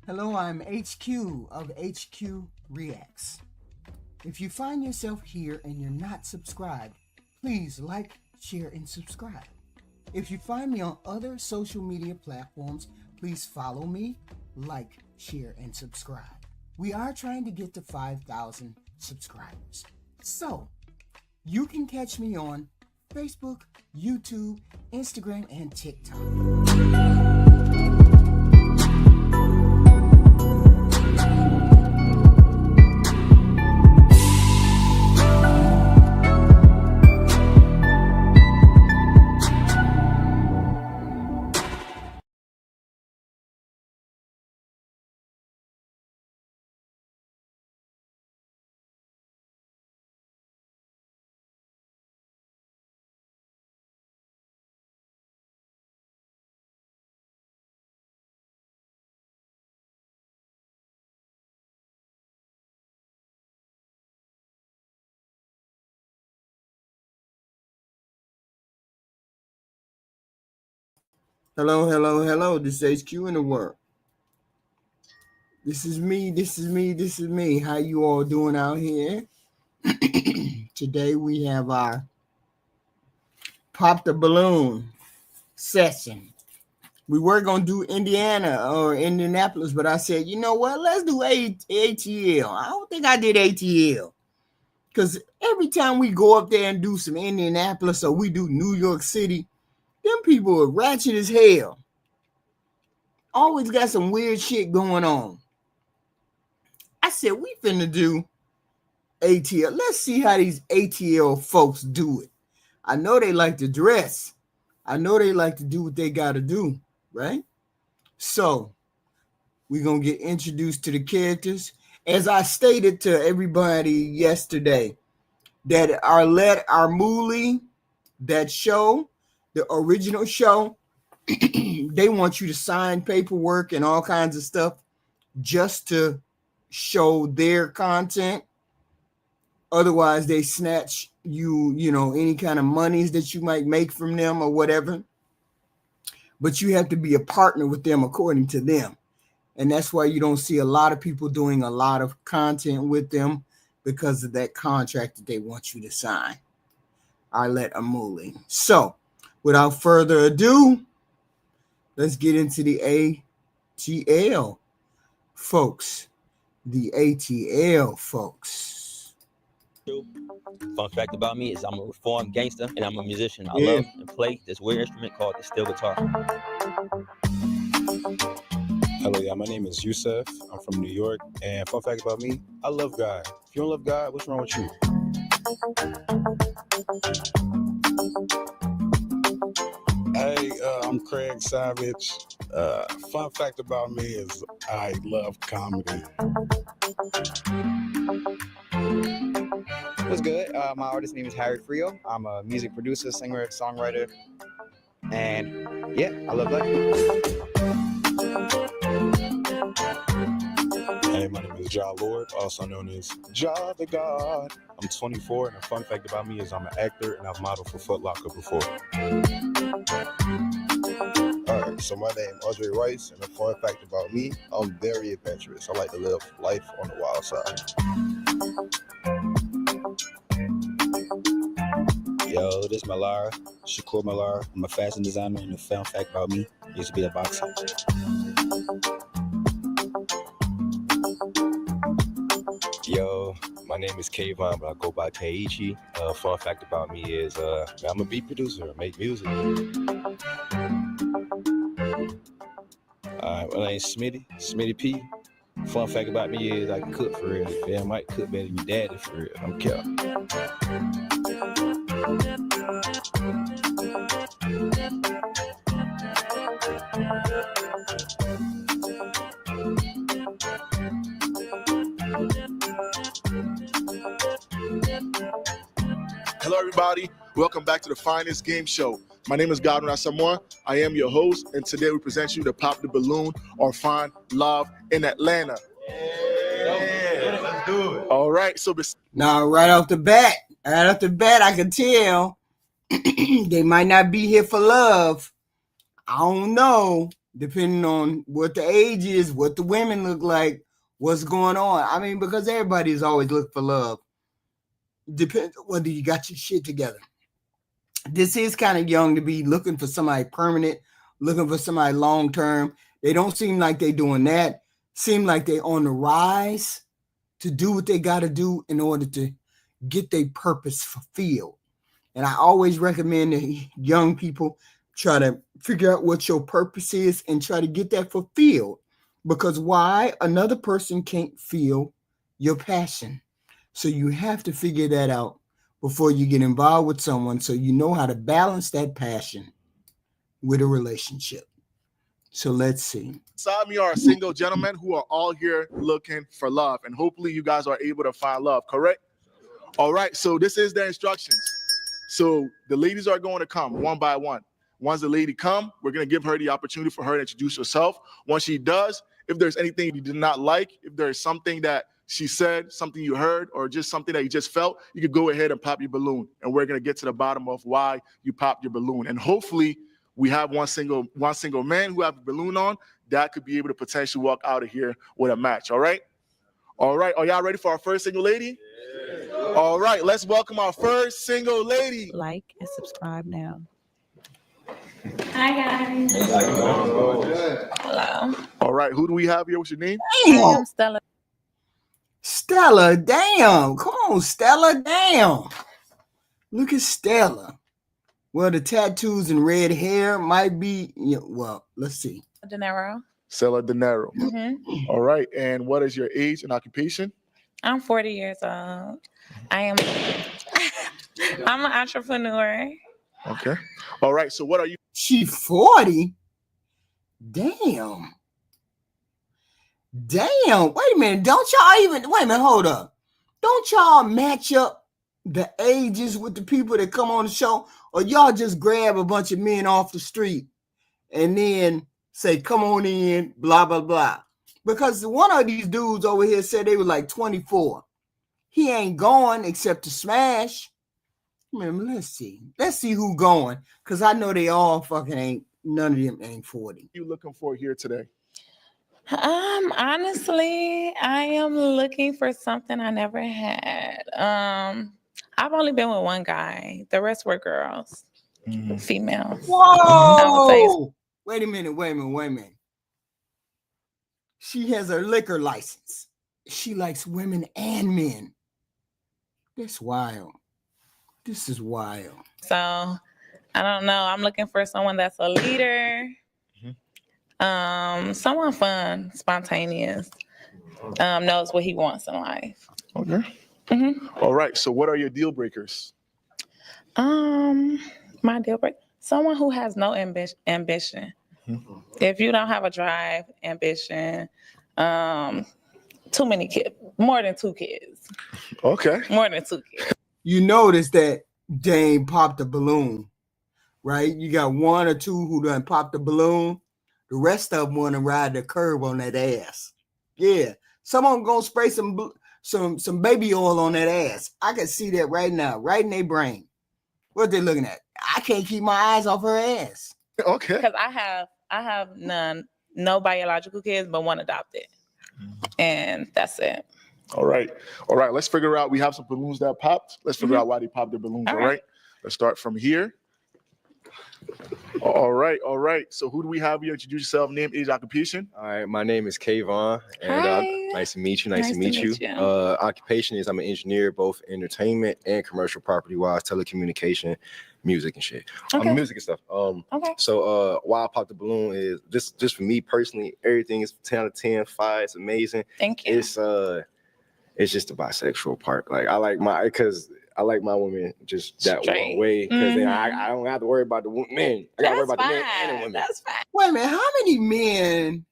Hello, I'm HQ of HQ Reacts. If you find yourself here and you're not subscribed, please like, share, and subscribe. If you find me on other social media platforms, please follow me, like, share, and subscribe. We are trying to get to 5,000 subscribers. So, you can catch me on Facebook, YouTube, Instagram, and TikTok. Hello. This is HQ in the world. This is me. How you all doing out here? Today we have our Pop the Balloon session. We were going to do Indiana or Indianapolis, but I said, you know what? Let's do ATL. I don't think I did ATL. Because every time we go up there and do some Indianapolis or we do New York City, them people are ratchet as hell. Always got some weird shit going on. I said, we finna do ATL. Let's see how these ATL folks do it. I know they like to dress. I know they like to do what they got to do, right? So we're going to get introduced to the characters. As I stated to everybody yesterday, that our Mooly, that show, the original show, they want you to sign paperwork and all kinds of stuff just to show their content. Otherwise, they snatch you, any kind of monies that you might make from them or whatever. But you have to be a partner with them according to them. And that's why you don't see a lot of people doing a lot of content with them, because of that contract that they want you to sign. Arlette Amuli. So, without further ado, let's get into the ATL folks. The ATL folks. Fun fact about me is I'm a reformed gangster and I'm a musician. I love and play this weird instrument called the steel guitar. Hello, y'all. My name is Yusuf. I'm from New York. And fun fact about me, I love God. If you don't love God, what's wrong with you? Hey, I'm Craig Savage. Fun fact about me is I love comedy. What's good? My artist name is Harry Frio. I'm a music producer, singer, songwriter, and yeah, I love life. Hey, my name is Ja Lord, also known as Ja the God. I'm 24, and a fun fact about me is I'm an actor, and I've modeled for Foot Locker before. Alright, so my name is Andre Rice, and a fun fact about me, I'm very adventurous. I like to live life on the wild side. Yo, this is Malara, Shakur Malara. I'm a fashion designer, and a fun fact about me, I used to be a boxer. Yo, my name is Kayvon, but I go by Keiichi. Fun fact about me is I'm a beat producer. I make music. My name's Smitty P. Fun fact about me is I can cook for real. Yeah, I might cook better than your daddy for real. I don't care. Hello, everybody. Welcome back to the finest game show. My name is Godwin Asamoah. I am your host, and today we present you the Pop the Balloon or Find Love in Atlanta. Yeah, let's do it. All right. So now, right off the bat, I can tell they might not be here for love. I don't know. depending on what the age is, what the women look like, what's going on. I mean, because everybody's always looking for love. Depends whether you got your shit together. This is kind of young to be looking for somebody permanent, looking for somebody long term. They don't seem like they're doing that. Seem like they're on the rise to do what they got to do in order to get their purpose fulfilled. And I always recommend that young people try to figure out what your purpose is and try to get that fulfilled. Because why? Another person can't feel your passion. So you have to figure that out before you get involved with someone, so you know how to balance that passion with a relationship. So let's see. Beside me are single gentlemen who are all here looking for love. And hopefully you guys are able to find love, correct? All right, so this is their instructions. So the ladies are going to come one by one. Once the lady come, we're going to give her the opportunity for her to introduce herself. Once she does, if there's anything you did not like, if there's something that she said, something you heard, or just something that you just felt, you could go ahead and pop your balloon. And we're going to get to the bottom of why you popped your balloon. And hopefully we have one single man who have a balloon on that could be able to potentially walk out of here with a match. All right? All right. Are y'all ready for our first single lady? Yeah. All right. Let's welcome our first single lady. Like and subscribe now. Hi, guys. Hello. All right. Who do we have here? What's your name? I am Stella. Stella, damn. Come on, Stella, damn. Look at Stella. Well, the tattoos and red hair might be, well, let's see. De Niro. Stella De Niro. Mm-hmm. All right. And what is your age and occupation? I'm 40 years old. I'm an entrepreneur. Okay. All right. So what are you? She 40? Damn. Damn. Wait a minute. Don't y'all even, wait a minute, hold up. Don't y'all match up the ages with the people that come on the show? Or y'all just grab a bunch of men off the street and then say, come on in, blah, blah, blah. Because one of these dudes over here said they were like 24. He ain't going except to smash. Man, let's see. Let's see who going. Because I know they all fucking ain't, none of them ain't 40. What are you looking for here today? Honestly, I am looking for something I never had. I've only been with one guy. The rest were girls, females. Whoa! Wait a minute. She has her liquor license. She likes women and men. That's wild. This is wild. So, I don't know. I'm looking for someone that's a leader. Someone fun, spontaneous, knows what he wants in life. Okay. All right. So what are your deal breakers? My deal breaker, someone who has no ambition. If you don't have a drive, ambition, too many kids, more than 2 kids. Okay. More than 2 kids. You notice that Dame popped a balloon, right? You got 1 or 2 who done popped the balloon. The rest of them want to ride the curb on that ass. Yeah. Some of them gonna spray some baby oil on that ass. I can see that right now, right in their brain. What they looking at? I can't keep my eyes off her ass. Okay. Because I have no biological kids, but 1 adopted. And that's it. All right. Let's figure out. We have some balloons that popped. Let's figure out why they popped their balloons. All right. Let's start from here. All right. So who do we have here? Introduce yourself, name, age, occupation. All right, my name is Kayvon, and nice to meet you. Nice to meet you. Occupation is I'm an engineer, both entertainment and commercial property-wise, telecommunication, music and shit. Music and stuff. So why I popped the balloon is just for me personally, everything is 10 out of 10, 5. It's amazing. Thank you. It's just the bisexual part. Like I like my women just that one way because then I don't have to worry about the men. I got to worry about the men and the women. That's fine. Wait a minute, how many men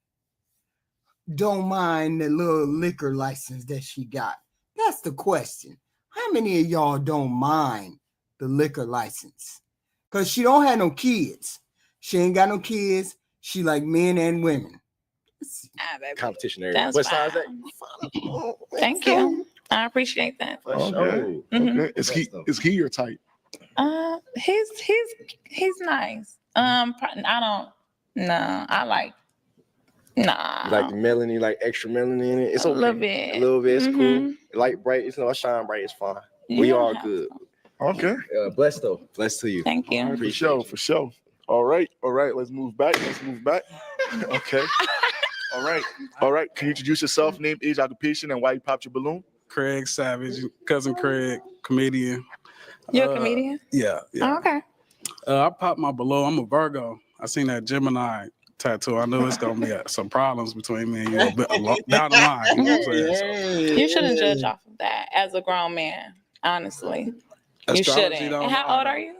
don't mind the little liquor license that she got? That's the question. How many of y'all don't mind the liquor license? Because she don't have no kids. She ain't got no kids. She like men and women. Competition area. What size that? Thank you. I appreciate that. Okay. Is he your type? He's nice. I No, I like. Nah. You like the melanin, like extra melanin in it? It's A okay. little bit. A little bit. It's cool. Mhm. Light bright. It's no shine bright. It's fine. You We don't all have good. Okay. Blessed though. Blessed to you. Thank you. For Appreciate sure, you. for sure. All right. Let's move back. Okay. All right. Can you introduce yourself, name, age, occupation, and why you popped your balloon? Craig Savage, cousin Craig, comedian. You're a comedian? Yeah. Oh, okay. I popped my balloon. I'm a Virgo. I seen that Gemini tattoo. I know it's gonna be some problems between me and you a bit down the line. You know what I'm saying? You shouldn't judge off of that as a grown man, honestly. You Astrology shouldn't. don't And how lie, old though. are you?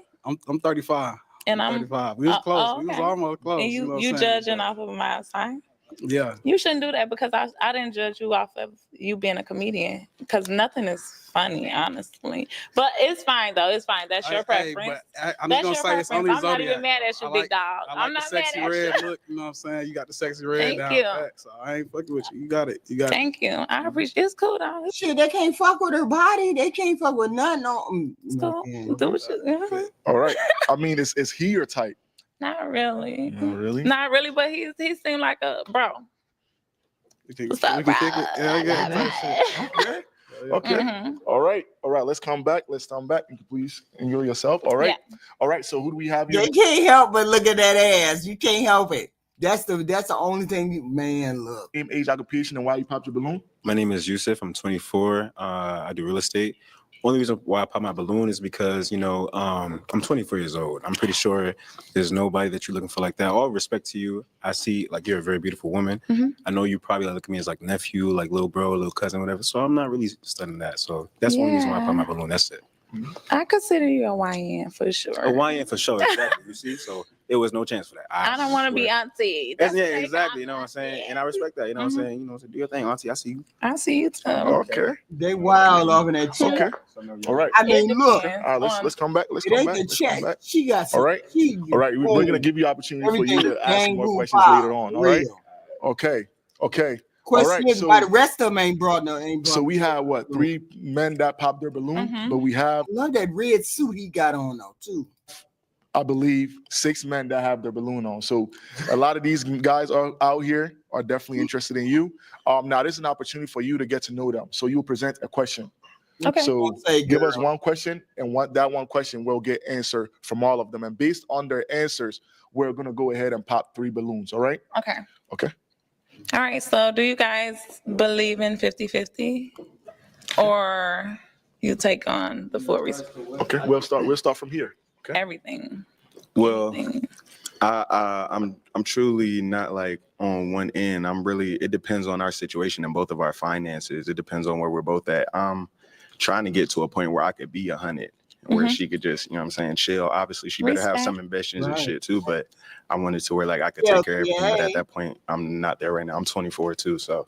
I'm 35. And I'm 35. We was close. oh, We was okay. almost close. And know what you I'm saying? judging off of my sign? Yeah. You shouldn't do that because I didn't judge you off of you being a comedian because nothing is funny, honestly. But it's fine though. It's fine. That's your preference. I'm That's just your gonna say it's preference. only I'm not Zodiac. even mad at you, big dog. I like I'm the not mad sexy at red you. look. You know what I'm saying? You got the sexy red Thank down you. pat, so I ain't fucking with you. You got it. Thank you. I appreciate. It's cool though. Shit, they can't fuck with her body. They can't fuck with nothing. It's cool. Do what you. All right. I mean, is he your type? Not really. Not really. Not really. But he seemed like a bro. What's up, we can kick it. Yeah. Okay. Mhm. All right. Let's come back. You can please enjoy yourself. All right. Yeah. All right. So who do we have here? They can't help but look at that ass. You can't help it. That's the only thing man look. Name, age, occupation, and why you popped your balloon? My name is Yusuf. I'm 24. I do real estate. Only reason why I pop my balloon is because, I'm 24 years old. I'm pretty sure there's nobody that you're looking for like that. All respect to you. I see like you're a very beautiful woman. Mm-hmm. I know you probably look at me as like nephew, like little bro, little cousin, whatever. So I'm not really studying that. So that's one reason why I pop my balloon. That's it. I consider you a YN for sure. A YN for sure. Exactly. You see? So it was no chance for that. I don't want to be auntie. Yeah, exactly. You know what I'm saying? And I respect that. You know what I'm saying? So do your thing, auntie. I see you. I see you too. Okay. They wild off in that chick. Okay. All right. I mean, look. All right. Let's come back. It ain't the check. She got some. All right. All right. We're gonna give you opportunity for you to ask some more questions later on. All right. Okay. Questions by the rest of them ain't brought no. So we have what 3 men that popped their balloon, but we have love that red suit he got on though too. I believe 6 men that have their balloon on. So a lot of these guys are out here are definitely interested in you. Now this is an opportunity for you to get to know them. So you'll present a question. Okay. So give us one question, and that one question will get answered from all of them. And based on their answers, we're gonna go ahead and pop 3 balloons. All right? Okay. Okay. All right. So do you guys believe in 50-50? Or you take on the full responsibility? Okay. We'll start from here. Okay. Everything. Well, I'm truly not like on one end. It depends on our situation and both of our finances. It depends on where we're both at. I'm trying to get to a point where I could be 100, where she could just, chill. Obviously, she better have some ambitions and shit too, but I wanted to where like I could take care of everything. But at that point, I'm not there right now. I'm 24 too, so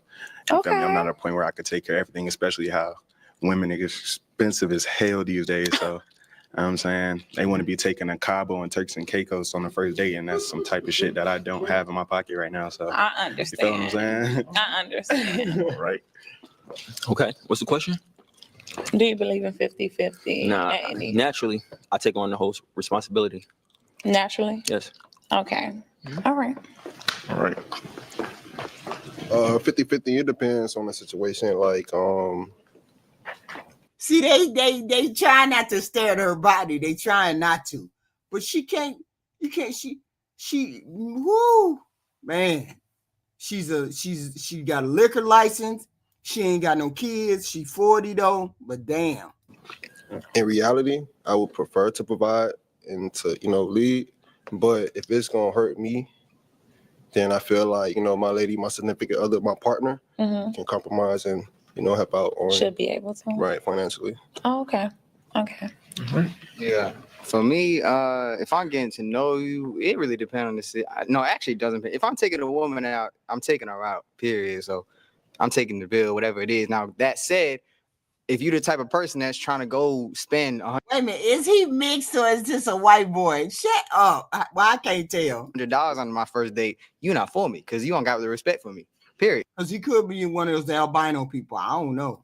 I'm not at a point where I could take care of everything, especially how women are expensive as hell these days. So. You know what I'm saying? They want to be taking a Cabo and Turks and Caicos on the first date, and that's some type of shit that I don't have in my pocket right now. So I understand. You feel what I'm saying? I understand. Right. Okay. What's the question? Do you believe in 50-50? Nah, naturally, I take on the whole responsibility. Naturally? Yes. Okay. All right. 50-50, it depends on the situation. Like, See, they try not to stare at her body. They trying not to, but she can't. You can't. She. Woo, man. She got a liquor license. She ain't got no kids. She 40 though, but damn. in reality, I would prefer to provide and to, lead. But if it's gonna hurt me, then I feel like, my lady, my significant other, my partner can compromise and, help out on. Should be able to. Right, financially. Oh, okay. Okay. Yeah. For me, if I'm getting to know you, it really depends on the city. No, actually, it doesn't. If I'm taking a woman out, I'm taking her out, period. So I'm taking the bill, whatever it is. Now, that said, if you're the type of person that's trying to go spend Wait a minute, is he mixed or is this a white boy? Shut up. Well, I can't tell. $100 on my first date, you're not for me because you don't got the respect for me, period. Because he could be one of those albino people. I don't know.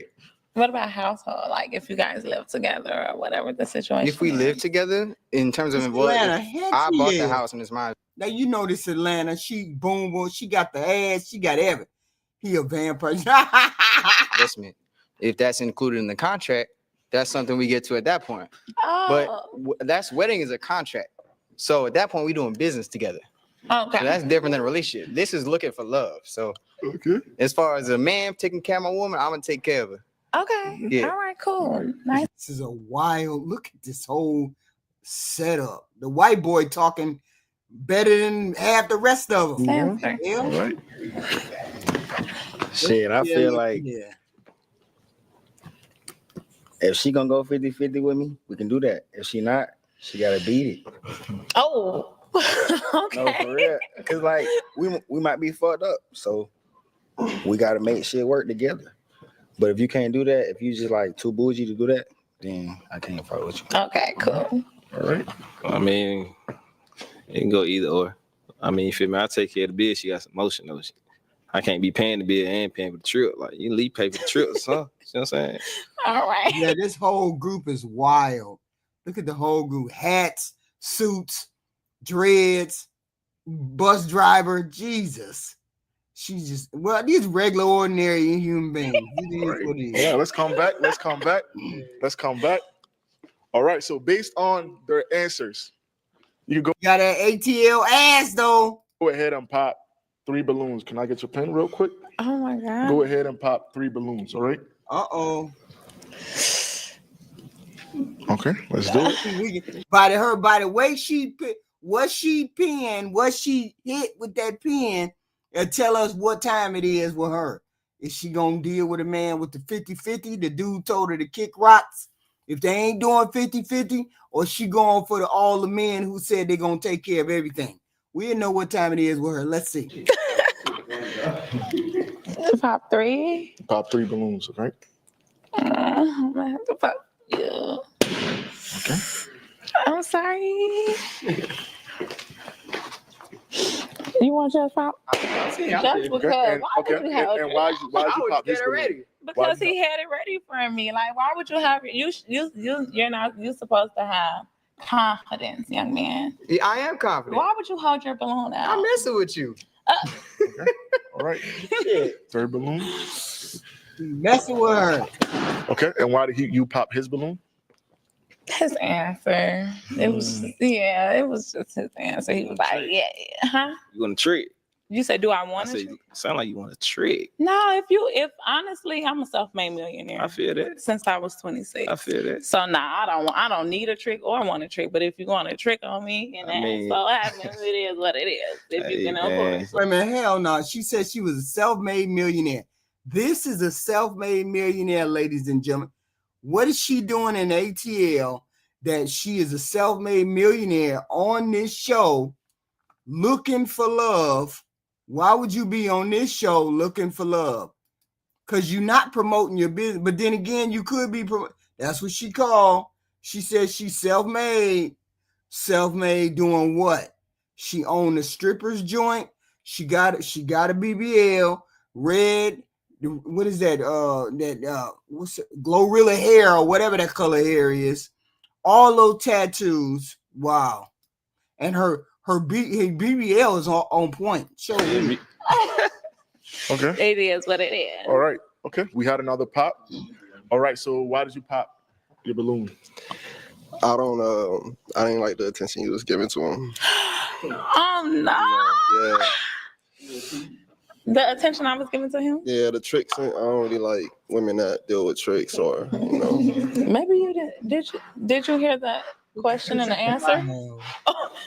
What about household? Like if you guys live together or whatever the situation If we is. live together, in terms of Just what, Atlanta, heck I bought yeah. the house and it's mine. Now you know this Atlanta. She boom boom. She got the ass. She got everything. He a vampire. Investment. If that's included in the contract, that's something we get to at that point. Oh. But that's wedding is a contract. So at that point, we doing business together. Okay. So that's different than a relationship. This is looking for love. So as far as a man taking care of my woman, I'm gonna take care of her. Okay. Yeah. All right. Cool. Nice. This is a wild look at this whole setup. The white boy talking better than half the rest of them. Yeah. All right. Shit, I feel like if she gonna go 50-50 with me, we can do that. If she not, she gotta beat it. Oh. Okay. No, for real. Cause like we might be fucked up, so we gotta make shit work together. But if you can't do that, if you just like too bougie to do that, then I can't fuck with you. Okay. Cool. All right. I mean, it can go either or. I mean, you feel me? I take care of the bill. She got some motion though. I can't be paying the bill and paying for the trip. Like you leave pay for the trip, son. You know what I'm saying? All right. Yeah, this whole group is wild. Look at the whole group. Hats, suits, dreads, bus driver. Jesus. She's just, well, these regular, ordinary human beings. Yeah, let's come back. All right, so based on their answers, you can got that ATL ass though. Go ahead and pop 3 balloons. Can I get your pen real quick? Oh my God. Go ahead and pop 3 balloons, all right? Uh-oh. Okay, let's do it. By the way she what she pinned, what she hit with that pin, and tell us what time it is with her. Is she gonna deal with a man with the 50-50? The dude told her to kick rocks. If they ain't doing 50-50, or she going for all the men who said they're gonna take care of everything. We know what time it is with her. Let's see. Pop 3. Pop 3 balloons, okay? I'm gonna have to pop you. Okay. I'm sorry. You want just pop? Just because. Why would you have it? And why'd you pop this balloon? Because he had it ready for me. Like, why would you have it? You're supposed to have confidence, young man. Yeah, I am confident. Why would you hold your balloon out? I'm messing with you. Okay. All right. 3rd balloon. Messing with her. Okay. And why did you pop his balloon? His answer. It was just his answer. He was like, yeah. Huh? You want a trick? You said, do I want I to? said, sound like you want a trick. No, if honestly, I'm a self-made millionaire. I feel that. Since I was 26. I feel that. So I don't need a trick or want a trick. But if you want a trick on me, and so happens, it is what it is. If you can afford it. Wait a minute, hell no. She said she was a self-made millionaire. This is a self-made millionaire, ladies and gentlemen. What is she doing in ATL that she is a self-made millionaire on this show looking for love? Why would you be on this show looking for love? Because you're not promoting your business. But then again, you could be. That's what she called. She said she's self-made. Self-made doing what? She owned a stripper's joint. She got a BBL, red. What is that? What's it? Glorilla hair or whatever that color hair is. All those tattoos. Wow. And her BBL is on point. Show me. Okay. It is what it is. All right. Okay. We had another pop. All right. So why did you pop your balloon? I didn't like the attention you was giving to him. Oh no. Yeah. The attention I was giving to him? Yeah, the tricks. I don't really like women that deal with tricks or, you know. Maybe you did. Did you hear that question and the answer?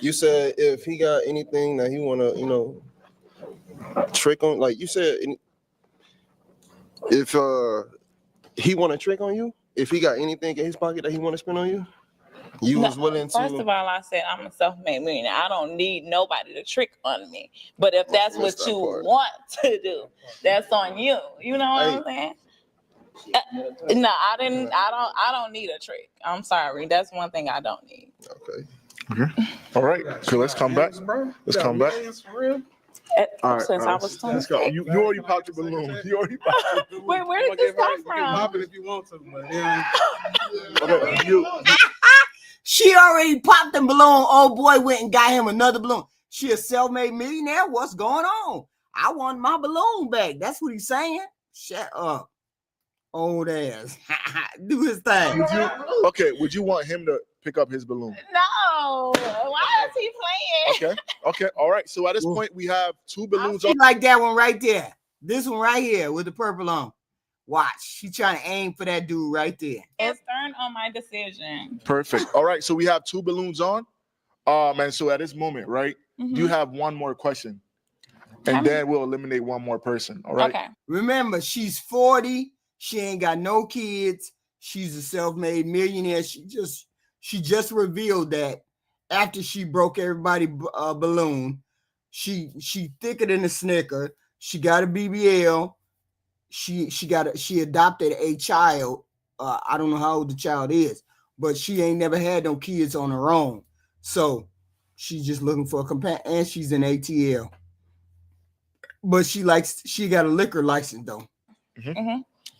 You said if he got anything that he wanna, you know, trick on, like you said, if he wanna trick on you, if he got anything in his pocket that he wanna spend on you, you was willing to. First of all, I said I'm a self-made millionaire. I don't need nobody to trick on me. But if that's what you want to do, that's on you. You know what I'm saying? No, I don't need a trick. I'm sorry. That's one thing I don't need. Okay. All right. So let's come back. Let's come back. All right, Since I was 20. let's go. You already popped your balloon. You already popped your balloon. Wait, where did this come from? Pop it if you want to, but yeah. Okay, She already popped the balloon. Old boy went and got him another balloon. She a self-made millionaire. What's going on? I want my balloon back. That's what he's saying. Shut up, old ass. Do his thing. Would you want him to pick up his balloon? No. Why is he playing? Okay. All right. So at this point, we have 2 balloons. She like that one right there. This one right here with the purple on. Watch. She trying to aim for that dude right there. It's turned on my decision. Perfect. All right. So we have 2 balloons on. And so at this moment, right, you have one more question. And then we'll eliminate one more person. All right. Okay. Remember, she's 40. She ain't got no kids. She's a self-made millionaire. She just revealed that after she broke everybody's balloon. She thicker than a Snicker. She got a BBL. She adopted a child. I don't know how old the child is, but she ain't never had no kids on her own. So she's just looking for a companion, and she's an ATL. But she got a liquor license though.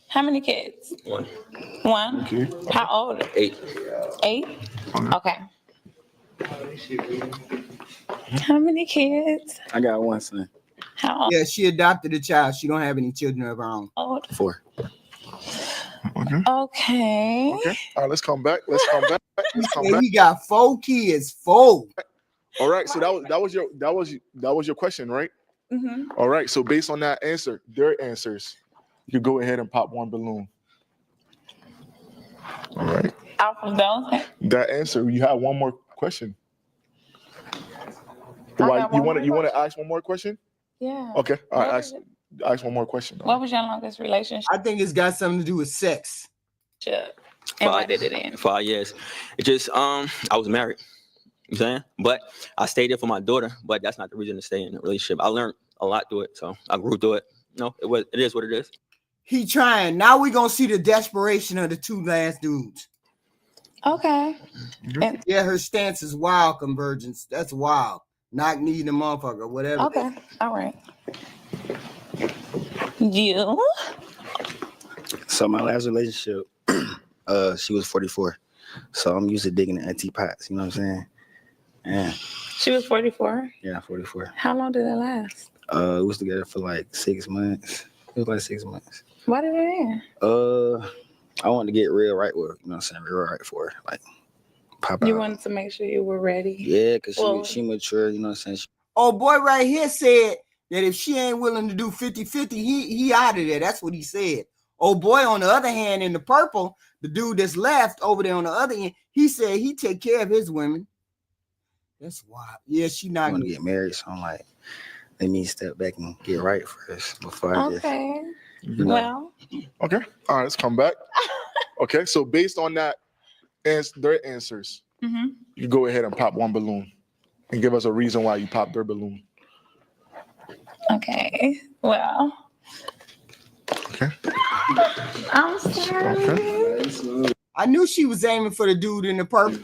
How many kids? One. Okay. How old? 8. 8? Okay. How many kids? I got one son. How old? Yeah, she adopted a child. She don't have any children of her own. 4. Okay. Okay. All right. Let's come back. He got 4 kids. 4. All right. So that was your question, right? All right. So based on that answer, their answers, you go ahead and pop one balloon. All right. Out of those? That answer, you have one more question. Why you want to ask one more question? Yeah. Okay. All right. Ask one more question. What was your longest relationship? I think it's got something to do with sex. And what did it end? 5 years. It just I was married. You know what I'm saying? But I stayed there for my daughter, but that's not the reason to stay in a relationship. I learned a lot through it, so I grew through it. No, it is what it is. He trying. Now we gonna see the desperation of the 2 last dudes. Okay. Yeah, her stance is wild. Convergence. That's wild. Knock knee the motherfucker. Whatever. Okay. All right. You? So my last relationship, she was 44. So I'm used to digging the empty pots. You know what I'm saying? Yeah. She was 44? Yeah, 44. How long did it last? We was together for like 6 months. It was like 6 months. Why did it end? I wanted to get real right with her, you know what I'm saying? Real right for her. Like, pop out. You wanted to make sure you were ready? Yeah, because she mature, you know what I'm saying? Oh, boy right here said that if she ain't willing to do 50-50, he out of there. That's what he said. Oh, boy, on the other hand, in the purple, the dude that's left over there on the other end, he said he take care of his women. That's wild. Yeah, she not going to get married, so I'm like, let me step back and get right first before I just, you know. Well. Okay. All right, let's come back. Okay, so based on that, their answers, you go ahead and pop one balloon and give us a reason why you popped their balloon. Okay. Well. Okay. I'm sorry. Okay. I knew she was aiming for the dude in the purple.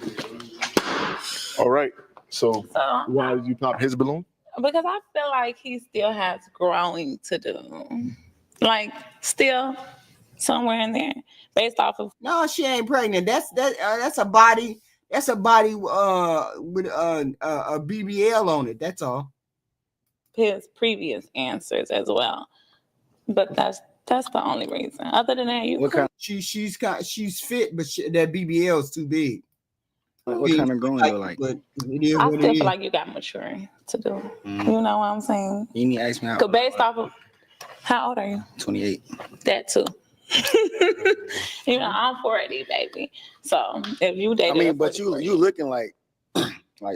All right. So why did you pop his balloon? Because I feel like he still has growing to do. Like, still somewhere in there. Based off of. No, she ain't pregnant. That's a body. That's a body with a BBL on it. That's all. His previous answers as well. But that's the only reason. Other than that, you. What kind? She's fit, but that BBL is too big. What kind of growing though? Like, but it is I what still it feel is. like you got maturing to do. You know what I'm saying? You need to ask me Because based off of how old are you? 28. That too. You know, I'm 40, baby. So if you dated, I mean, but you looking like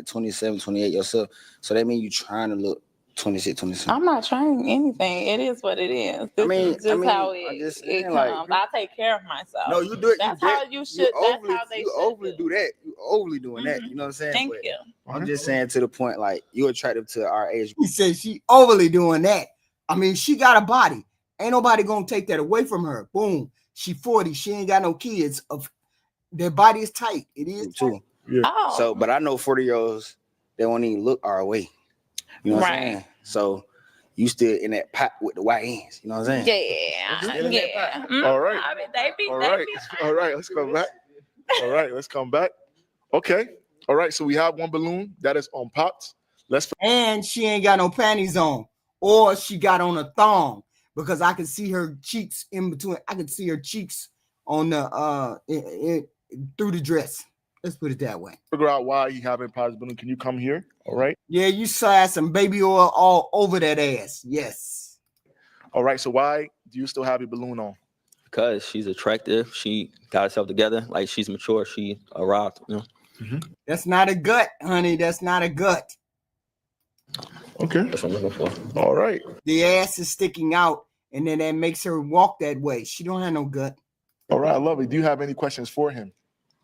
27, 28 yourself. So that means you trying to look 26, 27. I'm not trying anything. It is what it is. This is just how it comes. I take care of myself. No, you do it. That's how you should. That's how they you overly do that. You overly doing that. You know what I'm saying? Thank but you. I'm just saying to the point, like, you're attractive to our age. He said she overly doing that. I mean, she got a body. Ain't nobody gonna take that away from her. Boom. She 40. She ain't got no kids. Their body is tight. It is too. Yeah. Oh. So, but I know 40-year-olds, they won't even look our way. You know what I'm saying? So you still in that pot with the white ends. You know what I'm saying? Yeah. All right. I mean, they be All right. Let's come back. All right. Let's come back. Okay. All right. So we have one balloon that is unpopped. And she ain't got no panties on, or she got on a thong, because I can see her cheeks in between. I can see her cheeks on the through the dress. Let's put it that way. Figure out why you having Paz Balloon. Can you come here? All right. Yeah, you saw some baby oil all over that ass. Yes. All right. So why do you still have your balloon on? Because she's attractive. She got herself together. Like, she's mature. She arrived. You know. Mm-hmm. That's not a gut, honey. That's not a gut. Okay. That's what I'm looking for. All right. The ass is sticking out, and then that makes her walk that way. She don't have no gut. All right. I love it. Do you have any questions for him?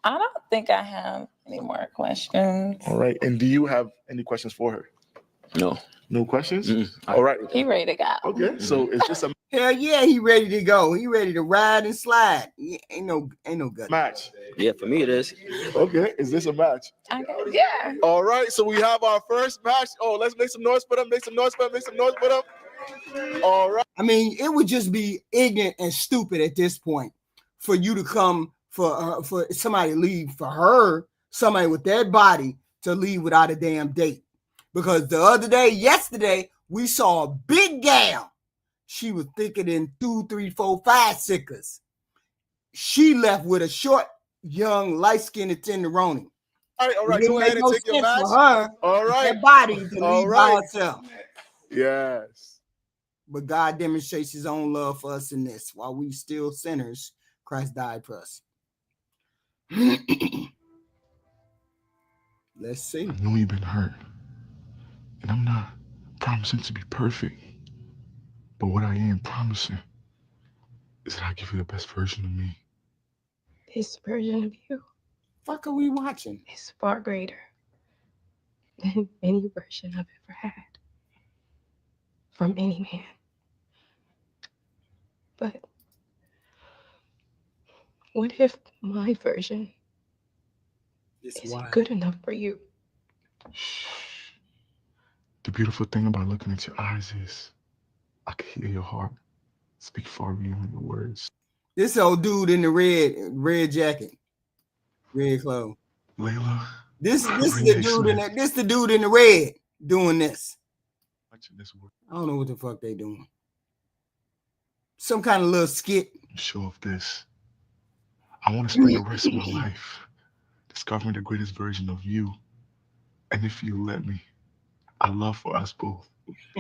I don't think I have any more questions. All right. And do you have any questions for her? No. No questions? All right. He ready to go. Okay. So it's just a Hell yeah, he ready to go. He ready to ride and slide. Ain't no gut. match. Yeah, for me it is. Okay. Is this a match? Yeah. All right. So we have our first match. Oh, let's make some noise for them. Make some noise for them. Make some noise for them. All right. I mean, it would just be ignorant and stupid at this point for you to come for somebody to leave, for her, somebody with that body to leave without a damn date. Because yesterday, we saw a big gal. She was thicker than 2, 3, 4, 5 sickers. She left with a short, young, light-skinned tenderoni. All right. Go ahead and take your match. For her, all right. That body to leave by herself. Yes. But God demonstrates his own love for us in this. While we still sinners, Christ died for us. Let's see. I know you've been hurt. And I'm not promising to be perfect. But what I am promising is that I'll give you the best version of me. This version of you Fuck are we watching? is far greater than any version I've ever had from any man. But what if my version isn't good enough for you? The beautiful thing about looking at your eyes is I can hear your heart speak far beyond your words. This old dude in the red jacket, red clothes. Layla. This is the dude in that. This the dude in the red doing this. I don't know what the fuck they doing. Some kind of little skit. Show of this. I want to spend the rest of my life discovering the greatest version of you. And if you let me, I'd love for us both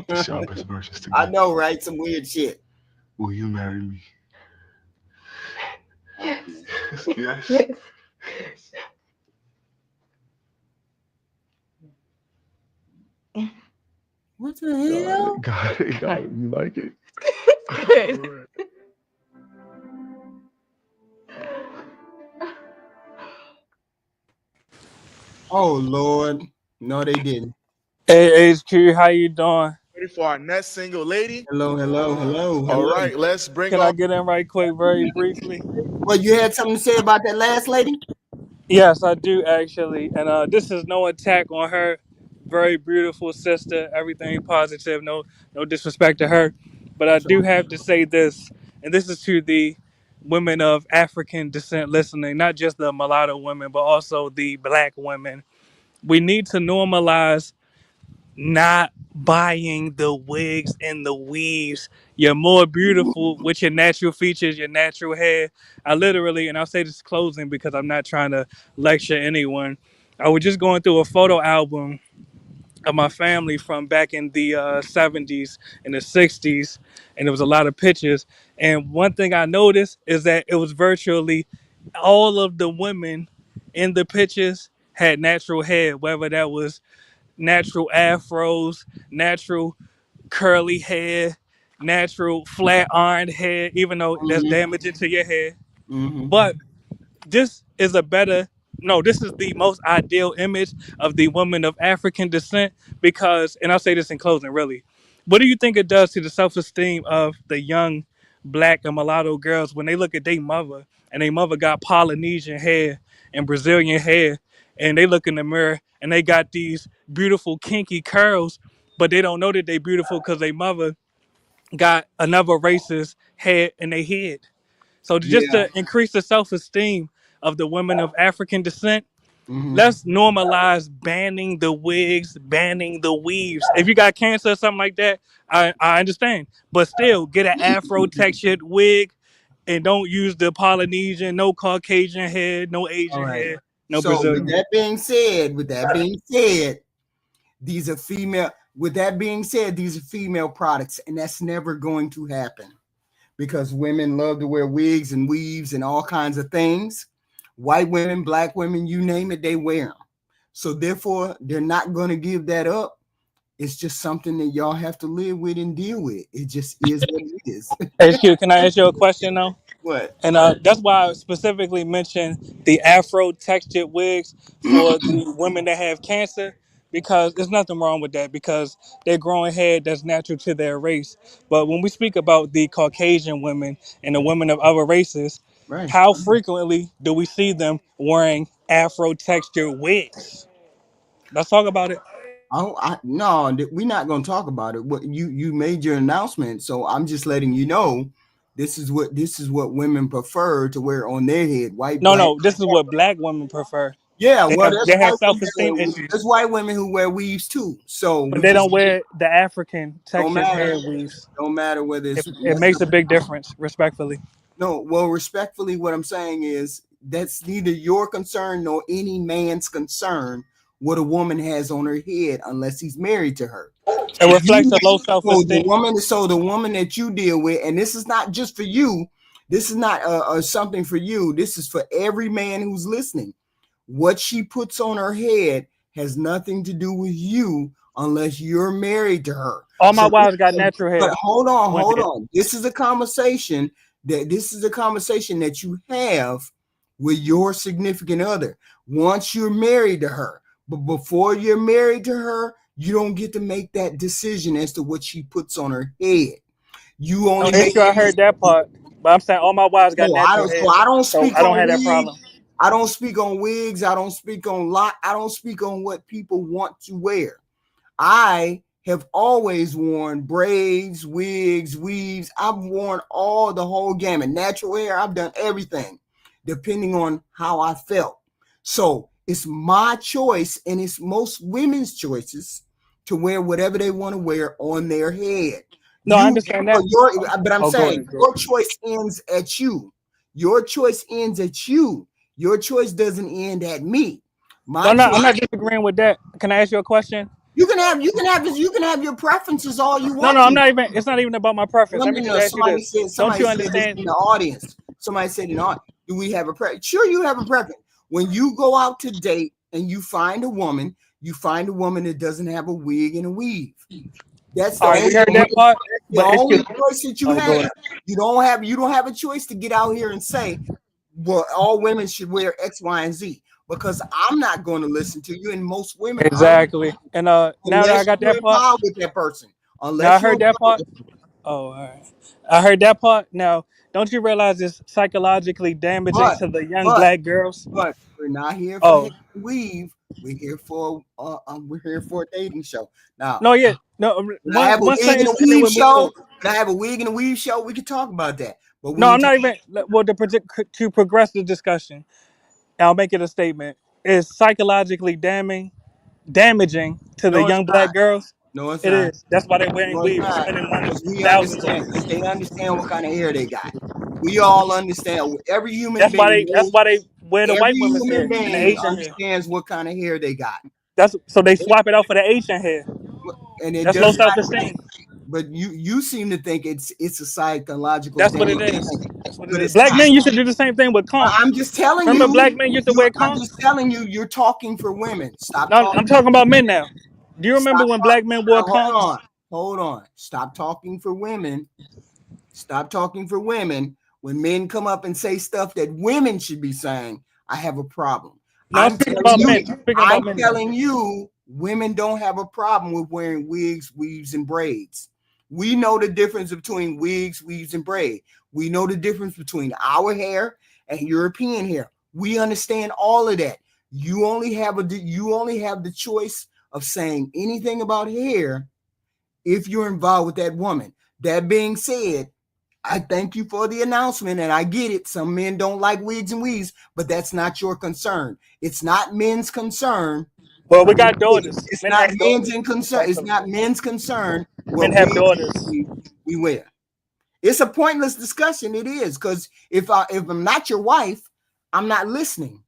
to share our best versions together. I know, right? Some weird shit. Will you marry me? Yes. Yes. Yes. What the hell? Got it. You like it? Good. Oh Lord, no, they didn't. Hey HQ, how you doing? Ready for our next single, lady? Hello. All right, let's bring Can up. I get in right quick, very briefly? Well, you had something to say about that last lady? Yes, I do actually, and this is no attack on her. Very beautiful sister, everything positive, no disrespect to her, but I do have to say this, and this is to the women of African descent listening, not just the mulatto women, but also the black women. We need to normalize not buying the wigs and the weaves. You're more beautiful with your natural features, your natural hair. I literally, and I'll say this closing because I'm not trying to lecture anyone. I was just going through a photo album of my family from back in the 70s and the 60s, and there was a lot of pictures. And one thing I noticed is that it was virtually all of the women in the pictures had natural hair, whether that was natural afros, natural curly hair, natural flat ironed hair, even though that's damaging to your hair. But this is this is the most ideal image of the woman of African descent because, and I'll say this in closing, really, what do you think it does to the self-esteem of the young black and mulatto girls when they look at their mother and their mother got Polynesian hair and Brazilian hair and they look in the mirror and they got these beautiful kinky curls, but they don't know that they beautiful because their mother got another race's hair in their head. So just to increase the self-esteem of the women of African descent, Let's normalize banning the wigs, banning the weaves. If you got cancer or something like that, I understand. But still, get an Afro textured wig and don't use the Polynesian, no Caucasian hair, no All Asian right. hair, no So with Brazilian. that being said, these are female. With that being said, these are female products, and that's never going to happen because women love to wear wigs and weaves and all kinds of things. White women, black women, you name it, they wear them. So therefore, they're not going to give that up. It's just something that y'all have to live with and deal with. It just is what it is. HQ, can I ask you a question though? What? And that's why I specifically mentioned the Afro textured wigs for the women that have cancer, because there's nothing wrong with that because they're growing hair that's natural to their race. But when we speak about the Caucasian women and the women of other races, Right. how frequently do we see them wearing Afro textured wigs? Let's talk about it. No, we're not going to talk about it. What you made your announcement, so I'm just letting you know this is what women prefer to wear on their head. White, No, black. no, this is what black women prefer. Yeah, They well, have there's they have white self esteem women. issues, There's white women who wear weaves too. So but we they just don't wear the African don't textured matter. hair weaves. Don't matter whether it's It makes a big difference, respectfully. no. Well, respectfully, what I'm saying is that's neither your concern nor any man's concern what a woman has on her head unless he's married to her. It reflects a low self esteem. So the woman that you deal with, and this is not just for you, this is not something for you. This is for every man who's listening. What she puts on her head has nothing to do with you unless you're married to her. All my wives got natural hair. But hold on. This is a conversation that you have with your significant other once you're married to her. But before you're married to her, you don't get to make that decision as to what she puts on her head. You only make. I heard that part, but I'm saying all my wives got natural hair, I don't so speak I don't on have that wigs. problem. I don't speak on wigs. I don't speak on I don't speak on what people want to wear. I have always worn braids, wigs, weaves. I've worn the whole gamut. Natural hair, I've done everything depending on how I felt. So it's my choice, and it's most women's choices to wear whatever they want to wear on their head. No, I understand that. But I'm saying Go your ahead. choice ends at you. Your choice ends at you. Your choice doesn't end at me. I'm not disagreeing with that. Can I ask you a question? You can have your preferences all you No, want no, I'm to. not even. It's not even about my preference. Let me just ask you Somebody this. said Don't you this understand? in the audience. Somebody said do we have a preference? Sure, you have a preference. When you go out to date and you find a woman that doesn't have a wig and a weave. That's the All right, we heard that part. the But only choice that you go have. ahead. You don't have a choice to get out here and say, well, all women should wear X, Y, and Z. Because I'm not going to listen to you, and most women aren't. Exactly. And now that I Unless got you're that part. involved with that person. Now I Unless you're heard that involved part. Oh, all right. I heard that part. Now, don't you realize it's psychologically damaging But to the young but black girls? but we're not here for Oh, hate and weave. We're here for a dating show. Now, no, yeah, no. when I have a One wig and a sentence, and then weave we'll move show, forward. when I have a wig and a weave show, we can talk about that. But we No, I'm ain't not talking. even. Well, to progress the discussion, I'll make it a statement. It's psychologically damaging to the No, it's young not. black girls. No, it's It not. is. That's why they're wearing No, it's weaves, not. spending money, Because we thousands understand. on it. Because they understand what kind of hair they got. We all understand. Every human That's why being they. That's knows. why they wear the Every white women's hair human and the being Asian hair. understands what kind of hair they got. That's so they swap it out for the Asian hair. And it That's low does not. self-esteem. But you seem to think it's a psychological That's what thing. it is. That's what it But is. it's Black not. men used to do the same thing with I'm conks. just telling Remember, you. black men used to wear I'm just conks. telling you. You're talking for women. Stop No, talking. I'm talking about men now. Do you remember Stop when talking. black men wore Hold conks? on. Hold on. Stop talking for women. Stop talking for women. When men come up and say stuff that women should be saying, I have a problem. No, I'm speaking about men. I'm speaking I'm about men now. telling you, women don't have a problem with wearing wigs, weaves, and braids. We know the difference between wigs, weaves, and braid. We know the difference between our hair and European hair. We understand all of that. You only have the choice of saying anything about hair if you're involved with that woman. That being said, I thank you for the announcement, and I get it. Some men don't like wigs and weaves, but that's not your concern. It's not men's concern. Well, we got daughters. It's Men not have men's daughters. concern. It's Respectfully. not men's concern Men what have wigs daughters. we wear. It's a pointless discussion. It is, because if I'm not your wife, I'm not listening.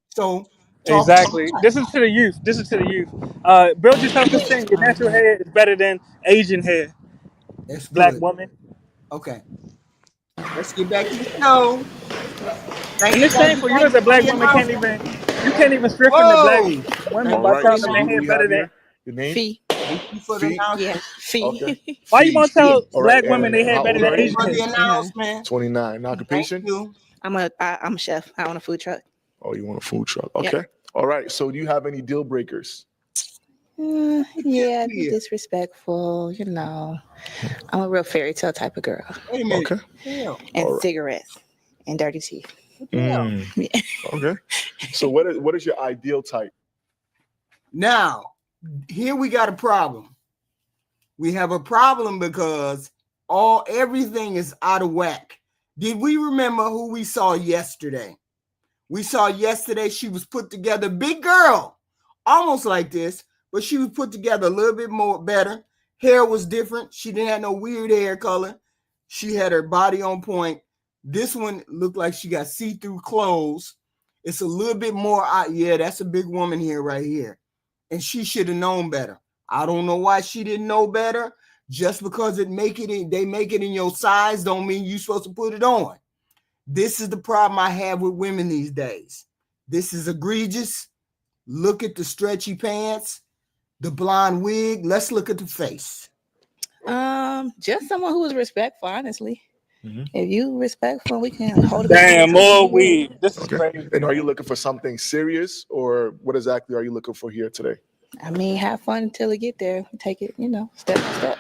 So talk Exactly. This is to the youth. This is to the youth. Build your self-esteem. Your natural hair is better than Asian hair. That's Black good. woman. Okay. Let's get back to the show. And it's shameful. You as a black woman can't even strengthen the black Whoa. women All by right. telling So them their who do hair we better have than. here? Your name? Fee. Thank you for the Fee? announcement. Yeah. Fee. Okay. Why you want to tell All black right. women their And hair how better old than are Thank you you? Asian for hair? the announcement. 29. Thank Occupation? you. I'm a chef. I own a food truck. Oh, you want a food truck? Yep. Okay. All right. So do you have any deal breakers? Yeah, be disrespectful. You know, I'm a real fairy tale type of girl. Wait a minute. Okay. Hell. And All right. cigarettes and dirty teeth. Mm. Yeah. Okay. So what is your ideal type? Now, here we got a problem. We have a problem because everything is out of whack. Did we remember who we saw yesterday? We saw yesterday she was put together, big girl, almost like this, but she was put together a little bit more better. Hair was different. She didn't have no weird hair color. She had her body on point. This one looked like she got see-through clothes. It's a little bit more, yeah, that's a big woman here, right here. And she should have known better. I don't know why she didn't know better. Just because they make it in your size don't mean you're supposed to put it on. This is the problem I have with women these days. This is egregious. Look at the stretchy pants, the blonde wig. Let's look at the face. Just someone who is respectful, honestly. If you respectful, we can hold a Damn, more conversation. weed. This is Okay. crazy. And are you looking for something serious, or what exactly are you looking for here today? I mean, have fun until we get there. Take it, step by step.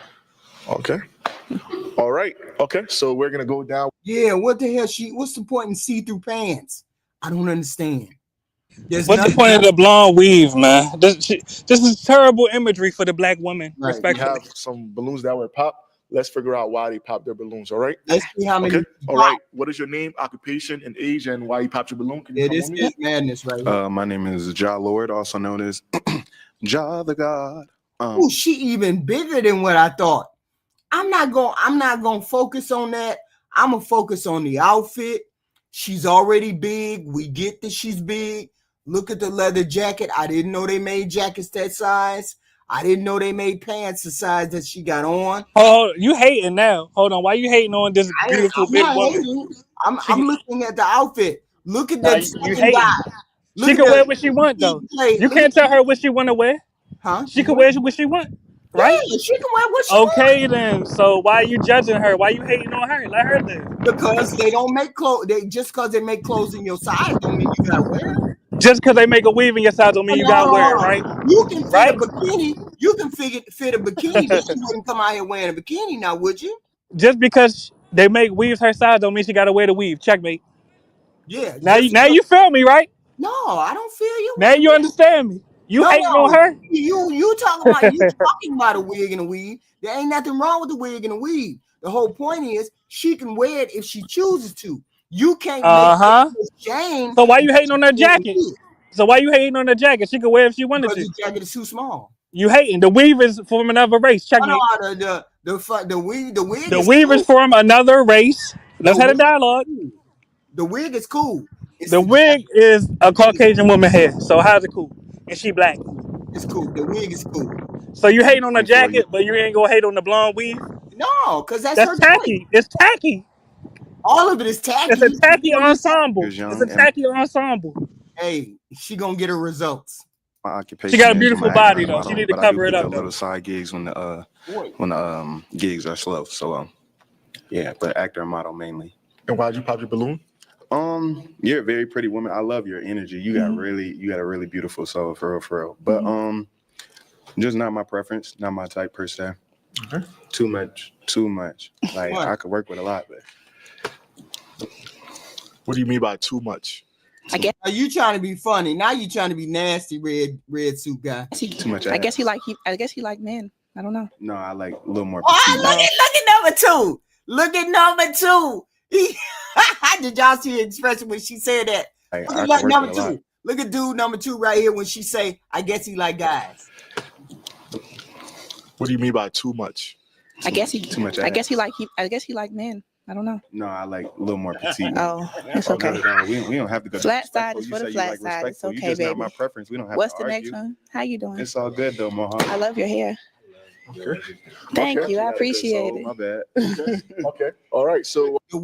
Okay. All right. Okay. So we're gonna go down. Yeah, what the hell? What's the point in see-through pants? I don't understand. What's the point of the blonde weave, man? This is terrible imagery for the black woman. Right. We Respectfully. have some balloons that were popped. Let's figure out why they popped their balloons. All right. Let's see how many. Okay. All right. What is your name, occupation, and age, and why you popped your balloon? Can you come this on is me? madness right here. My name is Ja Lord, also known as Ja the God. Oh, she even bigger than what I thought. I'm not gonna focus on that. I'm gonna focus on the outfit. She's already big. We get that she's big. Look at the leather jacket. I didn't know they made jackets that size. I didn't know they made pants the size that she got on. Oh, you hating now? Hold on. Why you hating on this beautiful I'm big not woman? hating. I'm looking at the outfit. Look at Nah, that you second guy. hating. She can wear what she want though. You can't tell her what she want to wear. Huh? She can wear what she want, right? Yeah, she can wear what she Okay then. So why are you judging her? Why you hating on her? Let her live. Because they don't make clothes. Just because they make clothes in your size don't mean you gotta wear them. Just because they make a weave in your size don't mean you gotta wear it, right? You can fit Right? a bikini. You can fit a bikini, but you wouldn't come out here wearing a bikini now, would you? Just because they make weaves her size don't mean she gotta wear the weave. Checkmate. Yeah. Now you feel me, right? No, I don't feel you. Now you understand me. You hating on her? You talking about a wig and a weave. There ain't nothing wrong with the wig and a weave. The whole point is she can wear it if she chooses to. You can't make Jane. So why you hating on her jacket? So why you hating on her jacket? She could wear if she wanted Because to. the jacket is too small. You hating. The weave is from another race. Checkmate. The wig. The weave is from another race. Let's have a dialogue. The wig is cool. The wig is a Caucasian woman hair. So how's it cool? And she black. It's cool. The wig is cool. So you hating on the jacket, but you ain't gonna hate on the blonde weave? No, because that's her tacky. It's tacky. All of it is tacky. It's a tacky ensemble. It's a tacky ensemble. Hey, she gonna get her results. My occupation. She got a is beautiful I'm an body actor though. model, She need to but I do cover it pick up though. little side gigs when the gigs are slow. So yeah, but actor and model mainly. And why'd you pop your balloon? You're a very pretty woman. I love your energy. You got a really beautiful soul, for real. But just not my preference, not my type per se. Okay. Too much. Like I could work with a lot, but what do you mean by too much? I guess. Are you trying to be funny? Now you trying to be nasty, red suit guy. Too much. I guess he like men. I don't know. No, I like a little more. Oh, look at number two. Look at number 2. Did y'all see the expression when she said that? Look at like number 2. Look at dude number 2 right here when she say, I guess he like guys. What do you mean by too much? I guess he too much I guess he ass. like men. I don't know. No, I like a little more petite. Oh, it's okay. We don't have to go Flat side disrespectful. is You for the say you flat like side. It's respectful. You okay, just baby. not my preference. We don't have What's to the argue. next one? How you doing? It's all good though, Mohan. I love your hair. Okay. Thank you. I appreciate it. My bad. Okay. All right. So the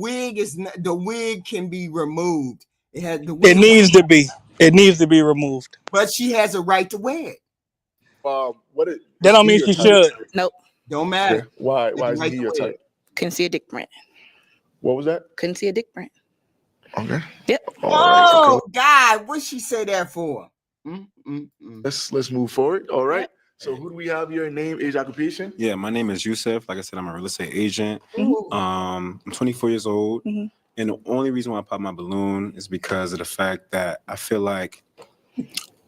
wig can be removed. It has the It wig, needs to be. It needs to be removed. but she has a right to wear it. what it? That don't mean she should. Nope. Don't matter. Okay. Why It's isn't right he to your wear type? it. Couldn't see a dick print. What was that? Couldn't see a dick print. Okay. Yep. Oh God, what she say that for? Let's move forward. All right. So who do we have here? Name, age, occupation? Yeah, my name is Yusuf. Like I said, I'm a real estate agent. Mm-hmm. I'm 24 years old. Mm-hmm. And the only reason why I pop my balloon is because of the fact that I feel like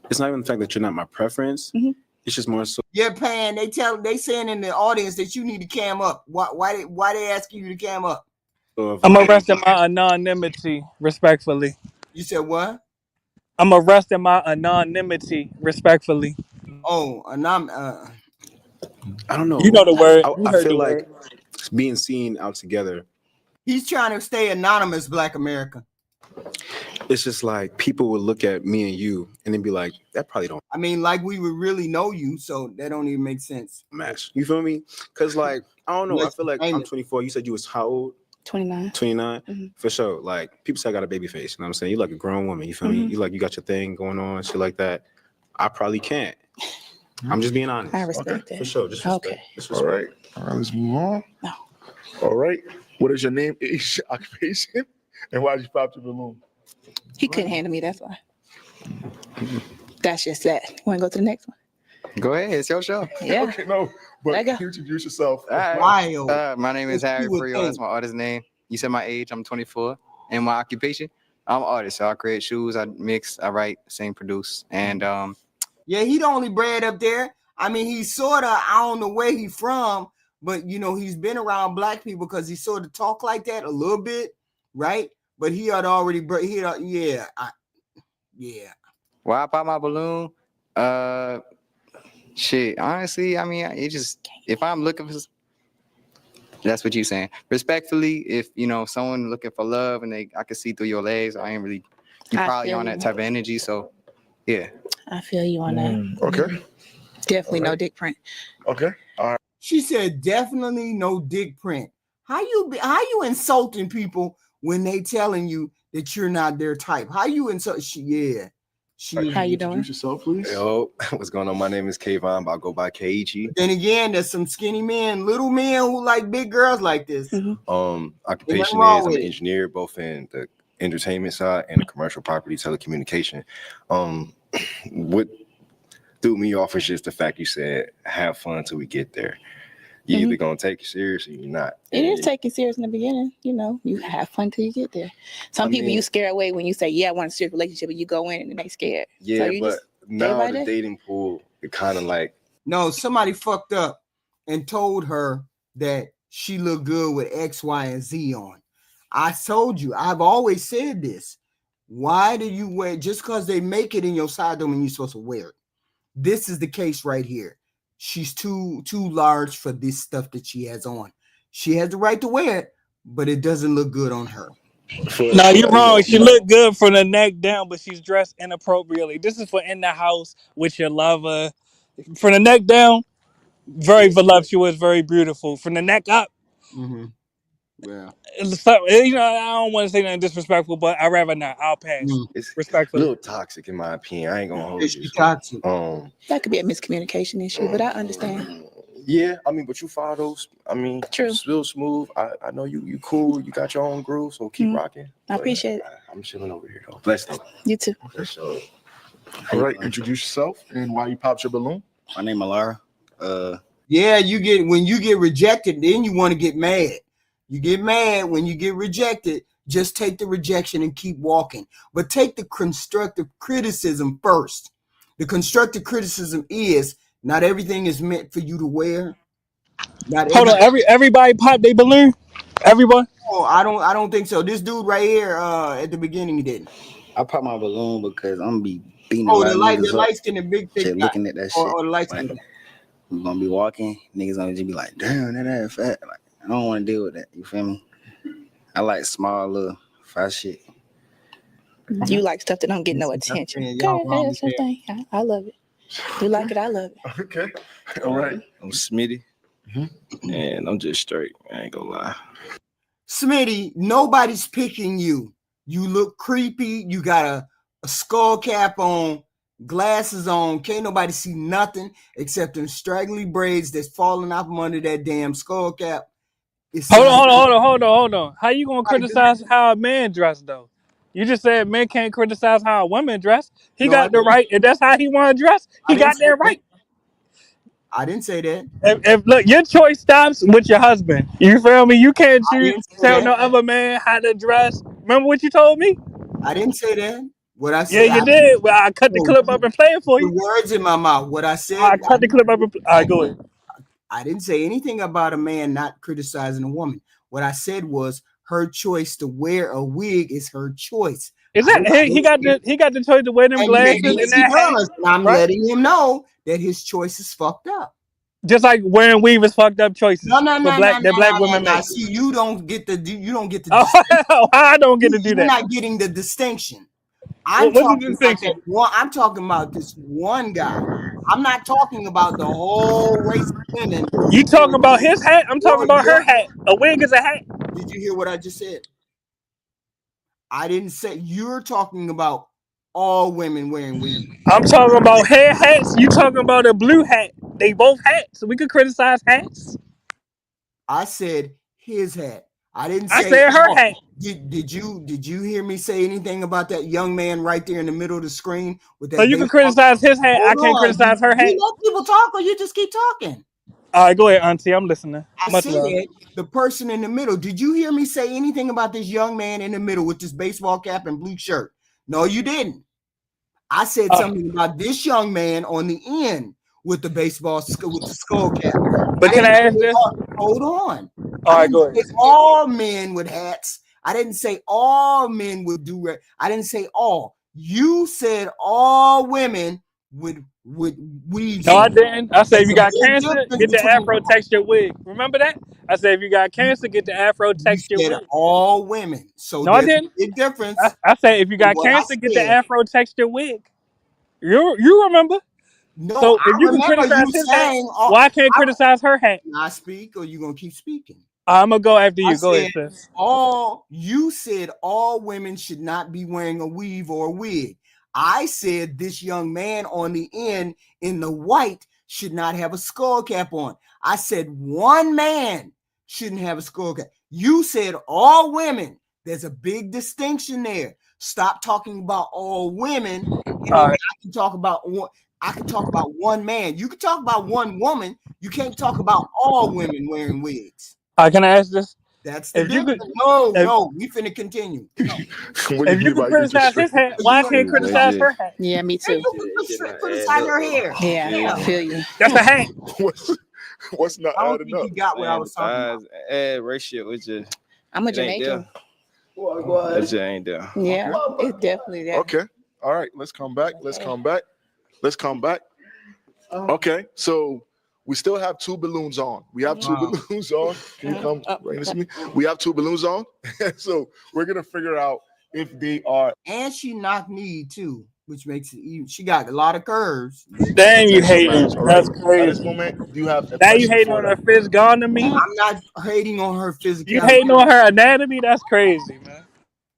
it's not even the fact that you're not my preference. Mm-hmm. It's just more so. Yeah, Pan. They saying in the audience that you need to cam up. Why they asking you to cam up? I'm arresting my anonymity respectfully. You said what? I'm arresting my anonymity respectfully. Oh, I don't know. You know the word. I heard feel the like word. being seen out together. He's trying to stay anonymous, Black America. It's just like people would look at me and you and then be like, that probably don't I mean, like we would really know you, so that don't even make sense. match. You feel me? Because like, I don't know. I feel like I'm 24. You said you was how old? 29. 29? Mm-hmm. For sure. Like, people say I got a baby face. You know what I'm saying? You like a grown woman. You feel me? You got your thing going on, shit like that. I probably can't. I'm just being honest. I respect that. For sure. Just respect. Okay. Just All right. All right. Let's move on. No. All right. What is your name, age, occupation, and why did you pop the balloon? He couldn't handle me, that's why. That's just that. Want to go to the next one? Go ahead, it's your show. Yeah. Okay, no, but introduce yourself. All right. Wild. My name is Harry Frio. That's my artist name. You said my age. I'm 24. And my occupation, I'm an artist. So I create shoes, I mix, I write, sing, produce, and yeah, he the only bread up there. I mean, he's sort of, I don't know where he's from, but you know, he's been around Black people because he sort of talk like that a little bit, right? But he had already, yeah. Why I pop my balloon? Shit. Honestly, I mean, it just if I'm looking for, that's what you saying. Respectfully, if you know someone looking for love and I can see through your legs, I ain't really. You probably on that type of energy, so yeah. I feel you on that. Okay. Definitely no dick print. Okay. All right. She said, definitely no dick print. How you insulting people when they telling you that you're not their type? How you insult? How you doing? Introduce yourself, please. Yo, what's going on? My name is Kayvon, but I'll go by Keiichi. Then again, there's some skinny men, little men who like big girls like this. Occupation is I'm an engineer, both in the entertainment side and the commercial property telecommunication. What threw me off is just the fact you said have fun till we get there. You either gonna take it serious or you're not. It is taking serious in the beginning. You know, you have fun till you get there. Some people you scare away when you say, yeah, I want a serious relationship, and you go in and they scared. Yeah, so but now the dating pool, it kind of like. No, somebody fucked up and told her that she looked good with X, Y, and Z on. I told you, I've always said this. Why do you wear, just because they make it in your side don't mean you're supposed to wear it. This is the case right here. She's too large for this stuff that she has on. She has the right to wear it, but it doesn't look good on her. No, you're wrong. She looked good from the neck down, but she's dressed inappropriately. This is for in the house with your lover. From the neck down, very voluptuous, very beautiful. From the neck up, yeah. You know, I don't want to say nothing disrespectful, but I'd rather not. I'll pass. It's respectfully. A little toxic in my opinion. I ain't gonna hold you. Toxic. That could be a miscommunication issue, but I understand. Yeah, I mean, but you follow those. I mean, true. Real smooth. I know you cool. You got your own groove, so keep rocking. I appreciate it. I'm chilling over here though. Bless you. You too. So, all right, introduce yourself and why you popped your balloon. My name is Lara. Yeah, when you get rejected, then you want to get mad. You get mad when you get rejected. Just take the rejection and keep walking. But take the constructive criticism first. The constructive criticism is not everything is meant for you to wear. Hold on, everybody pop their balloon? Everyone? Oh, I don't think so. This dude right here, at the beginning, he didn't. I pop my balloon because I'm gonna be beating a Oh, lot of the niggas up. light skin and big thick Just guy, looking at that or, shit. or the light skin Like, guy. we gonna be walking, niggas gonna just be like, damn, that ass fat. Like, I don't want to deal with that. You feel me? I like small little fat shit. You like stuff that don't get no Listen, attention. man, y'all Okay, wrong that's your with that. thing. I love it. You like it, I love it. Okay. All right. I'm Smitty, and I'm just straight. I ain't gonna lie. Smitty, nobody's picking you. You look creepy. You got a skull cap on, glasses on. Can't nobody see nothing except them straggly braids that's falling out from under that damn skull cap. It's Hold on. How you gonna criticize how a man dressed though? You just said men can't criticize how a woman dress. He No, I got the didn't. right, and that's how he want to dress. I He didn't got say that that. right. I didn't say that. If look, your choice stops with your husband. You feel me? You can't I choose didn't say tell that. no other man how to dress. Remember what you told me? I didn't say that. What I Yeah, said, you did. Well, I cut the no, clip up and play it for the you. words in my mouth. What I said, I cut the clip up and all right, go ahead. I didn't say anything about a man not criticizing a woman. What I said was her choice to wear a wig is her choice. Is that he got the choice to wear them And glasses yes, and he that hat, does. And I'm right? letting him know that his choice is fucked up. Just like wearing weave is fucked up choices No, no, for no, no, black no, women no. make. See, you don't get the Oh, I don't get to do You're that. not getting the distinction. I'm What's the talking about that distinction? one. I'm talking about this one guy. I'm not talking about the whole race of women. You talking about his hat? I'm talking about her Your, hat. A wig is a hat. did you hear what I just said? I didn't say you're talking about all women wearing weave. I'm talking about hair hats. You talking about a blue hat. They both hats. So we could criticize hats. I said his hat. I didn't I say said her all. hat. Did you hear me say anything about that young man right there in the middle of the screen with So that you can baseball? criticize his hat. I Hold can't on. criticize her hat. You let people talk or you just keep talking? All right, go ahead, Auntie. I'm listening. I Much said love. the person in the middle. Did you hear me say anything about this young man in the middle with this baseball cap and blue shirt? No, you didn't. I said something about this young man on the end with the baseball with the skull cap. But can I ask this? Hold on. All I right, didn't go ahead. say all men with hats. I didn't say all men would do it. I didn't say all. You said all women would weave. No, I didn't. I said if There's you a got big cancer, difference get the between. Afro texture wig. Remember that? I said if you got cancer, get the Afro You texture said wig. all women. So No, I there's a didn't. big difference. I said if you In got what I cancer, get the said. Afro texture wig. You remember? No, So if I you can remember you criticize his hat, saying why I can't criticize her hat? Can I speak or you gonna keep speaking? I'm gonna go after I you. Go said ahead, sis. you said all women should not be wearing a weave or a wig. I said this young man on the end in the white should not have a skull cap on. I said one man shouldn't have a skull cap. You said all women. There's a big distinction there. Stop talking about all women, and then I can talk about one. I can talk about one man. You can talk about one woman. You can't talk about all women wearing wigs. Can I ask this? That's the If you difference. could, No, we finna continue. if you could criticize his hat, why I can't criticize her hat? Yeah, me too. Criticize her hair. Yeah, I feel you. That's a hat. What's not I don't adding think up? you got what I was talking about. Ratio is just. I'm a it ain't Jamaican. there. It just ain't there. Yeah, it's definitely there. Okay. All right. Let's come back. Okay. So we still have two balloons on. We have two balloons on. Can you come right next to me? We have two balloons on. So we're gonna figure out if they are. And she knocked me too, which makes it even. She got a lot of curves. Damn, you hating. All right. That's At this crazy. moment, do you have a Now you question hating for on them? her fist gone to me. I'm not hating on her physicality. You hating on her anatomy? That's crazy, man.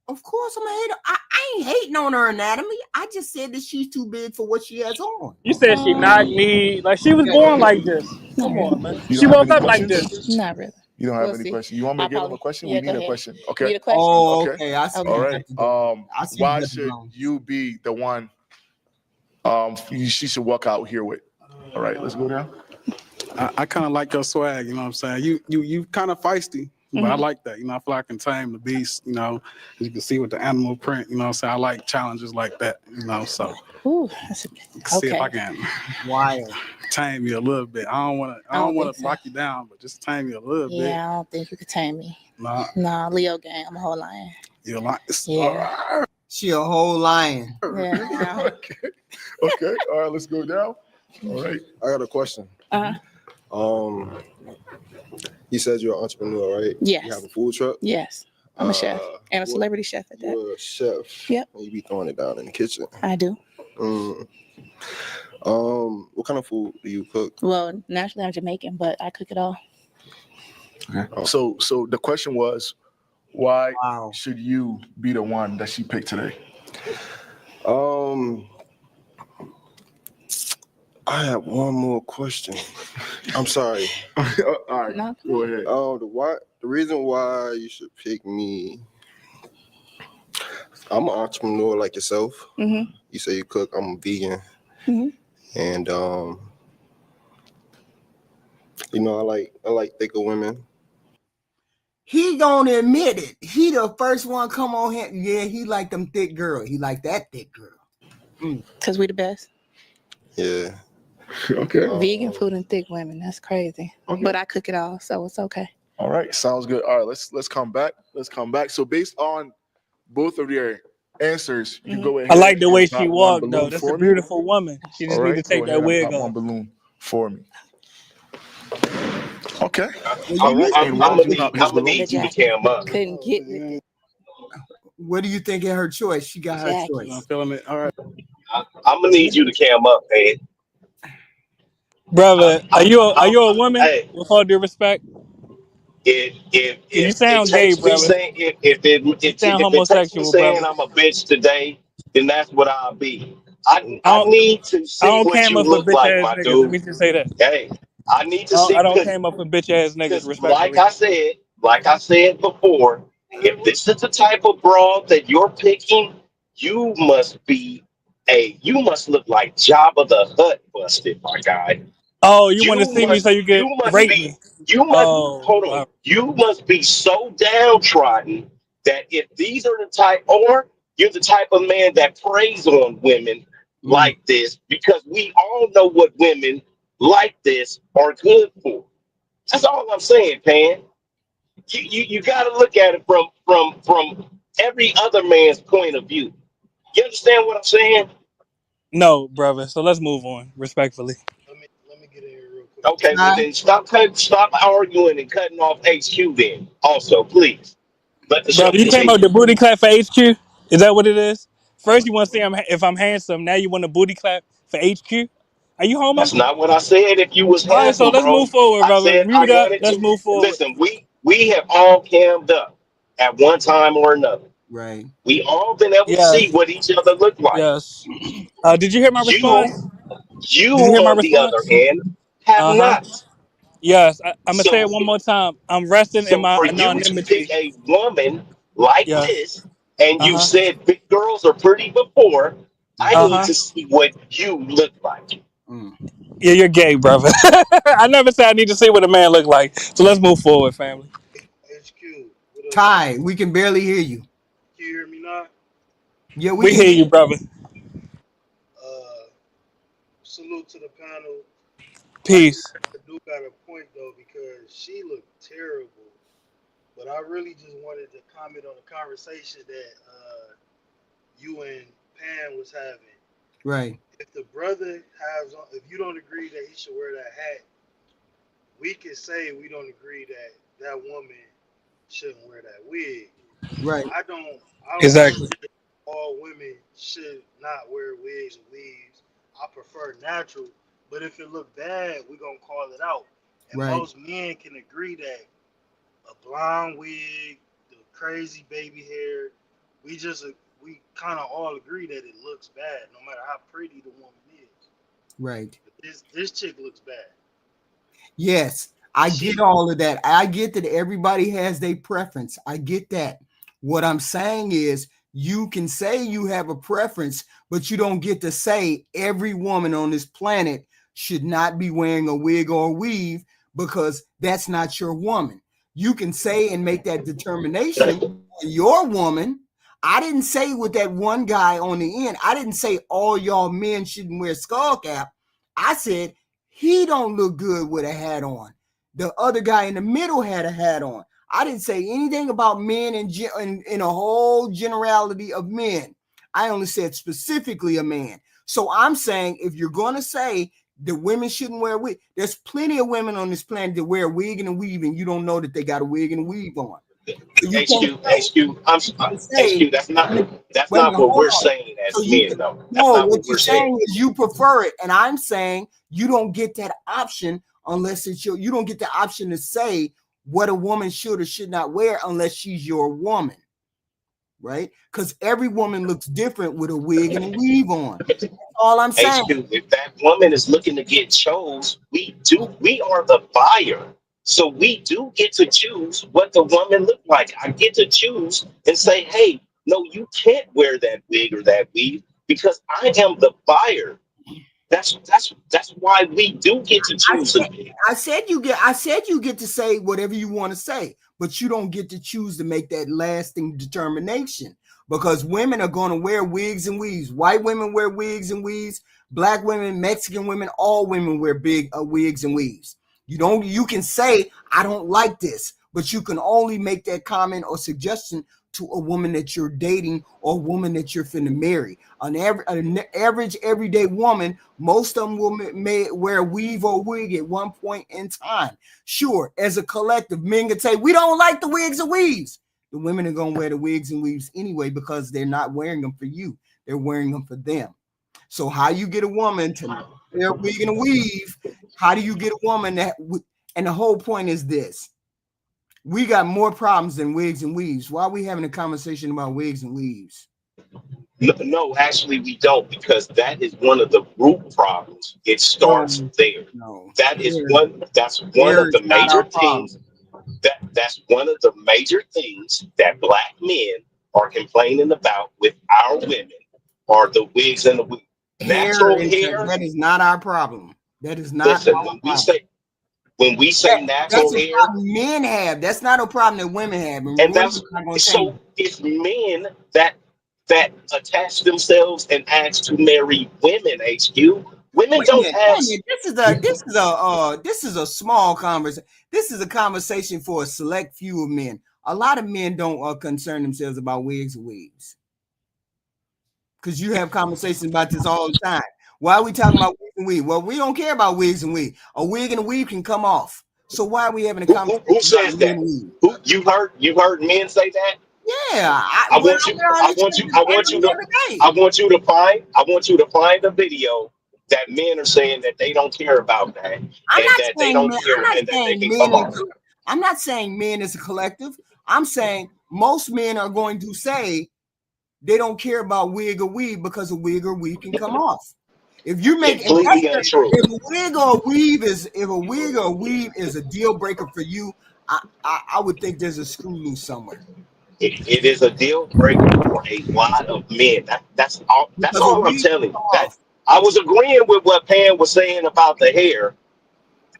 Of course, I'm a hater. I ain't hating on her anatomy. I just said that she's too big for what she has on. You said she knocked me. Like she was born like this. Come on, man. You She don't have woke any up like questions? this. Not really. You don't have We'll any see. questions. You want me to give them a question? We need a question. Okay. You need a question? Oh, Okay. okay. I see. All right. I see Why what should you're doing. you be the one? She should walk out here with. All right. Let's go down. I kind of like your swag. You know what I'm saying? You kind of feisty. But I like that. I feel like I can tame the beast. You can see with the animal print. So I like challenges like that. So Ooh, see if I can tame you a little bit. I don't want to lock you down, but just tame you a little bit. Yeah, I don't think you could tame me. Nah. Nah, Leo gang. I'm a whole lion. You're a lion. Yeah. She a whole lion. Yeah. Okay. All right. Let's go down. All right. I got a question. You said you're an entrepreneur, right? Yes. You have a food truck? Yes. I'm a chef and a celebrity chef at that. You're a chef. Yep. And you be throwing it down in the kitchen. I do. What kind of food do you cook? Well, naturally I'm Jamaican, but I cook it all. Okay. So the question was, why should you be the one that she picked today? I have one more question. I'm sorry. All right. No. Go ahead. The reason why you should pick me, I'm an entrepreneur like yourself. Mm-hmm. You say you cook, I'm a vegan. Mm-hmm. And I like thicker women. He gonna admit it. He the first one come on here. Yeah, he like them thick girl. He like that thick girl. Cause we the best. Yeah. Okay. Vegan food and thick women. That's crazy. Okay. But I cook it all, so it's okay. All right. Sounds good. All right. Let's come back. So based on both of your answers, you can go ahead. I like the way and she pop one walked balloon though. That's for a me. beautiful woman. She just All need right, to take go ahead that and wig pop one off. balloon for me. Okay. All right. And why did you pop his balloon? need you to cam up. Couldn't get with it. What do you think in her choice? She got her Jackie. choice. I'm feeling it. All right. I'm gonna need you to cam up, man. Brother, are you a woman? Hey, With all due respect, if you it sound gay, takes me brother. saying if You sound it takes me homosexual, saying brother. I'm a bitch today, then that's what I'll be. I I don't, need to I see don't what cam you up for look bitch like, ass my niggas. Let dude. me just say that. Hey, I need to I see don't cam up for bitch ass niggas, because like respectfully. I said before, if this is the type of broad that you're picking, you must look like Jabba the Hutt busted, my guy. Oh, you want to see me so you can rape me? Oh, Hold on. You must be so downtrodden that if these are the type, or you're the type of man that preys on women like this, because we all know what women like this are good for. That's all I'm saying, Pan. You got to look at it from every other man's point of view. You understand what I'm saying? no, brother. So let's move on, respectfully. Okay, well then stop arguing and cutting off HQ then. Also, please let the show Brother, you came up with continue. the booty clap for HQ? Is that what it is? First you want to see if I'm handsome. Now you want a booty clap for HQ? Are you homo? That's not what I said. If you was All right, so handsome, let's bro, move forward, I brother. said I Mute up. wanted Let's to. move forward. Listen, we have all cammed up at one time or another. Right. We all been able to see Yes. what each other look like. Yes. Did you hear my response? You Did you hear my on the other response? hand have Uh-huh. not. Yes. I'm gonna say it So one more time. I'm resting in so my for you to pick anonymity. a woman like Yes. this, and you Uh-huh. said big girls are pretty before, I need Uh-huh. to see what you look like. Yeah, you're gay, brother. I never said I need to see what a man look like. So let's move forward, family. Ty, we can barely hear you. Can you hear me now? Yeah, We hear you, brother. Salute to the panel. Peace. I do got a point though because she looked terrible, but I really just wanted to comment on the conversation that you and Pan was having. Right. If the brother has, if you don't agree that he should wear that hat, we can say we don't agree that that woman shouldn't wear that wig. Right. I don't Exactly. say all women should not wear wigs or weaves. I prefer natural, but if it look bad, we're gonna call it out. And Right. most men can agree that a blonde wig, the crazy baby hair, we kind of all agree that it looks bad, no matter how pretty the woman is. Right. But this chick looks bad. Yes, I get all of that. I get that everybody has their preference. I get that. What I'm saying is you can say you have a preference, but you don't get to say every woman on this planet should not be wearing a wig or a weave because that's not your woman. you can say and make that determination. Your woman. I didn't say with that one guy on the end, I didn't say all y'all men shouldn't wear skull cap. I said he don't look good with a hat on. The other guy in the middle had a hat on. I didn't say anything about men in a whole generality of men. I only said specifically a man. So I'm saying if you're going to say the women shouldn't wear a wig, there's plenty of women on this planet that wear a wig and a weave, and you don't know that they got a wig and a weave on. HQ, that's not what we're saying as men, though. That's No, not what what you're we're saying. saying is you prefer it, and I'm saying you don't get that option unless it's you don't get the option to say what a woman should or should not wear unless she's your woman, right? Because every woman looks different with a wig and a weave on. That's all I'm saying. HQ, if that woman is looking to get chose, we are the buyer. So we do get to choose what the woman look like. I get to choose and say, hey, no, you can't wear that wig or that weave because I am the buyer. That's why we do get to choose. I said you get to say whatever you want to say, but you don't get to choose to make that lasting determination because women are going to wear wigs and weaves. White women wear wigs and weaves. Black women, Mexican women, all women wear big wigs and weaves. You can say, I don't like this, but you can only make that comment or suggestion to a woman that you're dating or a woman that you're finna marry. An average everyday woman, most of them may wear a weave or wig at one point in time. Sure, as a collective, men can say, we don't like the wigs and weaves. The women are going to wear the wigs and weaves anyway because they're not wearing them for you. They're wearing them for them. So how you get a woman to wear a wig and a weave? How do you get a woman that? And the whole point is this: we got more problems than wigs and weaves. Why are we having a conversation about wigs and weaves? No, actually, we don't, because that is one of the root problems. It starts there. That is one. That's one of the major things. That's one of the major things that black men are complaining about with our women are the wigs and the weaves. Natural hair. That is not our problem. That is not. Listen, when we say natural that's hair, a problem men have. That's not a problem that women have. and that's so. It's men that attach themselves and ask to marry women. HQ. Women don't ask. This is a small conversation. This is a conversation for a select few of men. A lot of men don't concern themselves about wigs and weaves. Because you have conversations about this all the time. Why are we talking about wigs and weave? Well, we don't care about wigs and weave. A wig and a weave can come off. So why are we having a conversation? Who says that? Who you heard men say that? Yeah, I want you to find the video that men are saying that they don't care about that, and that they don't care, and that they can come off. I'm not saying men as a collective. I'm saying most men are going to say they don't care about wig or weave because a wig or weave can come off. If you make if a wig or weave is a deal breaker for you, I would think there's a screw loose somewhere. It is a deal breaker for a lot of men. That's all I'm telling you. That I was agreeing with what Pam was saying about the hair,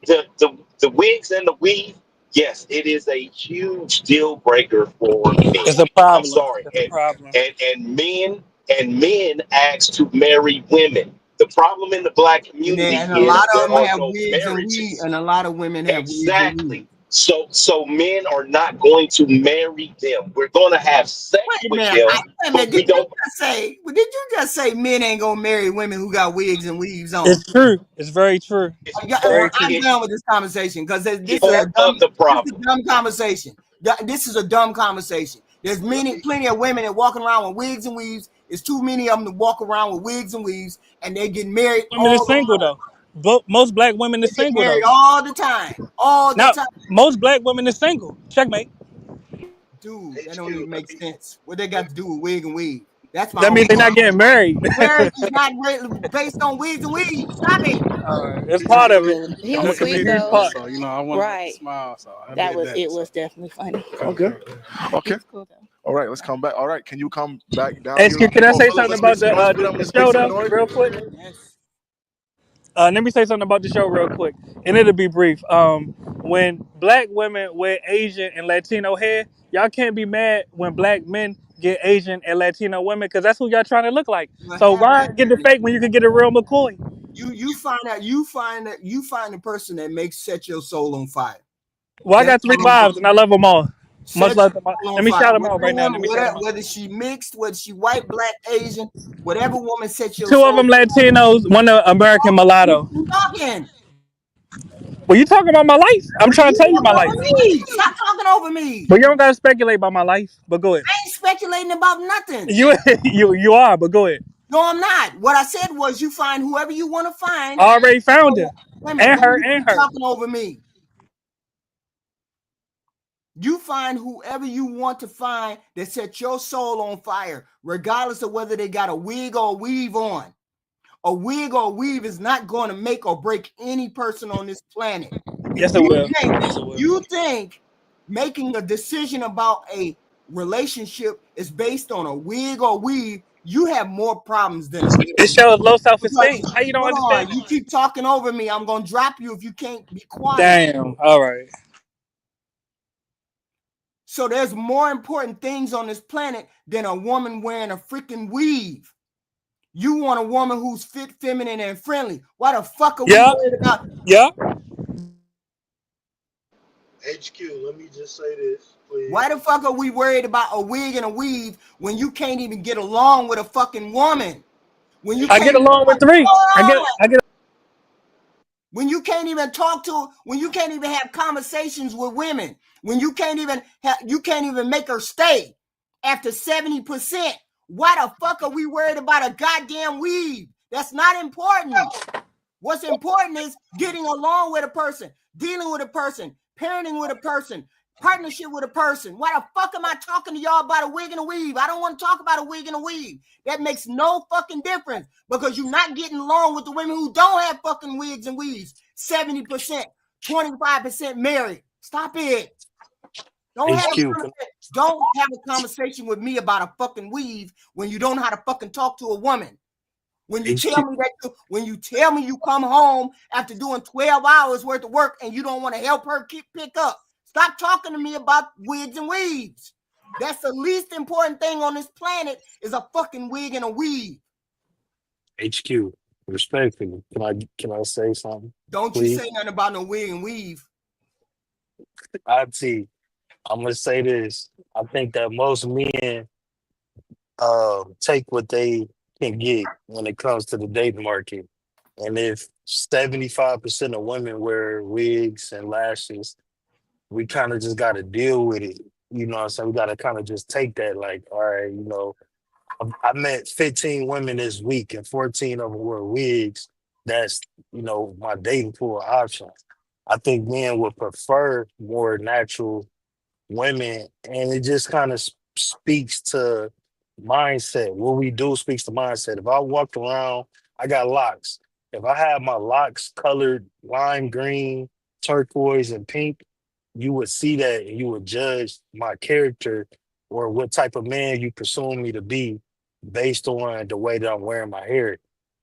the wigs and the weave. Yes, it is a huge deal breaker for men. It's a problem. I'm sorry, It's a problem. and men ask to marry women. The problem in the black community and a lot of them have no wigs and weave, and a lot of women have exactly. So men are not going to marry them. We're going to have sex with them. Did you just say men ain't gonna marry women who got wigs and weaves on? It's true. It's very true. I'm done with this conversation because this is a dumb conversation. This is a dumb conversation. There's plenty of women that walking around with wigs and weaves. There's too many of them to walk around with wigs and weaves, and they get married. Women is single though. Most black women is single though. All the time. All the time. Most black women is single. Checkmate. Dude, that don't even make sense. What they got to do with wig and weave? That's my. That means they're not getting married. Marriage is not based on wigs and weaves. Stop it. It's part of it. He was sweet though. Part, so, I want right. to smile. So it was definitely funny. Okay. Cool, all right, let's come back. All right, can you come back down? Can I say something about the show though, real quick? Let me say something about the show real quick, and it'll be brief. When black women wear Asian and Latino hair, y'all can't be mad when black men get Asian and Latino women, because that's who y'all trying to look like. What So why happened? get the fake when you can get a real McCoy? You find the person that makes set your soul on fire. Well, I That's got 3 all I'm wives and I love them all. Much set love to your my. soul on Let me fire. shout them out Whatever right now. woman, Let me shout them out. whether she mixed, whether she white, black, Asian, whatever woman sets your 2 of soul them on Latinos, one American fire. mulatto. I'm talking. Well, you talking about my life? I'm trying to You tell you my talking life. over me. Stop talking over me. But you don't gotta speculate about my life. But go ahead. I ain't speculating about nothing. You are. But go ahead. No, I'm not. What I said was you find whoever you want to find. I already found her, Wait a minute. and Don't her, you and keep her. talking over me. You find whoever you want to find that set your soul on fire, regardless of whether they got a wig or a weave on. A wig or a weave is not going to make or break any person on this planet. Yes, it will. Yes, it will. You think making a decision about a relationship is based on a wig or weave, you have more problems than a It shows low self-esteem. because, How you don't hold understand on, that? you keep talking over me. I'm gonna drop you if you can't be quiet. Damn. All right. So there's more important things on this planet than a woman wearing a freaking weave. You want a woman who's fit, feminine, and friendly. Why the fuck are we Yeah. worried about? Yeah. HQ, let me just say this, please. Why the fuck are we worried about a wig and a weave when you can't even get along with a fucking woman? When you I can't get along with 3. I get. when you can't even talk to, when you can't even have conversations with women, when you can't even make her stay after 70%. Why the fuck are we worried about a goddamn weave? That's not important. What's important is getting along with a person, dealing with a person, parenting with a person, partnership with a person. Why the fuck am I talking to y'all about a wig and a weave? I don't want to talk about a wig and a weave. That makes no fucking difference because you're not getting along with the women who don't have fucking wigs and weaves. 70%, 25% married. Stop it. Don't have a conversation with me about a fucking weave when you don't know how to fucking talk to a woman. When you tell me you come home after doing 12 hours worth of work and you don't want to help her pick up. Stop talking to me about wigs and weaves. That's the least important thing on this planet is a fucking wig and a weave. HQ, respectfully, can I say something? Don't you Please? say nothing about no wig and weave. IT, I'm gonna say this. I think that most men take what they can get when it comes to the dating market. And if 75% of women wear wigs and lashes, we kind of just got to deal with it. You know what I'm saying? We got to kind of just take that, like, all right, I met 15 women this week and 14 of them were wigs. That's, my dating pool option. I think men would prefer more natural women, and it just kind of speaks to mindset. What we do speaks to mindset. If I walked around, I got locks. If I had my locks colored lime green, turquoise, and pink, you would see that and you would judge my character or what type of man you presume me to be based on the way that I'm wearing my hair.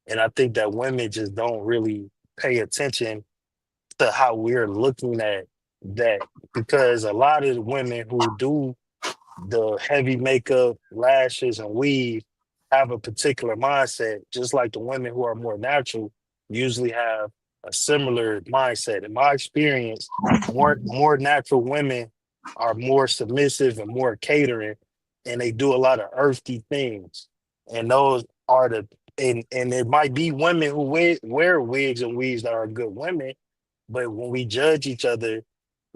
And I think that women just don't really pay attention to how we're looking at that, because a lot of the women who do the heavy makeup, lashes, and weave have a particular mindset, just like the women who are more natural usually have a similar mindset. In my experience, more natural women are more submissive and more catering, and they do a lot of earthy things. And those are and there might be women who wear wigs and weaves that are good women, but when we judge each other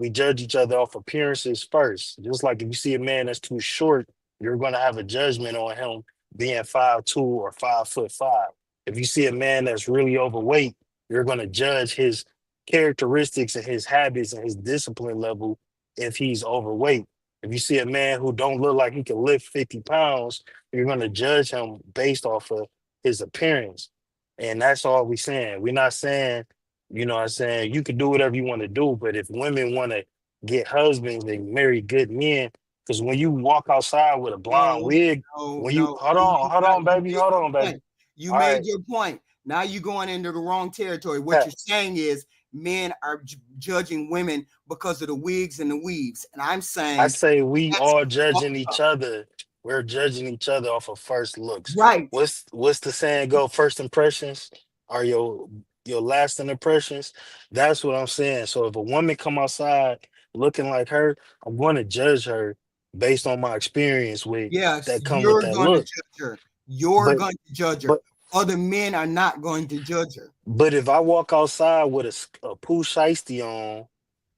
off appearances first. Just like if you see a man that's too short, you're going to have a judgment on him being 5'2" or 5'5". If you see a man that's really overweight, you're going to judge his characteristics and his habits and his discipline level if he's overweight. If you see a man who don't look like he can lift 50 pounds, you're going to judge him based off of his appearance. And that's all we're saying. We're not saying, what I'm saying, you can do whatever you want to do, but if women want to get husbands and marry good men, because when you walk outside with a blonde wig, when you hold on, baby, You baby. made All right, your point. Now you're going into the wrong territory. What you're saying is men are judging women because of the wigs and the weaves, and I'm I saying say we that's all judging each other. We're judging each other off of first looks. right. What's the saying go? First impressions are your lasting impressions. That's what I'm saying. So if a woman come outside looking like her, I'm going to judge her based on my experience with Yes, that come with you're that going to look. judge her. You're But going to judge her. but Other men are not going to judge her. but if I walk outside with a poo shiesty on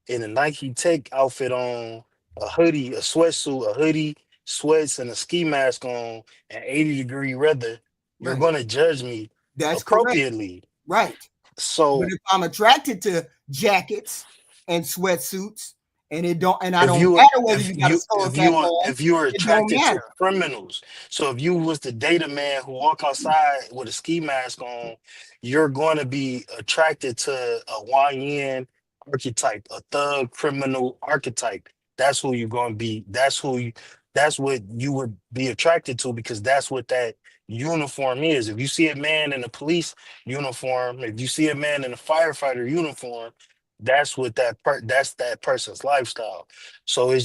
in a Nike Tech outfit on, a hoodie, a sweatsuit, a hoodie, sweats, and a ski mask on, and 80-degree weather, you're Right. gonna judge me That's correct. appropriately. Right. But So if I'm attracted to jackets and sweatsuits, and I if don't you matter whether you got a skull cap on, if you are it don't attracted to matter. criminals, so if you was to date a man who walk outside with a ski mask on, you're going to be attracted to a YN archetype, a thug criminal archetype. That's who you're going to be. That's what you would be attracted to, because that's what that uniform is. If you see a man in a police uniform, if you see a man in a firefighter uniform, that's what that's that person's lifestyle. So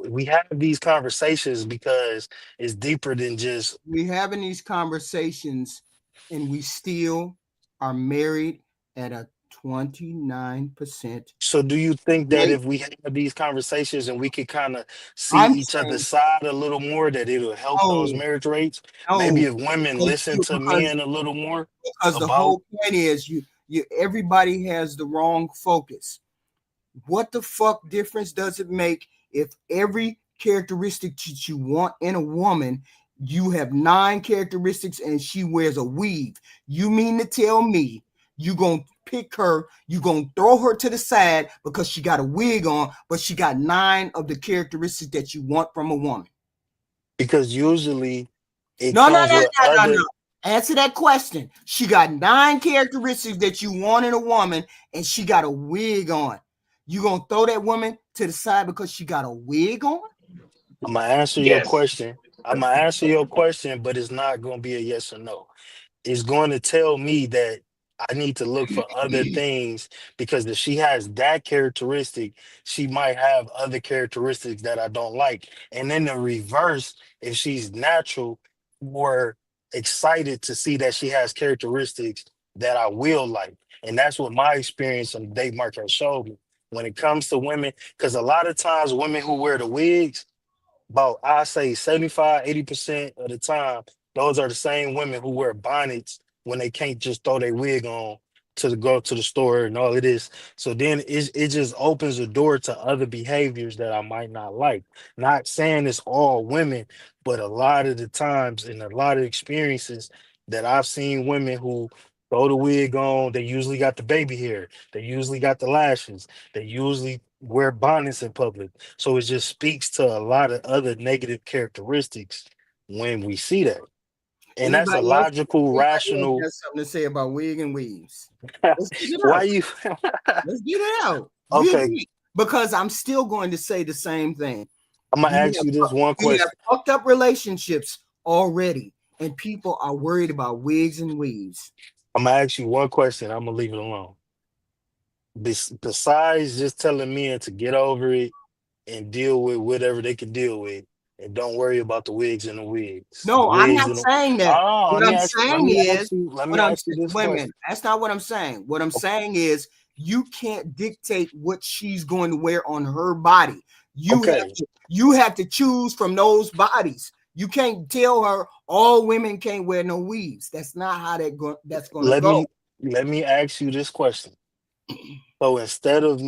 we have these conversations because it's deeper than just. We having these conversations, and we still are married at a 29%. So do you think that Rate. if we have these conversations and we could kind of see I'm each other's saying side a little more, that it'll help those no, marriage rates? Maybe no, if women listen to because men a little more the about. whole point is you everybody has the wrong focus. What the fuck difference does it make if every characteristic that you want in a woman, you have 9 characteristics and she wears a weave? You mean to tell me you gonna pick her, you gonna throw her to the side because she got a wig on, but she got 9 of the characteristics that you want from a woman? Because usually it No, no, comes no, with no, no, other. no. Answer that question. She got 9 characteristics that you want in a woman, and she got a wig on. You gonna throw that woman to the side because she got a wig on? I'm gonna answer your Yes. question. I'm gonna answer your question, but it's not gonna be a yes or no. Is going to tell me that I need to look for other things, because if she has that characteristic, she might have other characteristics that I don't like. And then the reverse, if she's natural, or excited to see that she has characteristics that I will like. And that's what my experience on the date market has showed me when it comes to women. Because a lot of times women who wear the wigs, about I say 75, 80% of the time, those are the same women who wear bonnets when they can't just throw their wig on to go to the store and all of this. So then it just opens the door to other behaviors that I might not like. Not saying it's all women, but a lot of the times and a lot of experiences that I've seen women who throw the wig on, they usually got the baby hair, they usually got the lashes, they usually wear bonnets in public. So it just speaks to a lot of other negative characteristics when we see that. And that's a logical, Anybody else rational. got something to say about wig and weaves? Let's get it Why out. you Let's get it out. Real okay? quick. Because I'm still going to say the same thing. I'm gonna ask you this one You have question. fucked up relationships already, and people are worried about wigs and weaves. I'm gonna ask you one question. I'm gonna leave it alone. Besides just telling men to get over it and deal with whatever they can deal with, and don't worry about the wigs and the wigs. The No, I'm wigs not and the. saying that. Oh, What I'm saying is, let me ask you this wait a minute. question. That's not what I'm saying. What I'm saying is, you can't dictate what she's going to wear on her body. Okay. You have to choose from those bodies. You can't tell her all women can't wear no weaves. That's not how that's going to Let go. me ask you this question. So instead of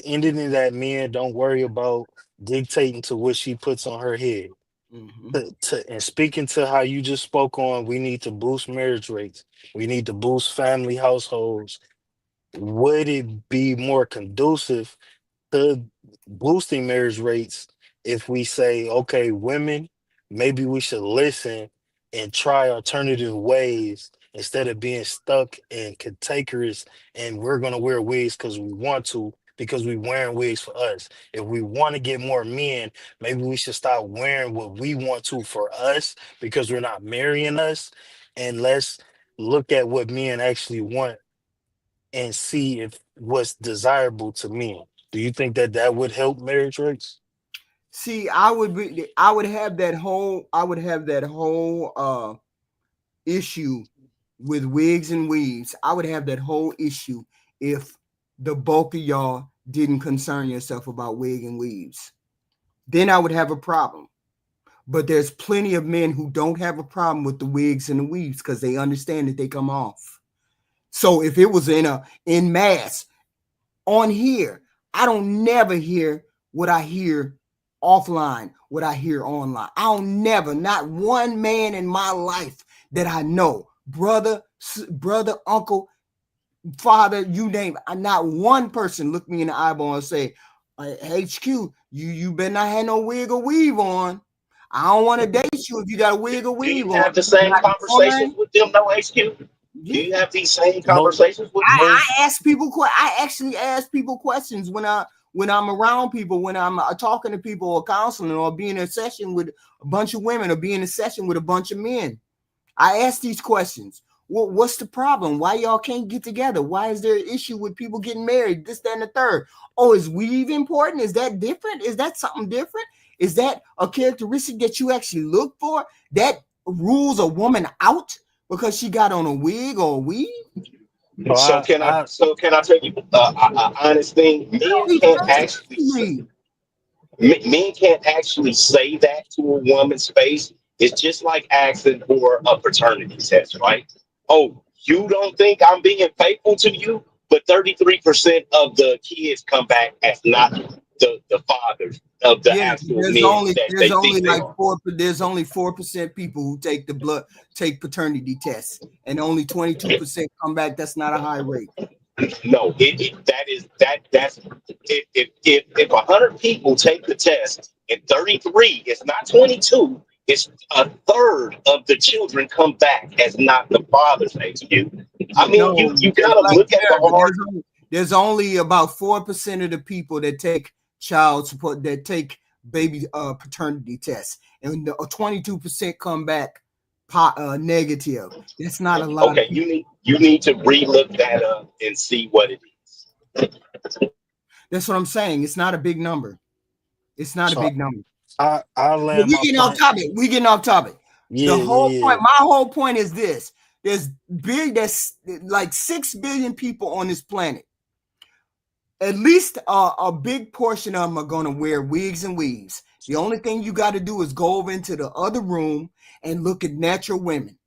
ending it at men, don't worry about dictating to what she puts on her head. Mm-hmm. And speaking to how you just spoke on, we need to boost marriage rates. We need to boost family households. Would it be more conducive to boosting marriage rates if we say, okay, women, maybe we should listen and try alternative ways instead of being stuck and cantankerous, and we're going to wear wigs because we want to, because we wearing wigs for us. If we want to get more men, maybe we should stop wearing what we want to for us because we're not marrying us. and let's look at what men actually want and see if what's desirable to men. Do you think that that would help marriage rates? See, I would have that whole issue with wigs and weaves. I would have that whole issue if the bulk of y'all didn't concern yourself about wig and weaves. Then I would have a problem. But there's plenty of men who don't have a problem with the wigs and the weaves because they understand that they come off. So if it was in mass on here, I don't never hear what I hear offline, what I hear online. Not one man in my life that I know, brother, uncle, father, you name it, not one person look me in the eyeball and say, HQ, you better not have no wig or weave on. I don't want to date you if you got a wig or weave on. Do you have the same conversations with them, no HQ? Do you have these same conversations with them? I ask people. I actually ask people questions when I'm around people, when I'm talking to people or counseling or being in a session with a bunch of women or being in a session with a bunch of men. I ask these questions. What's the problem? Why y'all can't get together? Why is there an issue with people getting married? This, that, and the third. Oh, is weave important? Is that different? Is that something different? Is that a characteristic that you actually look for that rules a woman out because she got on a wig or a weave? So can I tell you an honest thing? Men can't actually say that to a woman's face. It's just like asking for a paternity test, right? Oh, you don't think I'm being faithful to you? But 33% of the kids come back as not the fathers of the actual men that they think they are. There's only 4% people who take paternity tests, and only 22% come back. That's not a high rate. No, that's if 100 people take the test and 33, it's not 22, it's a third of the children come back as not the father's HQ. I mean, you gotta look at the hard. There's only about 4% of the people that take child support, that take baby paternity tests, and 22% come back negative. That's not a lot. Okay, you need to relook that up and see what it is. That's what I'm saying. It's not a big number. It's not a big number. We getting off topic. We getting off topic. Yeah, the whole point. My whole point is this: there's like 6 billion people on this planet. At least a big portion of them are going to wear wigs and weaves. The only thing you got to do is go over into the other room and look at natural women.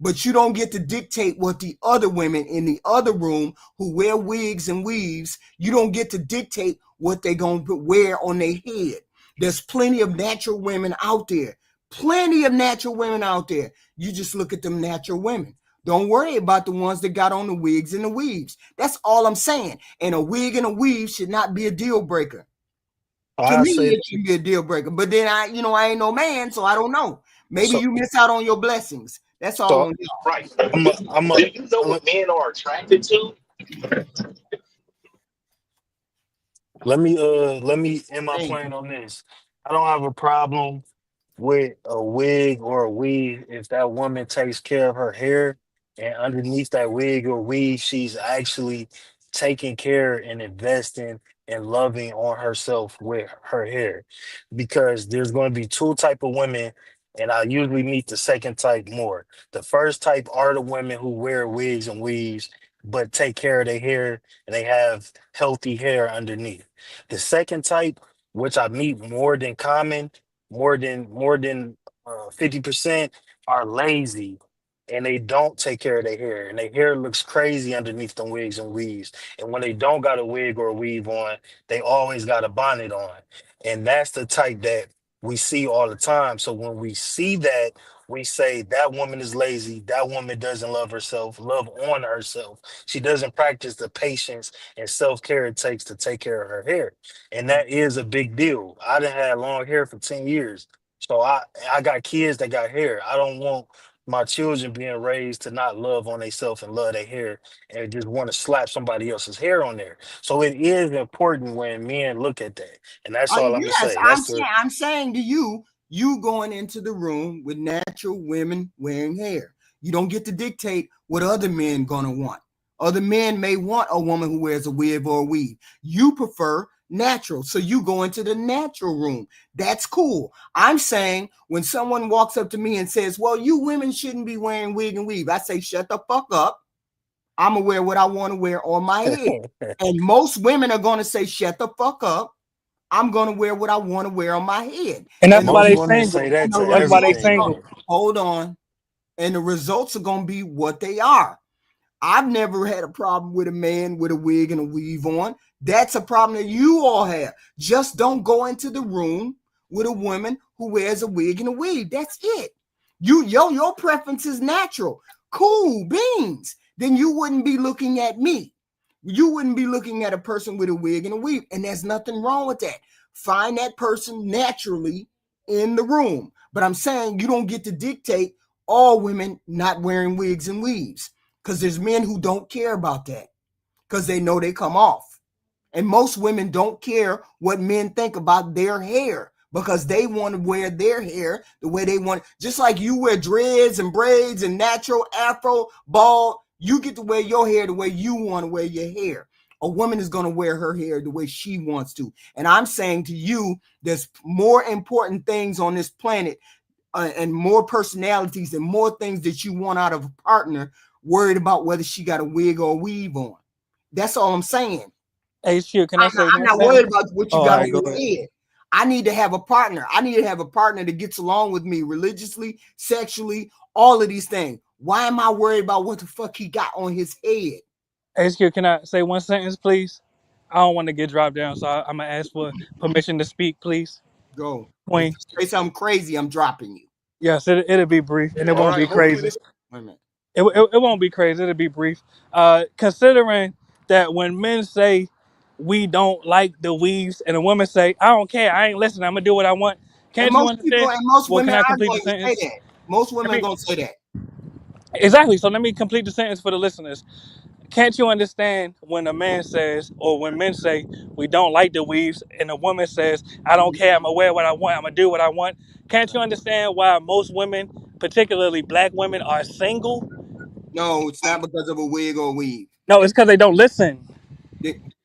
But you don't get to dictate what the other women in the other room who wear wigs and weaves, you don't get to dictate what they're going to wear on their head. There's plenty of natural women out there. Plenty of natural women out there. You just look at them natural women. Don't worry about the ones that got on the wigs and the weaves. That's all I'm saying. And a wig and a weave should not be a deal breaker. To me, it should be a deal breaker. But then I ain't no man, so I don't know. Maybe you miss out on your blessings. That's all. Right. Do you know what men are attracted to? Let me end my point on this. I don't have a problem with a wig or a weave if that woman takes care of her hair, and underneath that wig or weave, she's actually taking care and investing and loving on herself with her hair. Because there's going to be two type of women, and I usually meet the second type more. The first type are the women who wear wigs and weaves but take care of their hair and they have healthy hair underneath. The second type, which I meet more than common, more than 50% are lazy and they don't take care of their hair, and their hair looks crazy underneath them wigs and weaves. And when they don't got a wig or a weave on, they always got a bonnet on. And that's the type that we see all the time. So when we see that, we say that woman is lazy, that woman doesn't love herself, love on herself. She doesn't practice the patience and self-care it takes to take care of her hair. And that is a big deal. I done had long hair for 10 years. So I got kids that got hair. I don't want my children being raised to not love on themselves and love their hair and just want to slap somebody else's hair on there. So it is important when men look at that. And that's all I'm gonna say. I'm saying to you, you going into the room with natural women wearing hair. You don't get to dictate what other men gonna want. Other men may want a woman who wears a wig or a weave. You prefer natural, so you go into the natural room. That's cool. I'm saying when someone walks up to me and says, well, you women shouldn't be wearing wig and weave, I say, shut the fuck up. I'm gonna wear what I want to wear on my head. And most women are gonna say, shut the fuck up. I'm gonna wear what I want to wear on my head. And that's why Most they women single. say that to That's why they everything. single. Hold on. And the results are gonna be what they are. I've never had a problem with a man with a wig and a weave on. That's a problem that you all have. Just don't go into the room with a woman who wears a wig and a weave. That's it. Your preference is natural. Cool beans. Then you wouldn't be looking at me. You wouldn't be looking at a person with a wig and a weave. And there's nothing wrong with that. Find that person naturally in the room. But I'm saying you don't get to dictate all women not wearing wigs and weaves. Because there's men who don't care about that because they know they come off. And most women don't care what men think about their hair because they want to wear their hair the way they want. Just like you wear dreads and braids and natural afro, bald, you get to wear your hair the way you want to wear your hair. A woman is going to wear her hair the way she wants to. And I'm saying to you, there's more important things on this planet and more personalities and more things that you want out of a partner, worried about whether she got a wig or a weave on. That's all I'm saying. Hey, sure. Can I say I'm one not sentence? worried about what you Oh, got all on right, go your ahead. head. I need to have a partner. I need to have a partner that gets along with me religiously, sexually, all of these things. Why am I worried about what the fuck he got on his head? HQ, can I say one sentence, please? I don't want to get dropped down, so I'm gonna ask for permission to speak, please. Go. If Queen. you say something crazy, I'm dropping you. Yes, it'll be brief and it All won't right, be hopefully crazy. this. Wait a minute. It won't be crazy. It'll be brief. Considering that when men say we don't like the weaves, and a woman say I don't care, I ain't listening, I'm gonna do what I want. And Can't you most people understand? and most Well, can women I are complete the going to say sentence? that. Most Let women are me going to say that. exactly. So let me complete the sentence for the listeners. Can't you understand when a man says, or when men say, we don't like the weaves, and a woman says, I don't care, I'm gonna wear what I want, I'm gonna do what I want? Can't you understand why most women, particularly black women, are single? No, it's not because of a wig or weave. No, it's because they don't listen.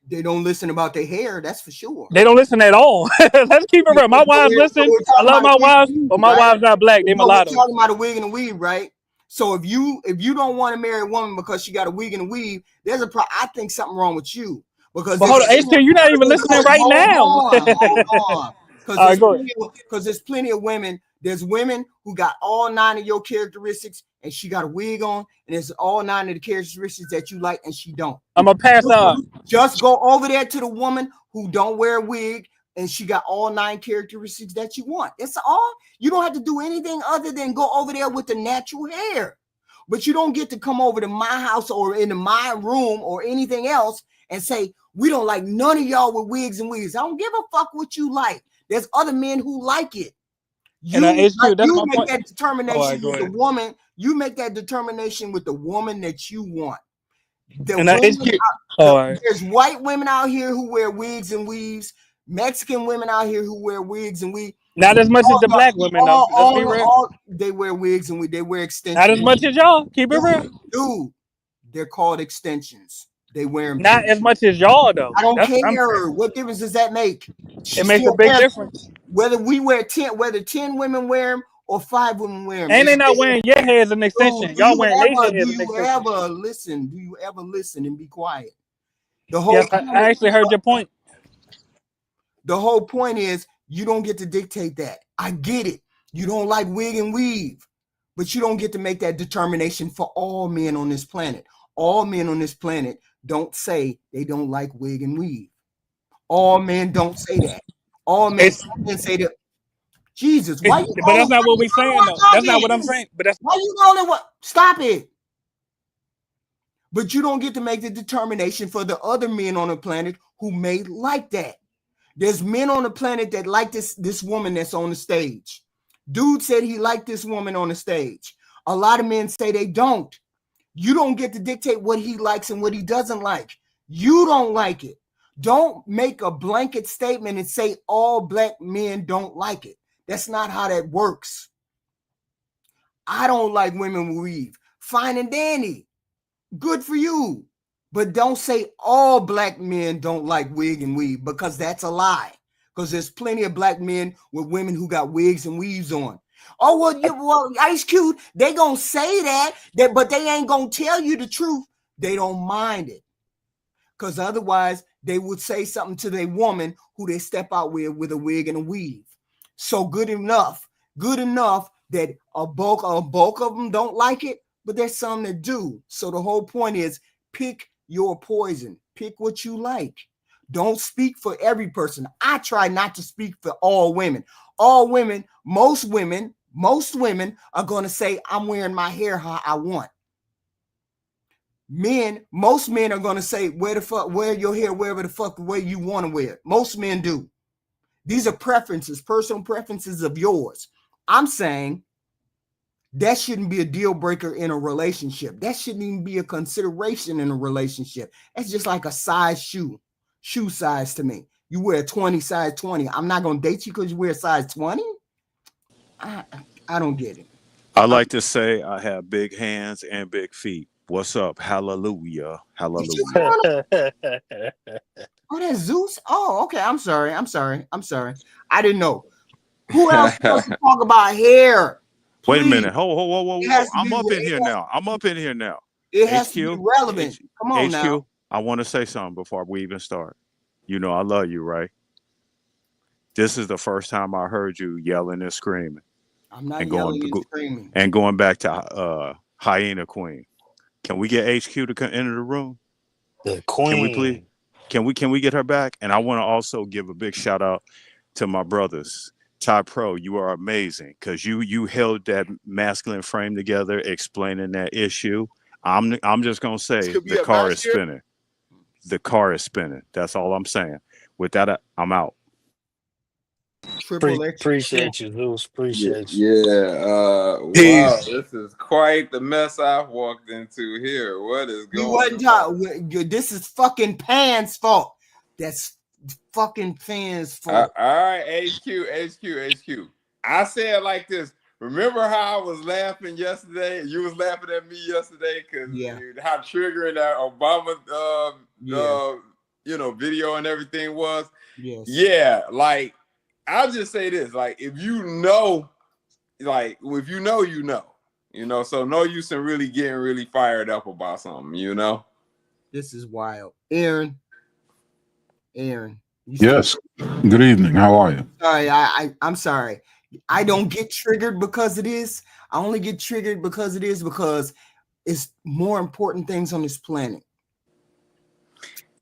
They don't listen about their hair, that's for sure. They don't listen at all. Let's keep it real. My wives listen. We're I talking love about my a wig wives, and but weave, my right? wives not black, they No, we're mulattoes. talking about a wig and a weave, right? So if you don't want to marry a woman because she got a wig and a weave, there's a I think something wrong with you because But there's hold on, HQ, you're not even listening right now. hold on, because All right, go ahead. there's plenty of women. There's women who got all 9 of your characteristics and she got a wig on, and there's all 9 of the characteristics that you like and she don't. I'm gonna pass out. Just go over there to the woman who don't wear a wig and she got all 9 characteristics that you want. That's all. You don't have to do anything other than go over there with the natural hair. But you don't get to come over to my house or into my room or anything else and say, we don't like none of y'all with wigs and weaves. I don't give a fuck what you like. There's other men who like it. You, HQ, that's you my make point. that Oh, determination all right, go with the ahead. woman. You make that determination with the woman that you want. The And women, HQ. Oh, all right. there's white women out here who wear wigs and weaves, Mexican women out here who wear wigs and weaves. Not as much as the black women, though. Let's be real. They wear wigs and they wear extensions. Not as much as y'all. Keep it real. Dude, they're called extensions. They wear them. Not as much as y'all, though. I don't That's what I'm care. saying. What difference does that make? It makes a big difference. Whether we wear 10, whether 10 women wear them or 5 women wear them. And they not wearing your hair as an extension. Y'all wearing their hair as an extension. Do you ever listen and be quiet? The whole Yes, I actually heard your point. The whole point is you don't get to dictate that. I get it. You don't like wig and weave, but you don't get to make that determination for all men on this planet. All men on this planet don't say they don't like wig and weave. All men don't say that. All men say that. Jesus, why you? But that's not what we're saying, though. That's not what I'm saying. But that's why you calling what? Stop it. But you don't get to make the determination for the other men on the planet who may like that. There's men on the planet that like this woman that's on the stage. Dude said he liked this woman on the stage. A lot of men say they don't. You don't get to dictate what he likes and what he doesn't like. You don't like it. Don't make a blanket statement and say all black men don't like it. That's not how that works. I don't like women with weave. fine and dandy. Good for you. But don't say all black men don't like wig and weave, because that's a lie. Because there's plenty of black men with women who got wigs and weaves on. Oh, well, Ice Cube, they gonna say that, but they ain't gonna tell you the truth. They don't mind it. Because otherwise they would say something to their woman who they step out with a wig and a weave. So good enough that a bulk of them don't like it, but there's some that do. So the whole point is pick your poison. Pick what you like. Don't speak for every person. I try not to speak for all women. All women, most women are going to say, I'm wearing my hair how I want. Most men are going to say, wear your hair wherever the fuck way you want to wear it. Most men do. These are preferences, personal preferences of yours. I'm saying that shouldn't be a deal breaker in a relationship. That shouldn't even be a consideration in a relationship. That's just like a size shoe size to me. You wear a 20, size 20. I'm not going to date you because you wear a size 20. I don't get it. I like to say I have big hands and big feet. What's up? Hallelujah. Hallelujah. Oh, that's Zeus? Oh, okay. I'm sorry. I didn't know. Who else wants to talk about hair? Wait a minute. Whoa. I'm up in here now. It has to be relevant. Come on now. I want to say something before we even start. You know I love you, right? This is the first time I heard you yelling and screaming. I'm not yelling and screaming. And going back to Hyena Queen. Can we get HQ to enter the room? The Queen. Can we please? Can we get her back? And I want to also give a big shout out to my brothers. Ty Pro, you are amazing because you held that masculine frame together, explaining that issue. I'm just gonna say the car is spinning. The car is spinning. That's all I'm saying. With that, I'm out. Appreciate you, Zeus. Appreciate you. Yeah. Wow. This is quite the mess I've walked into here. What is going on? This is fucking Pan's fault. That's fucking Pan's fault. All right, HQ. I say it like this. Remember how I was laughing yesterday? You was laughing at me yesterday because how triggering that Obama video and everything was. Yes. Yeah, like I'll just say this: like if you know, so no use in really getting really fired up about something, This is wild. Aaron. Yes. Good evening. How are you? Sorry, I'm sorry. I don't get triggered because it is. I only get triggered because it's more important things on this planet.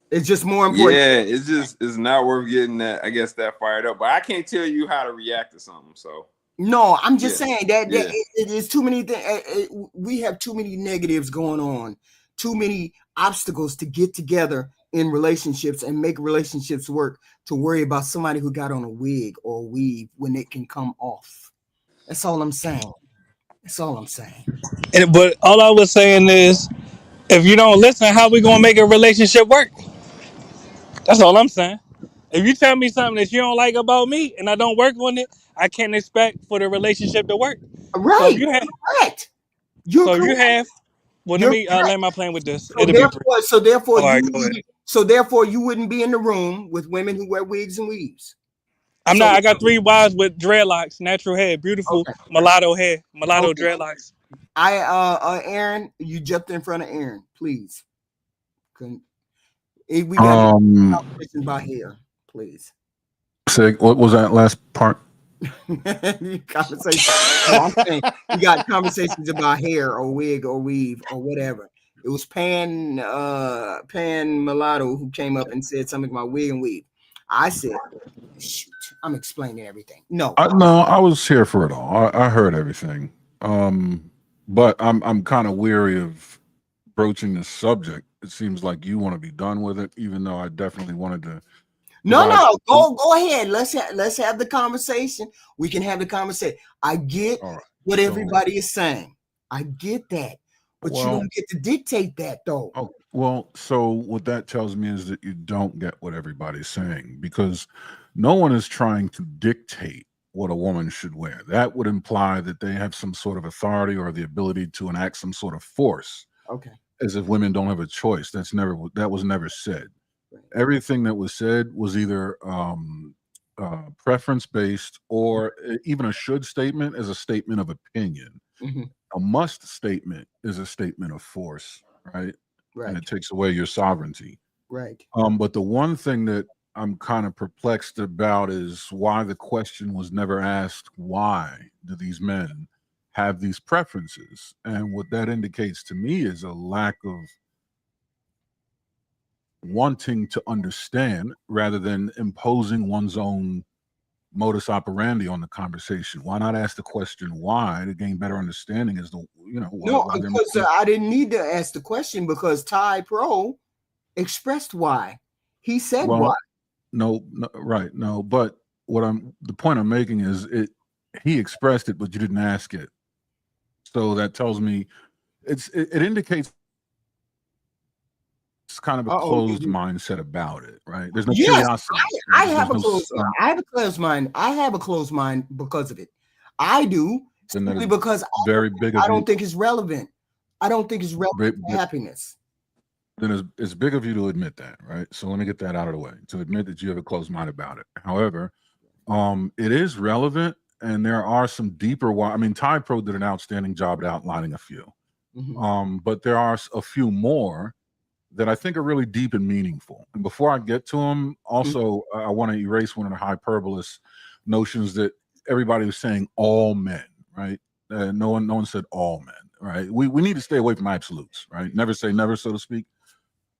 It's just more important. Yeah, it's not worth getting that fired up. But I can't tell you how to react to something. So no, I'm just saying that it is too many things. We have too many negatives going on, too many obstacles to get together in relationships and make relationships work to worry about somebody who got on a wig or a weave when it can come off. That's all I'm saying. But all I was saying is, if you don't listen, how we gonna make a relationship work? That's all I'm saying. If you tell me something that you don't like about me and I don't work on it, I can't expect for the relationship to work. Right. So if you have, correct. Let me land my plane with this. So therefore, you wouldn't be in the room with women who wear wigs and weaves. I'm not. I got 3 wives with dreadlocks, natural hair, beautiful mulatto hair, dreadlocks. Aaron, you jumped in front of Aaron, please. We got a conversation about hair, please. Say, what was that last part? We got conversations about hair or wig or weave or whatever. It was Pan Mulatto who came up and said something about wig and weave. I said, shoot, I'm explaining everything. No, I was here for it all. I heard everything. But I'm kind of weary of broaching this subject. It seems like you want to be done with it, even though I definitely wanted to. No, go ahead. Let's have the conversation. We can have the conversation. I get what everybody is saying. I get that, but you don't get to dictate that, though. Oh, well, so what that tells me is that you don't get what everybody's saying, because no one is trying to dictate what a woman should wear. That would imply that they have some sort of authority or the ability to enact some sort of force, Okay. as if women don't have a choice. That was never said. Everything that was said was either preference based, or even a should statement is a statement of opinion. Mhm. A must statement is a statement of force, right? Right. And it takes away your sovereignty. Right. But the one thing that I'm kind of perplexed about is why the question was never asked, why do these men have these preferences? And what that indicates to me is a lack of wanting to understand rather than imposing one's own modus operandi on the conversation. Why not ask the question why to gain better understanding as to, No, why they're because I didn't need to ask the question because Ty Pro expressed why. He said why. well, no, right, no, but the point I'm making is he expressed it, but you didn't ask it. So that tells me it indicates it's kind of a closed mindset about it, right? There's no Yes, curiosity. I have a There's closed mind. I have a closed mind. I have a closed mind because of it. I do then that simply is because very big of I don't you. think it's relevant. I don't think it's relevant to happiness. Then it's big of you to admit that, right? So let me get that out of the way, to admit that you have a closed mind about it. However, it is relevant, and there are some deeper why. I mean, Ty Pro did an outstanding job at outlining a few. But there are a few more that I think are really deep and meaningful. And before I get to them, also I want to erase one of the hyperbolous notions that everybody was saying all men, right? No one said all men, right? We need to stay away from absolutes, right? Never say never, so to speak,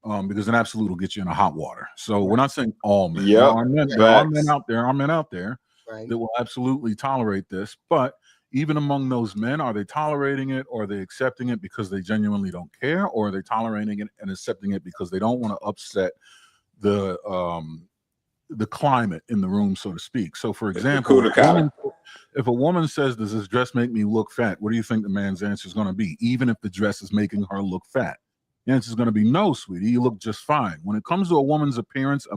because an absolute will get you in a hot water. So we're not saying all men. Yep. There are men Facts. out there Right. that will absolutely tolerate this, but even among those men, are they tolerating it, or are they accepting it because they genuinely don't care, or are they tolerating it and accepting it because they don't want to upset the climate in the room, so to speak? So, for example, if a woman says, "Does this dress make me look fat?" What do you think the man's answer is going to be? Even if the dress is making her look fat, the answer is going to be, "No, sweetie, you look just fine." When it comes to a woman's appearance,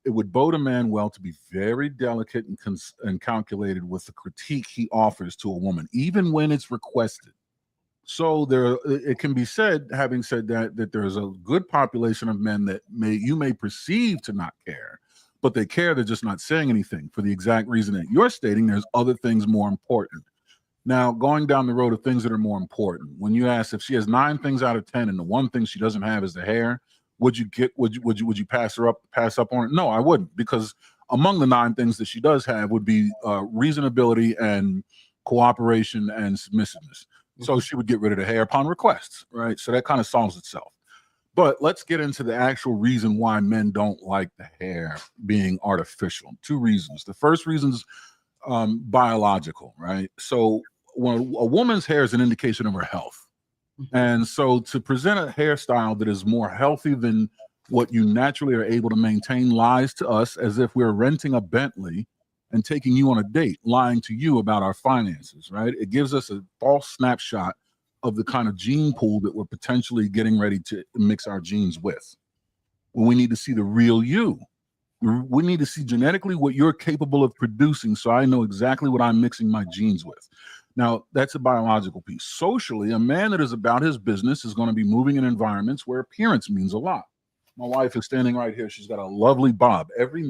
it would bode a man well to be very delicate and calculated with the critique he offers to a woman, even when it's requested. So it can be said, having said that there's a good population of men that you may perceive to not care, but they care. They're just not saying anything for the exact reason that you're stating. There's other things more important. Now, going down the road of things that are more important, when you ask if she has 9 things out of 10 and the one thing she doesn't have is the hair, would you pass up on it? No, I wouldn't, because among the 9 things that she does have would be reasonability and cooperation and submissiveness. So she would get rid of the hair upon request, right? So that kind of solves itself. But let's get into the actual reason why men don't like the hair being artificial. 2 reasons. The first reason is biological, right? So when a woman's hair is an indication of her health. And so to present a hairstyle that is more healthy than what you naturally are able to maintain lies to us as if we're renting a Bentley and taking you on a date, lying to you about our finances, right? It gives us a false snapshot of the kind of gene pool that we're potentially getting ready to mix our genes with. When we need to see the real you. We need to see genetically what you're capable of producing, so I know exactly what I'm mixing my genes with. Now, that's a biological piece. Socially, a man that is about his business is going to be moving in environments where appearance means a lot. My wife is standing right here. She's got a lovely bob. Every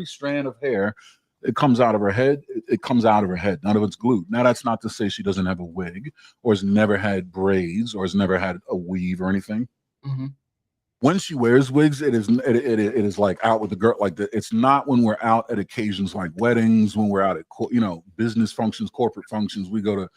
strand of hair, it comes out of her head. It comes out of her head. None of it's glued. Now, that's not to say she doesn't have a wig, or has never had braids, or has never had a weave or anything. When she wears wigs, it is like out with the girl. Like it's not when we're out at occasions like weddings, when we're out at business functions, corporate functions. We go to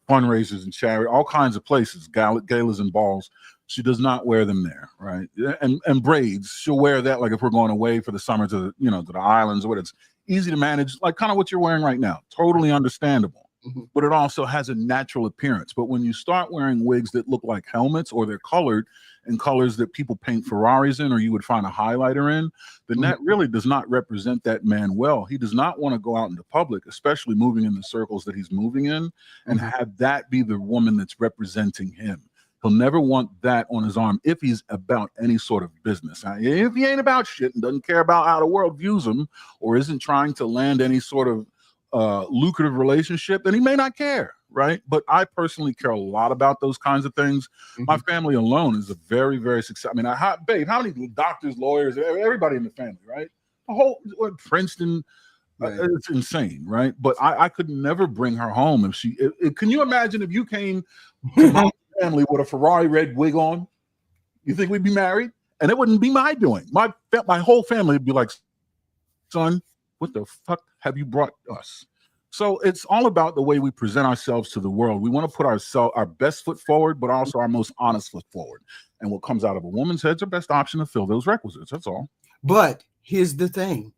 fundraisers and charity, all kinds of places, galas and balls. She does not wear them there, right? And braids, she'll wear that like if we're going away for the summer to to the islands or what. It's easy to manage, like kind of what you're wearing right now. Totally understandable. But it also has a natural appearance. But when you start wearing wigs that look like helmets, or they're colored in colors that people paint Ferraris in, or you would find a highlighter in, then that really does not represent that man well. He does not want to go out into public, especially moving in the circles that he's moving in, and have that be the woman that's representing him. He'll never want that on his arm if he's about any sort of business. If he ain't about shit and doesn't care about how the world views him, or isn't trying to land any sort of lucrative relationship, then he may not care, right? But I personally care a lot about those kinds of things. My family alone is a very, very successful. I mean, babe, how many doctors, lawyers, everybody in the family, right? A whole Princeton. It's insane, right? But I could never bring her home if she. Can you imagine if you came to my family with a Ferrari red wig on? You think we'd be married? And it wouldn't be my doing. My whole family would be like, son, what the fuck have you brought us? So it's all about the way we present ourselves to the world. We want to put our best foot forward, but also our most honest foot forward. And what comes out of a woman's head is the best option to fill those requisites. That's all. But here's the thing.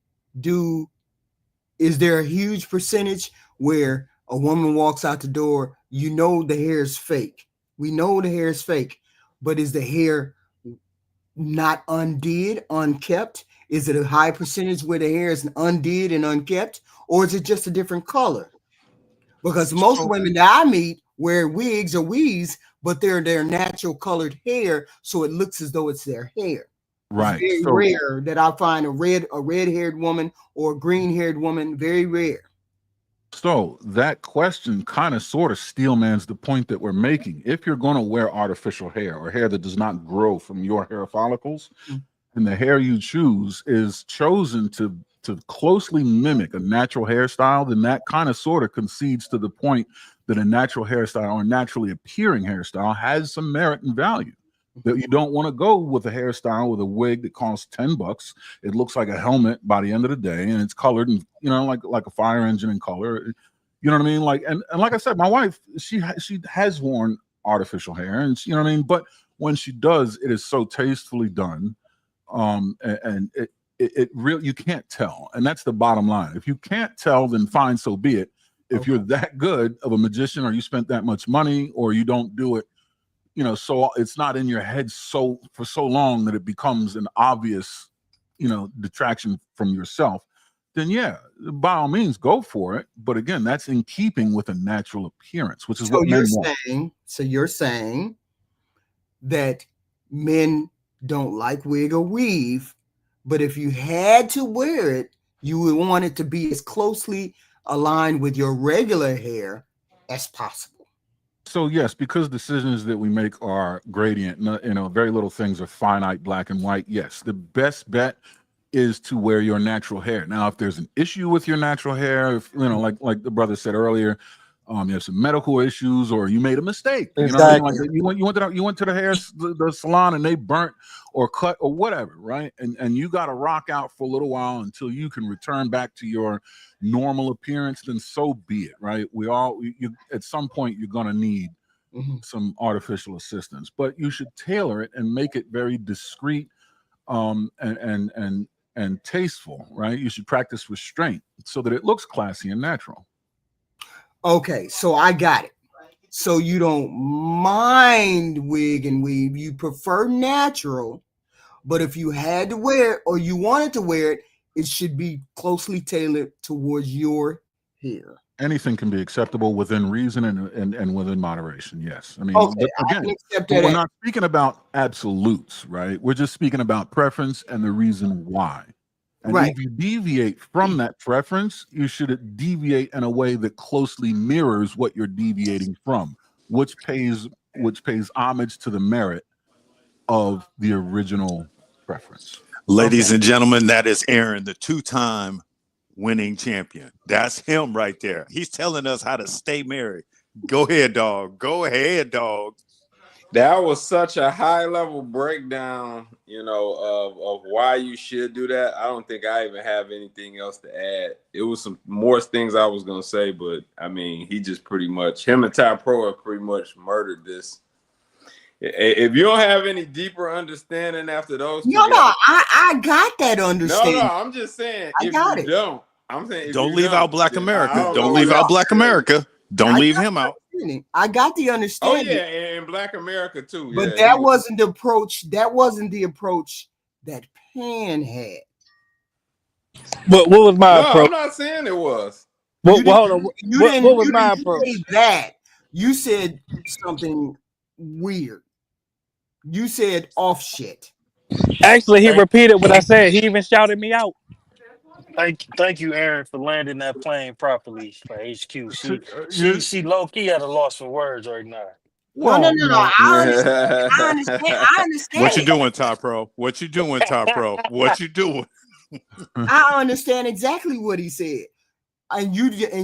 Is there a huge percentage where a woman walks out the door, you know the hair is fake? We know the hair is fake, but is the hair not undid, unkept? Is it a high percentage where the hair is undid and unkept, or is it just a different color? Because most women that I meet wear wigs or weaves, but they're their natural colored hair, so it looks as though it's their hair. Right. It's very rare that I find a red-haired woman or a green-haired woman. Very rare. So that question kind of sort of steelmans the point that we're making. If you're going to wear artificial hair or hair that does not grow from your hair follicles, and the hair you choose is chosen to closely mimic a natural hairstyle, then that kind of sort of concedes to the point that a natural hairstyle or naturally appearing hairstyle has some merit and value. That you don't want to go with a hairstyle with a wig that costs $10. It looks like a helmet by the end of the day, and it's colored and like a fire engine in color. You know what I mean? Like and like I said, my wife, she has worn artificial hair, and you know what I mean. But when she does, it is so tastefully done, and it really, you can't tell, and that's the bottom line. If you can't tell, then fine, so be it. If you're that good of a magician, or you spent that much money, or you don't do it, so it's not in your head for so long that it becomes an obvious, detraction from yourself, then yeah, by all means go for it. But again, that's in keeping with a natural appearance, which is what men want. So you're saying that men don't like wig or weave, but if you had to wear it, you would want it to be as closely aligned with your regular hair as possible. So yes, because decisions that we make are gradient, very little things are finite, black and white. Yes, the best bet is to wear your natural hair. Now, if there's an issue with your natural hair, if, like the brother said earlier, you have some medical issues, or you made a mistake. Exactly. You went to the salon and they burnt or cut or whatever, right? And you got to rock out for a little while until you can return back to your normal appearance. Then so be it, right? You at some point you're gonna need some artificial assistance, but you should tailor it and make it very discreet, and tasteful, right? You should practice restraint so that it looks classy and natural. Okay, so I got it. So you don't mind wig and weave, you prefer natural, but if you had to wear it or you wanted to wear it, it should be closely tailored towards your hair. Anything can be acceptable within reason and within moderation. Yes. I mean, again, but we're not speaking about absolutes, right? We're just speaking about preference and the reason why. And if you deviate from that preference, you should deviate in a way that closely mirrors what you're deviating from, which pays homage to the merit of the original preference. Ladies and gentlemen, that is Aaron, the two-time winning champion. That's him right there. He's telling us how to stay married. Go ahead, dog. Go ahead, dog. That was such a high level breakdown, of why you should do that. I don't think I even have anything else to add. It was some more things I was going to say, but I mean, he just him and Ty Pro have pretty much murdered this. If you don't have any deeper understanding after those two, I got that understanding. No, I'm just saying, I'm saying, don't leave out Black America. Don't leave out Black America. Don't leave him out. I got the understanding. Oh yeah, and Black America too. But that wasn't the approach. That wasn't the approach that Pan had. What was my approach? I'm not saying it was. Hold on. What was my approach? You said something weird. You said off shit. Actually, he repeated what I said. He even shouted me out. Thank you, Aaron, for landing that plane properly for HQ. You- She low key at a loss for words right now. No. no. I understand. I understand. I What understand you it. doing, Ty Pro? What you doing, Ty Pro? What you doing? I understand exactly what he said. And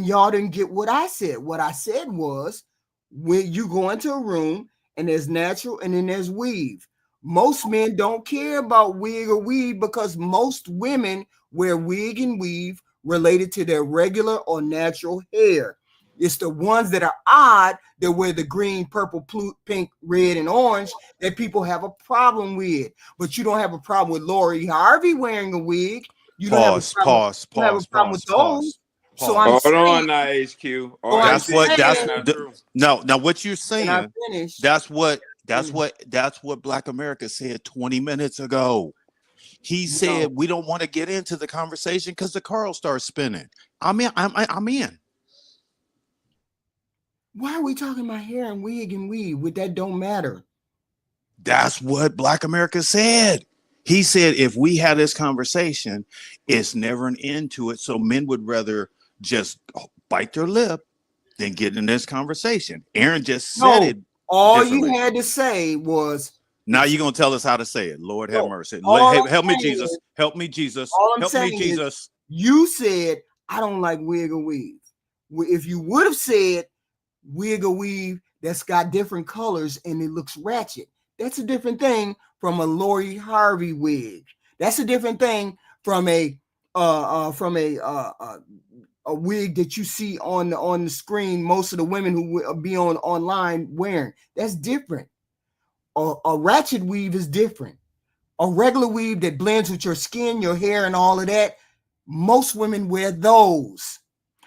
y'all didn't get what I said. What I said was when you go into a room and there's natural and then there's weave. Most men don't care about wig or weave because most women wear wig and weave related to their regular or natural hair. It's the ones that are odd that wear the green, purple, pink, red, and orange that people have a problem with. But you don't have a problem with Lori Harvey wearing a wig. You don't have a problem. You don't have a problem with those. So I'm Hold on saying. now, HQ. So All I'm that That's what. you That's saying not true. now. What you're Can I saying. finish? That's what Black America said 20 minutes ago. He said we don't want to get into the conversation because the car starts spinning. I'm in. Why are we talking about hair and wig and weave? That don't matter. That's what Black America said. He said if we had this conversation, it's never an end to it. So men would rather just bite their lip than get in this conversation. Aaron just said it. All you had to say was. Now you're gonna tell us how to say it. Lord have mercy. Help me, Jesus. Help me, Jesus. All I'm Help me, saying Jesus. is you said I don't like wig or weave. If you would have said wig or weave that's got different colors and it looks ratchet, that's a different thing from a Lori Harvey wig. That's a different thing from a wig that you see on the screen. Most of the women who will be online wearing, that's different. A ratchet weave is different. A regular weave that blends with your skin, your hair, and all of that, most women wear those.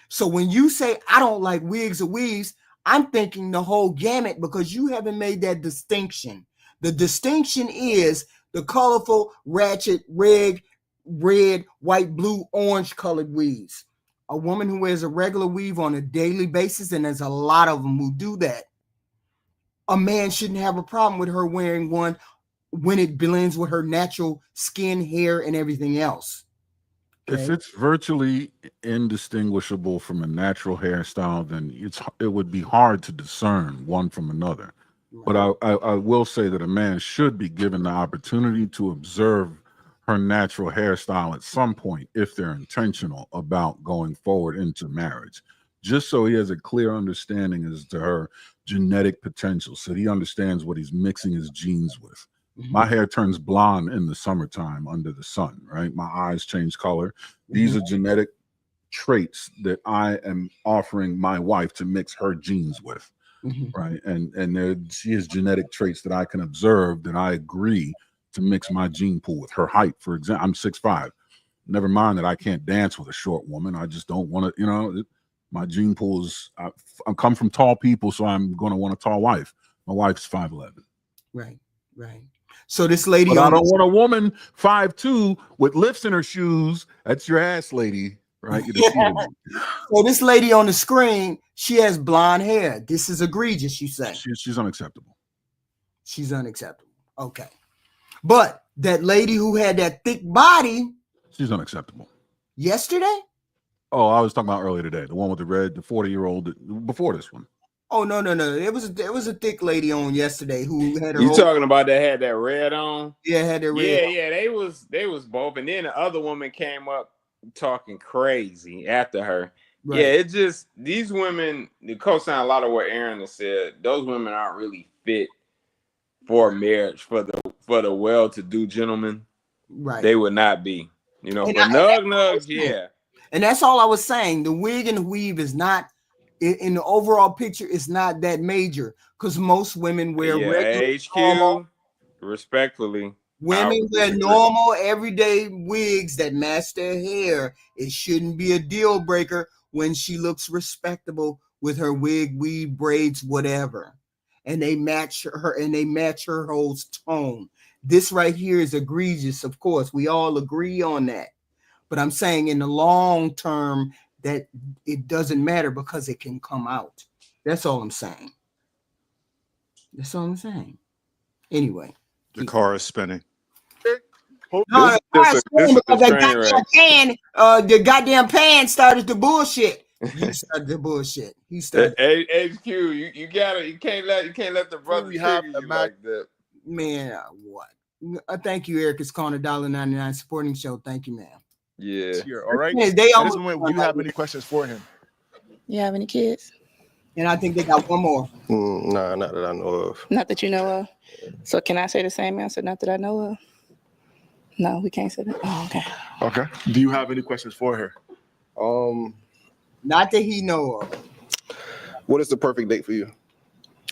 So when you say I don't like wigs or weaves, I'm thinking the whole gamut because you haven't made that distinction. The distinction is the colorful, ratchet, red, white, blue, orange colored weaves. A woman who wears a regular weave on a daily basis, and there's a lot of them who do that, a man shouldn't have a problem with her wearing one when it blends with her natural skin, hair, and everything else. If it's virtually indistinguishable from a natural hairstyle, then it would be hard to discern one from another. But I will say that a man should be given the opportunity to observe her natural hairstyle at some point if they're intentional about going forward into marriage, just so he has a clear understanding as to her genetic potential, so he understands what he's mixing his genes with. My hair turns blonde in the summertime under the sun, right? My eyes change color. These are genetic traits that I am offering my wife to mix her genes with, right? And she has genetic traits that I can observe that I agree to mix my gene pool with. Her height, for example, I'm 6'5". Never mind that I can't dance with a short woman. I just don't want to, my gene pool is, I come from tall people, so I'm going to want a tall wife. My wife's 5'11". Right. So this lady, but I don't want a woman 5'2" with lifts in her shoes. That's your ass, lady, right? You're deceiving me. So this lady on the screen, she has blonde hair. This is egregious, you say? She's unacceptable. She's unacceptable. Okay. But that lady who had that thick body, she's unacceptable. Yesterday? Oh, I was talking about earlier today. The one with the 40-year-old before this one. Oh no. There was a thick lady on yesterday who had her. You talking about that had that red on? Yeah, had that red. Yeah. They was both, and then the other woman came up talking crazy after her. Right. Yeah, it just these women. The co-sign a lot of what Aaron has said. Those women aren't really fit for marriage for the well-to-do gentlemen. Right. They would not be. For nugs, yeah. And that's all I was saying. The wig and the weave is not in the overall picture. It's not that major because most women wear regular, HQ. normal, respectfully, women wear normal, everyday wigs that match their hair. It shouldn't be a deal breaker when she looks respectable with her wig, weave, braids, whatever, and they match her whole tone. This right here is egregious. Of course, we all agree on that. But I'm saying in the long term that it doesn't matter because it can come out. That's all I'm saying. Anyway. The car is spinning. No, This I is screamed a because train wreck. the goddamn pan started the bullshit. You started the bullshit. He started. HQ, you can't let the brother We have trigger a you match. like that. Man, what? Thank you, Eric. It's calling $1.99 supporting show. Thank you, man. Yeah. Here, all right. They At this almost moment, do you have any questions for him? You have any kids? And I think they got one more. Nah, not that I know of. Not that you know of. So can I say the same answer? Not that I know of. No, we can't say that. Oh, okay. Okay. Do you have any questions for her? Not that he know of. What is the perfect date for you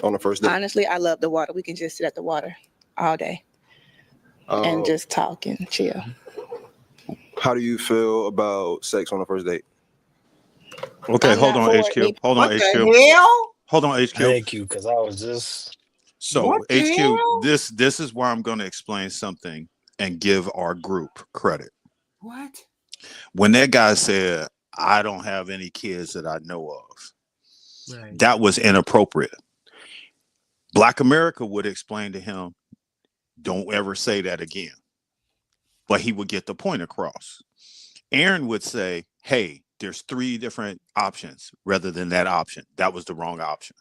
on the first date? Honestly, I love the water. We can just sit at the water all day and just talk and chill. How do you feel about sex on the first date? Okay, I'm hold not on, for HQ. it. Hold What on, the HQ. hell? Hold on, HQ. Thank you, because I was just. So What the HQ, hell? this is where I'm going to explain something and give our group credit. What? When that guy said, "I don't have any kids that I know of," Right. that was inappropriate. Black America would explain to him, "Don't ever say that again." But he would get the point across. Aaron would say, "Hey, there's 3 different options rather than that option. That was the wrong option."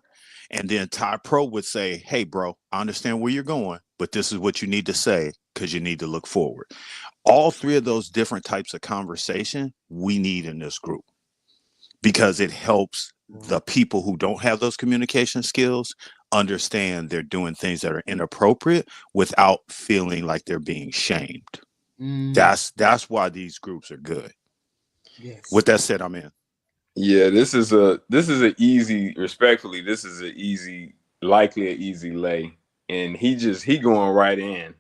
And then Ty Pro would say, "Hey, bro, I understand where you're going, but this is what you need to say because you need to look forward." All 3 of those different types of conversation we need in this group because it helps the people who don't have those communication skills understand they're doing things that are inappropriate without feeling like they're being shamed. That's why these groups are good. Yes. With that said, I'm in. Yeah, this is an easy, respectfully, this is likely an easy lay. And he going right in.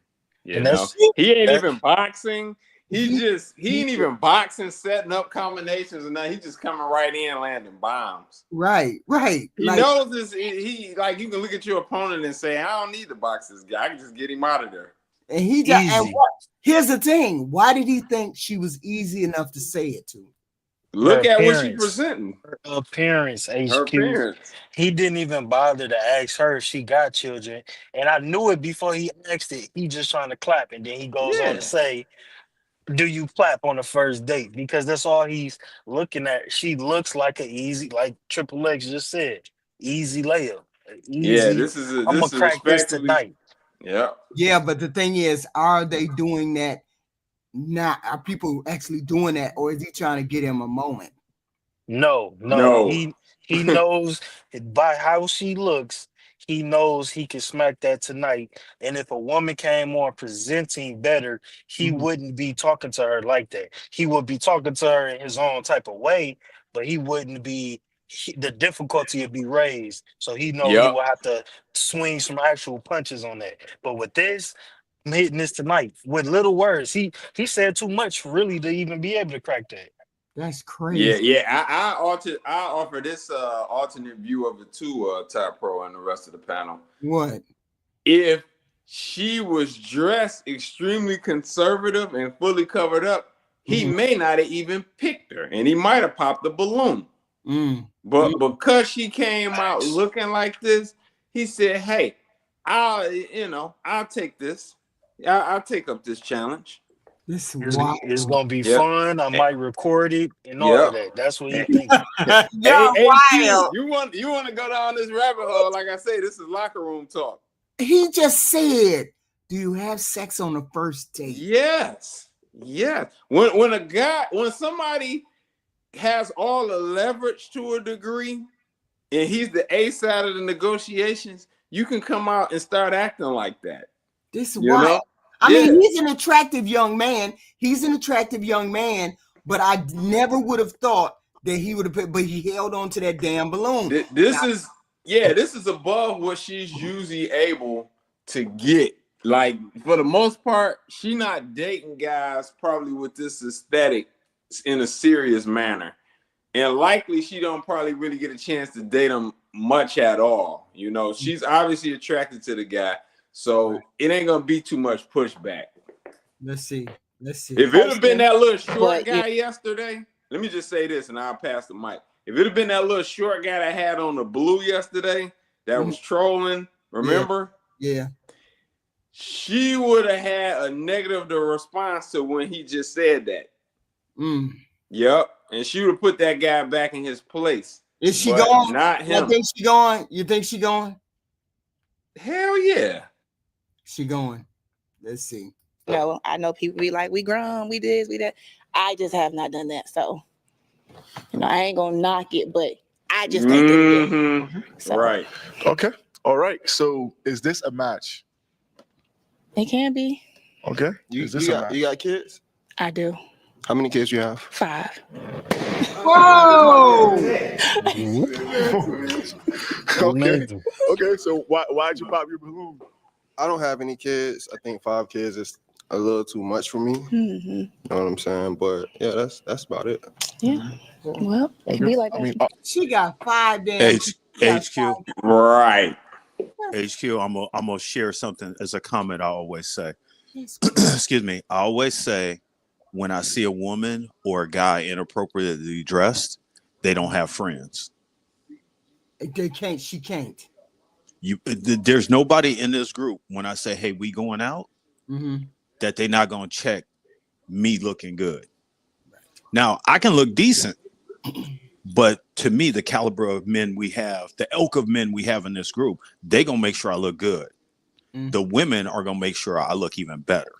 You And know, that's he ain't that, even boxing. He ain't even boxing, setting up combinations, and he just coming right in, landing bombs. Right. He knows this. He like you can look at your opponent and say, "I don't need to box this guy. I can just get him out of there." And he just. And easy. here's the thing. Why did he think she was easy enough to say it to? Look Her at what she appearance. presenting. Her appearance, Her HQ. appearance. He didn't even bother to ask her if she got children. And I knew it before he asked it. He just trying to clap. And then he goes on Yeah. to say, "Do you clap on the first date?" Because that's all he's looking at. She looks like an easy, like Triple X just said, easy layup. Yeah, Easy. this I'm going is to crack this respectfully. tonight. Yeah. Yeah, but the thing is, are they doing that? Not are people actually doing that, or is he trying to get him a moment? No. He knows by how she looks, he knows he can smack that tonight. And if a woman came on presenting better, he wouldn't be talking to her like that. He would be talking to her in his own type of way, but he wouldn't be the difficulty would be raised. So he know he Yep. will have to swing some actual punches on that. But with this, I'm hitting this tonight with little words. He said too much really to even be able to crack that. That's crazy. Yeah. I offer this alternate view of it too, Top Pro and the rest of the panel. What? If she was dressed extremely conservative and fully covered up, he may not have even picked her, and he might have popped the balloon. But because she came out looking like this, he said, "Hey, I'll take this. I'll take up this challenge." This It's, wild. it's gonna be Yep. fun. I might record it and all of that. That's what he thinking. You're wild. You want to go down this rabbit hole? Like I say, this is locker room talk. He just said, "Do you have sex on the first date?" Yes. When somebody has all the leverage to a degree, and he's the A side of the negotiations, you can come out and start acting like that. This You wild. know? I mean, he's an attractive young man. But I never would have thought that he would have. But he held on to that damn balloon. This is above what she's usually able to get. Like, for the most part, she not dating guys probably with this aesthetic in a serious manner. And likely she don't probably really get a chance to date him much at all. You know, she's obviously attracted to the guy. So it ain't gonna be too much pushback. Let's see. If it had been that little short guy yesterday, let me just say this and I'll pass the mic. If it had been that little short guy that had on the blue yesterday that was trolling, remember? Yeah. she would have had a negative response to when he just said that. Yep. And she would have put that guy back in his place. Is she but going? Not him. I think she going. You think she going? Hell yeah. She going. Let's see. No, I know people be like, we grown, we this, we that. I just have not done that. So, I ain't gonna knock it, but I just ain't did it yet. So, Right. Okay. All right. So is this a match? It can be. Okay. You Is this a match? got kids? I do. How many kids you have? 5. Whoa! Okay. Okay. So why'd you pop your balloon? I don't have any kids. I think 5 kids is a little too much for me. Mm-hmm. You know what I'm saying? But yeah, that's about it. Yeah. Well, it can be like that. She got 5 damn. HQ. Right. HQ, I'm gonna share something as a comment I always say. Excuse me. I always say when I see a woman or a guy inappropriately dressed, they don't have friends. They can't. She can't. There's nobody in this group when I say, hey, we going out, that they're not gonna check me looking good. Now I can look decent, but to me, the caliber of men we have, the ilk of men we have in this group, they gonna make sure I look good. The women are gonna make sure I look even better.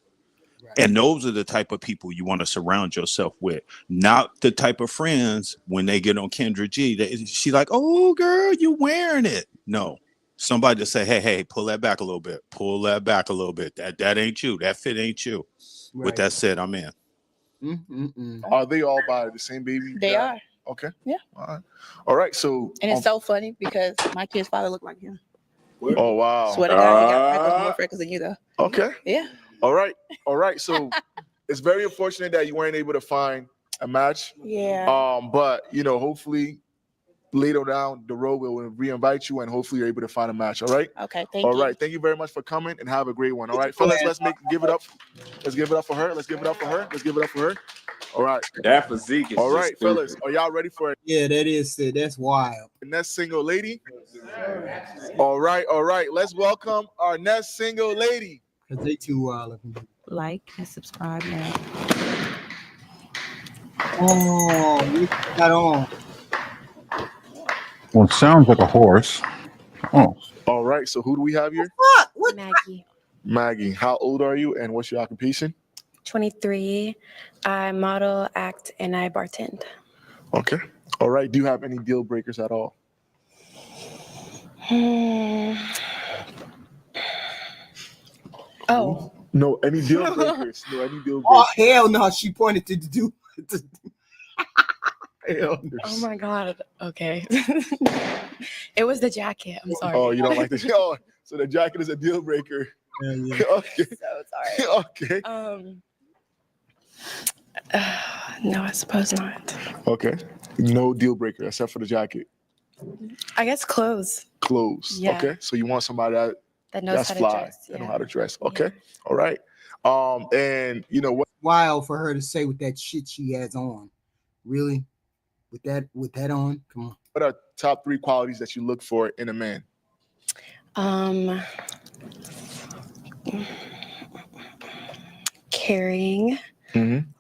And those are the type of people you want to surround yourself with, not the type of friends when they get on Kendra G. She's like, oh, girl, you wearing it. No, somebody to say, hey, pull that back a little bit. Pull that back a little bit. That ain't you. That fit ain't you. Right. With that said, I'm in. Are they all by the same baby? They are. Okay. Yeah. All right. So. And it's so funny because my kid's father looked like him. Oh wow. Swear to God, he got freckles, more freckles than you though. Okay. Yeah. All right. So it's very unfortunate that you weren't able to find a match. Yeah. But hopefully later down the road we'll re-invite you and hopefully you're able to find a match. All right. Okay. Thank you. All right. Thank you very much for coming and have a great one. All right, fellas. Let's give it up. Let's give it up for her. Let's give it up for her. Let's give it up for her. All right. That physique is all just right, stupid. fellas. Are y'all ready for it? Yeah, that's wild. The next single lady. All right. Let's welcome our next single lady. Cause they too wild. Like and subscribe now. Oh, we got on. Well, it sounds like a horse. Oh. All right. So who do we have here? What? Maggie. Maggie. How old are you and what's your occupation? 23. I model, act, and I bartend. Okay. All right. Do you have any deal breakers at all? Oh. No, any deal breakers? Oh hell no! She pointed to the dude. Hell no. Oh my God. Okay. It was the jacket. I'm sorry. Oh, you don't like the oh, so the jacket is a deal breaker. Yeah. Okay. So sorry. Okay. No, I suppose not. Okay. No deal breaker except for the jacket. I guess clothes. Clothes. Yeah. Okay. So you want somebody That knows that's how to fly. dress. That know how to dress. Okay. All right. And what? Wild for her to say with that shit she has on. Really? With that on? Come on. What are top 3 qualities that you look for in a man? Caring,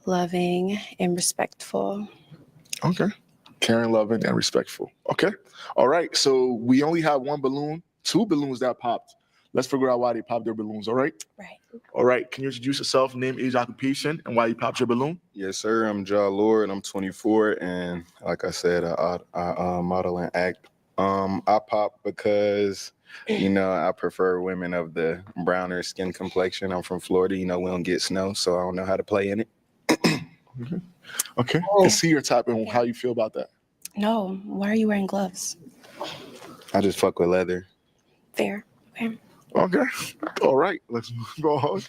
loving, and respectful. Okay. Caring, loving, and respectful. Okay. All right. So we only have 1 balloon, 2 balloons that popped. Let's figure out why they popped their balloons. All right. Right. All right. Can you introduce yourself, name, age, occupation, and why you popped your balloon? Yes, sir. I'm Ja Lord. I'm 24, and like I said, I model and act. I pop because I prefer women of the browner skin complexion. I'm from Florida. We don't get snow, so I don't know how to play in it. Okay. See your type and how you feel about that. No. Why are you wearing gloves? I just fuck with leather. Fair. Okay. Okay. All right. Let's go on.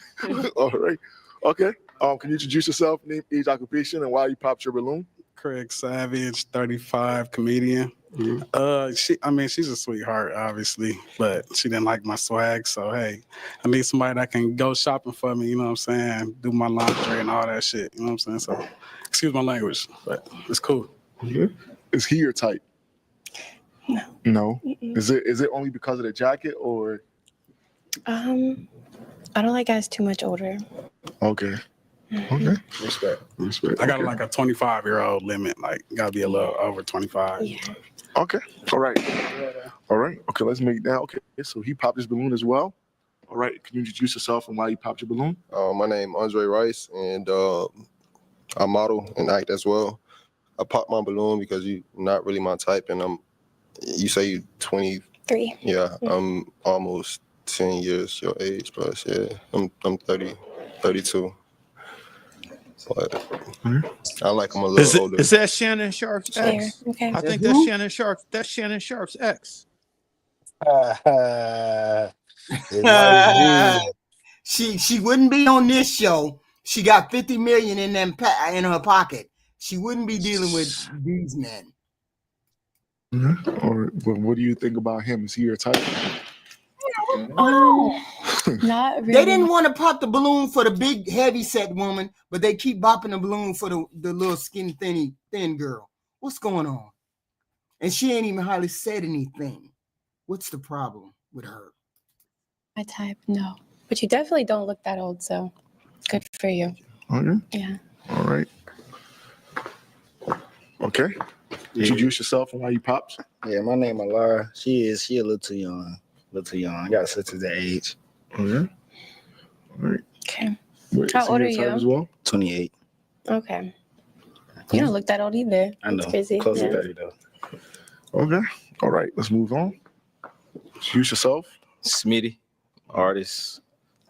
All right. Okay. Can you introduce yourself, name, age, occupation, and why you popped your balloon? Craig Savage, 35, comedian. She's a sweetheart, obviously, but she didn't like my swag. So hey, I need somebody that can go shopping for me. You know what I'm saying? Do my laundry and all that shit. You know what I'm saying? So excuse my language, but it's cool. Is he your type? No. No. Mm-mm. Is it only because of the jacket or? I don't like guys too much older. Okay. Okay. Respect. Respect. I got Okay. like a 25-year-old limit. Like, gotta be a little over 25. Yeah. Okay. All right. All right. Okay. Let's make that. Okay. So he popped his balloon as well. All right. Can you introduce yourself and why you popped your balloon? My name Andre Rice, and I model and act as well. I popped my balloon because you're not really my type, and you say you're 23. Yeah, I'm almost 10 years your age plus. Yeah, I'm 32. But I like them a little older. Is that Shannon Sharp's Fair. ex? Okay. I think That's that's who? Shannon Sharp. That's Shannon Sharp's ex. It might be. She wouldn't be on this show. She got 50 million in in her pocket. She wouldn't be dealing with these men. All right. But what do you think about him? Is he your type? Not really. They didn't want to pop the balloon for the big heavy set woman, but they keep bopping the balloon for the little skin thin girl. What's going on? And she ain't even hardly said anything. What's the problem with her? My type, no. But you definitely don't look that old, so good for you. Okay. Yeah. All right. Okay. Introduce yourself and why you popped. Yeah, my name is Laura. She a little too young. I got sisters that age. Okay. All right. Okay. Wait, How is he old your are type you? as well? 28. Okay. You don't look that old either. I know. That's crazy. Close Yeah. to 30 though. Okay. All right. Let's move on. Introduce yourself. Smitty, artist.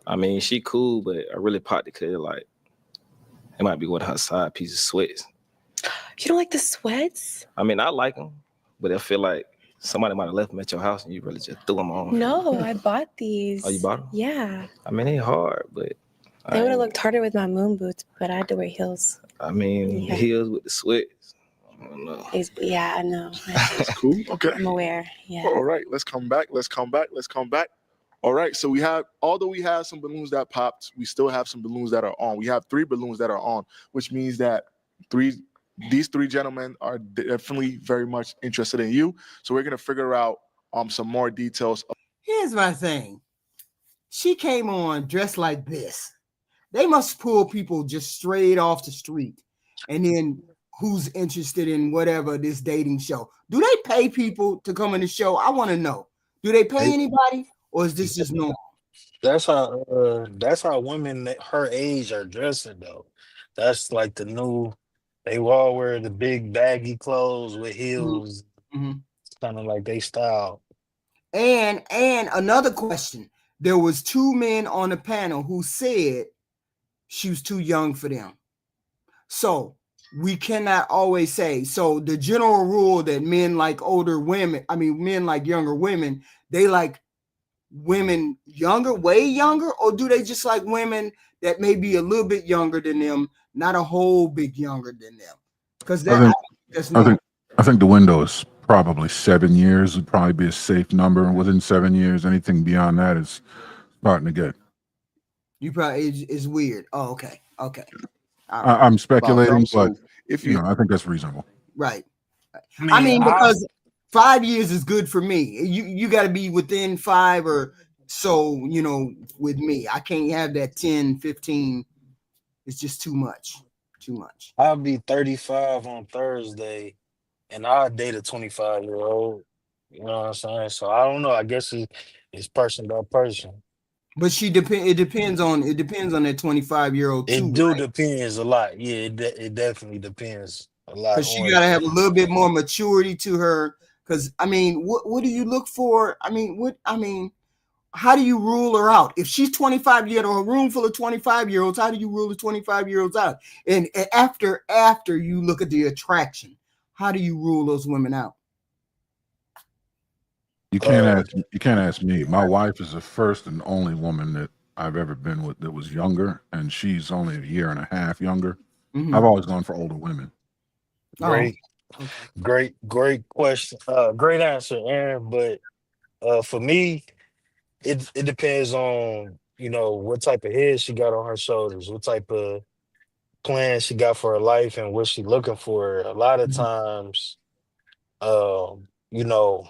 I mean, she cool, but I really popped it because like it might be one of her side pieces sweats. You don't like the sweats? I mean, I like them, but I feel like somebody might have left them at your house and you really just threw them on. No, I bought these. Oh, you bought them? Yeah. I mean, they hard, but They would have looked harder with my moon boots, but I had to wear heels. I mean, Yeah. heels with the sweats. I don't know. Yeah, I know. That's cool. Okay. I'm aware. Yeah. All right. Let's come back. All right. So although we have some balloons that popped, we still have some balloons that are on. We have 3 balloons that are on, which means that these 3 gentlemen are definitely very much interested in you. So we're gonna figure out some more details. Here's my thing. She came on dressed like this. They must pull people just straight off the street. And then who's interested in whatever this dating show? Do they pay people to come on the show? I want to know. Do they pay anybody, or is this just normal? That's how women her age are dressing though. That's like the new. They all wear the big baggy clothes with heels. Mm-hmm. It's kind of like they style. And another question. There was 2 men on the panel who said she was too young for them. So we cannot always say, so the general rule that men like older women, men like younger women, they like women younger, way younger, or do they just like women that may be a little bit younger than them, not a whole bit younger than them? Because that's normal. I think the window is probably 7 years would probably be a safe number. Within 7 years, anything beyond that is starting to get. You probably is weird. Oh, okay. I'm speculating, So but if I think that's reasonable. Right. I mean, Because 5 years is good for me. You got to be within 5 or so, with me. I can't have that 10, 15. It's just too much. I'll be 35 on Thursday, and I'll date a 25-year-old. You know what I'm saying? So I don't know. I guess it's person by person. But it depends on that 25-year-old too. It depends a lot. Yeah, it definitely depends a lot. Because she gotta have a little bit more maturity to her. Because what do you look for? How do you rule her out? If she's 25 years old, a room full of 25-year-olds, how do you rule the 25-year-olds out? And after you look at the attraction, how do you rule those women out? You can't ask me. My wife is the first and only woman that I've ever been with that was younger, and she's only a year and a half younger. Mhm. I've always gone for older women. Great question. Great answer, Aaron. But for me, it depends on what type of head she got on her shoulders, what type of plan she got for her life, and what she looking for. A lot of times, you know,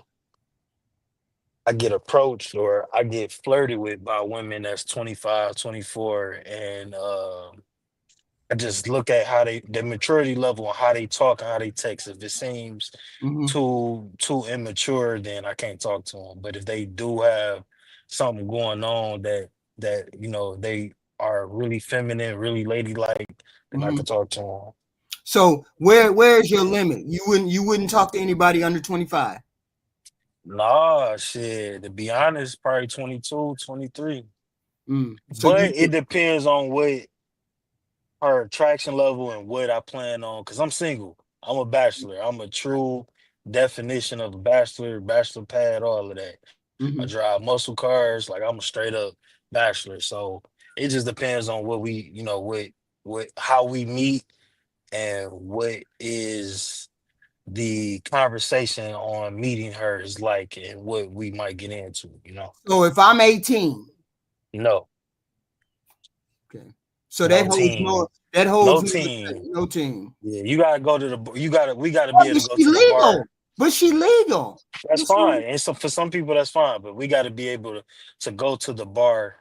I get approached or I get flirted with by women that's 25, 24, and I just look at how their maturity level and how they talk and how they text. If it seems Mhm. too immature, then I can't talk to them. But if they do have something going on that they are really feminine, really ladylike, then I Mhm. could talk to them. So where's your limit? You wouldn't talk to anybody under 25. Nah, shit. To be honest, probably 22, 23. So But you it depends on what her attraction level and what I plan on. Cause I'm single. I'm a bachelor. I'm a true definition of a bachelor pad, all of that. I Mhm. drive muscle cars, like I'm a straight up bachelor. So it just depends on what we, what how we meet and what is the conversation on meeting her is like and what we might get into. So if I'm 18, No, okay. So no teen. that No holds teen. no team. Yeah, you gotta go to the we gotta Oh, be able but to go she to the bar. legal. But she legal. That's What's wrong? fine. And so for some people that's fine, but we gotta be able to go to the bar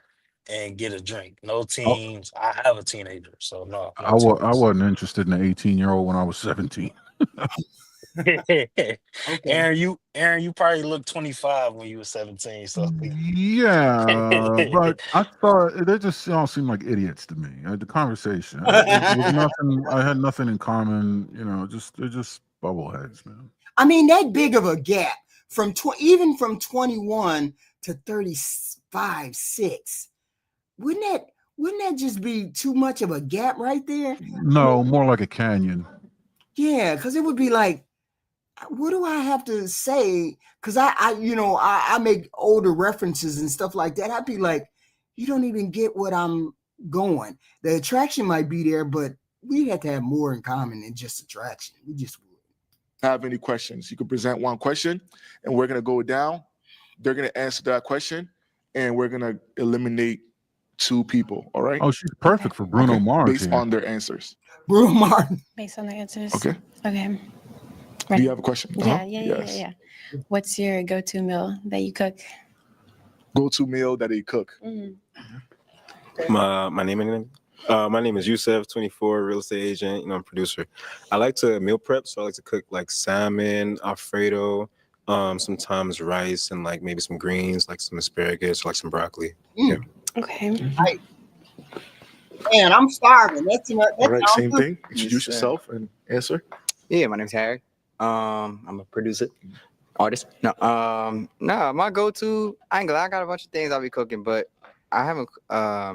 and get a drink. No I, teens. I have a teenager, so no I teens. wasn't interested in an 18-year-old when I was 17. Okay. Aaron, you probably looked 25 when you were 17. So Yeah, but I thought they just all seem like idiots to me. The conversation, it was nothing. I had nothing in common. They're just bubbleheads, man. I mean, that big of a gap from even from 21 to 35, 6. Wouldn't that just be too much of a gap right there? No, more like a canyon. Yeah, because it would be like, what do I have to say? Because I make older references and stuff like that. I'd be like, you don't even get what I'm going. The attraction might be there, but we have to have more in common than just attraction. We just Have any questions? You can present one question, and we're gonna go down. They're gonna answer that question, and we're gonna eliminate 2 people. All right. Oh, she's perfect for Bruno Mars Based here. on their answers. Bruno Mars. Based on the answers. Okay. Okay. Do you have a question? Yeah. Yes. Yeah. What's your go-to meal that you cook? Go-to meal that they cook. My name is Yusef, 24, real estate agent. I'm a producer. I like to meal prep, so I like to cook like salmon, Alfredo, sometimes rice, and like maybe some greens, like some asparagus, or like some broccoli. Yeah. Okay. Right. Man, I'm starving. All right. Same thing. Introduce yourself and answer. Yeah, my name's Harry. I'm a producer, artist. No, my go-to, I ain't gonna lie, I got a bunch of things I'll be cooking, but I haven't I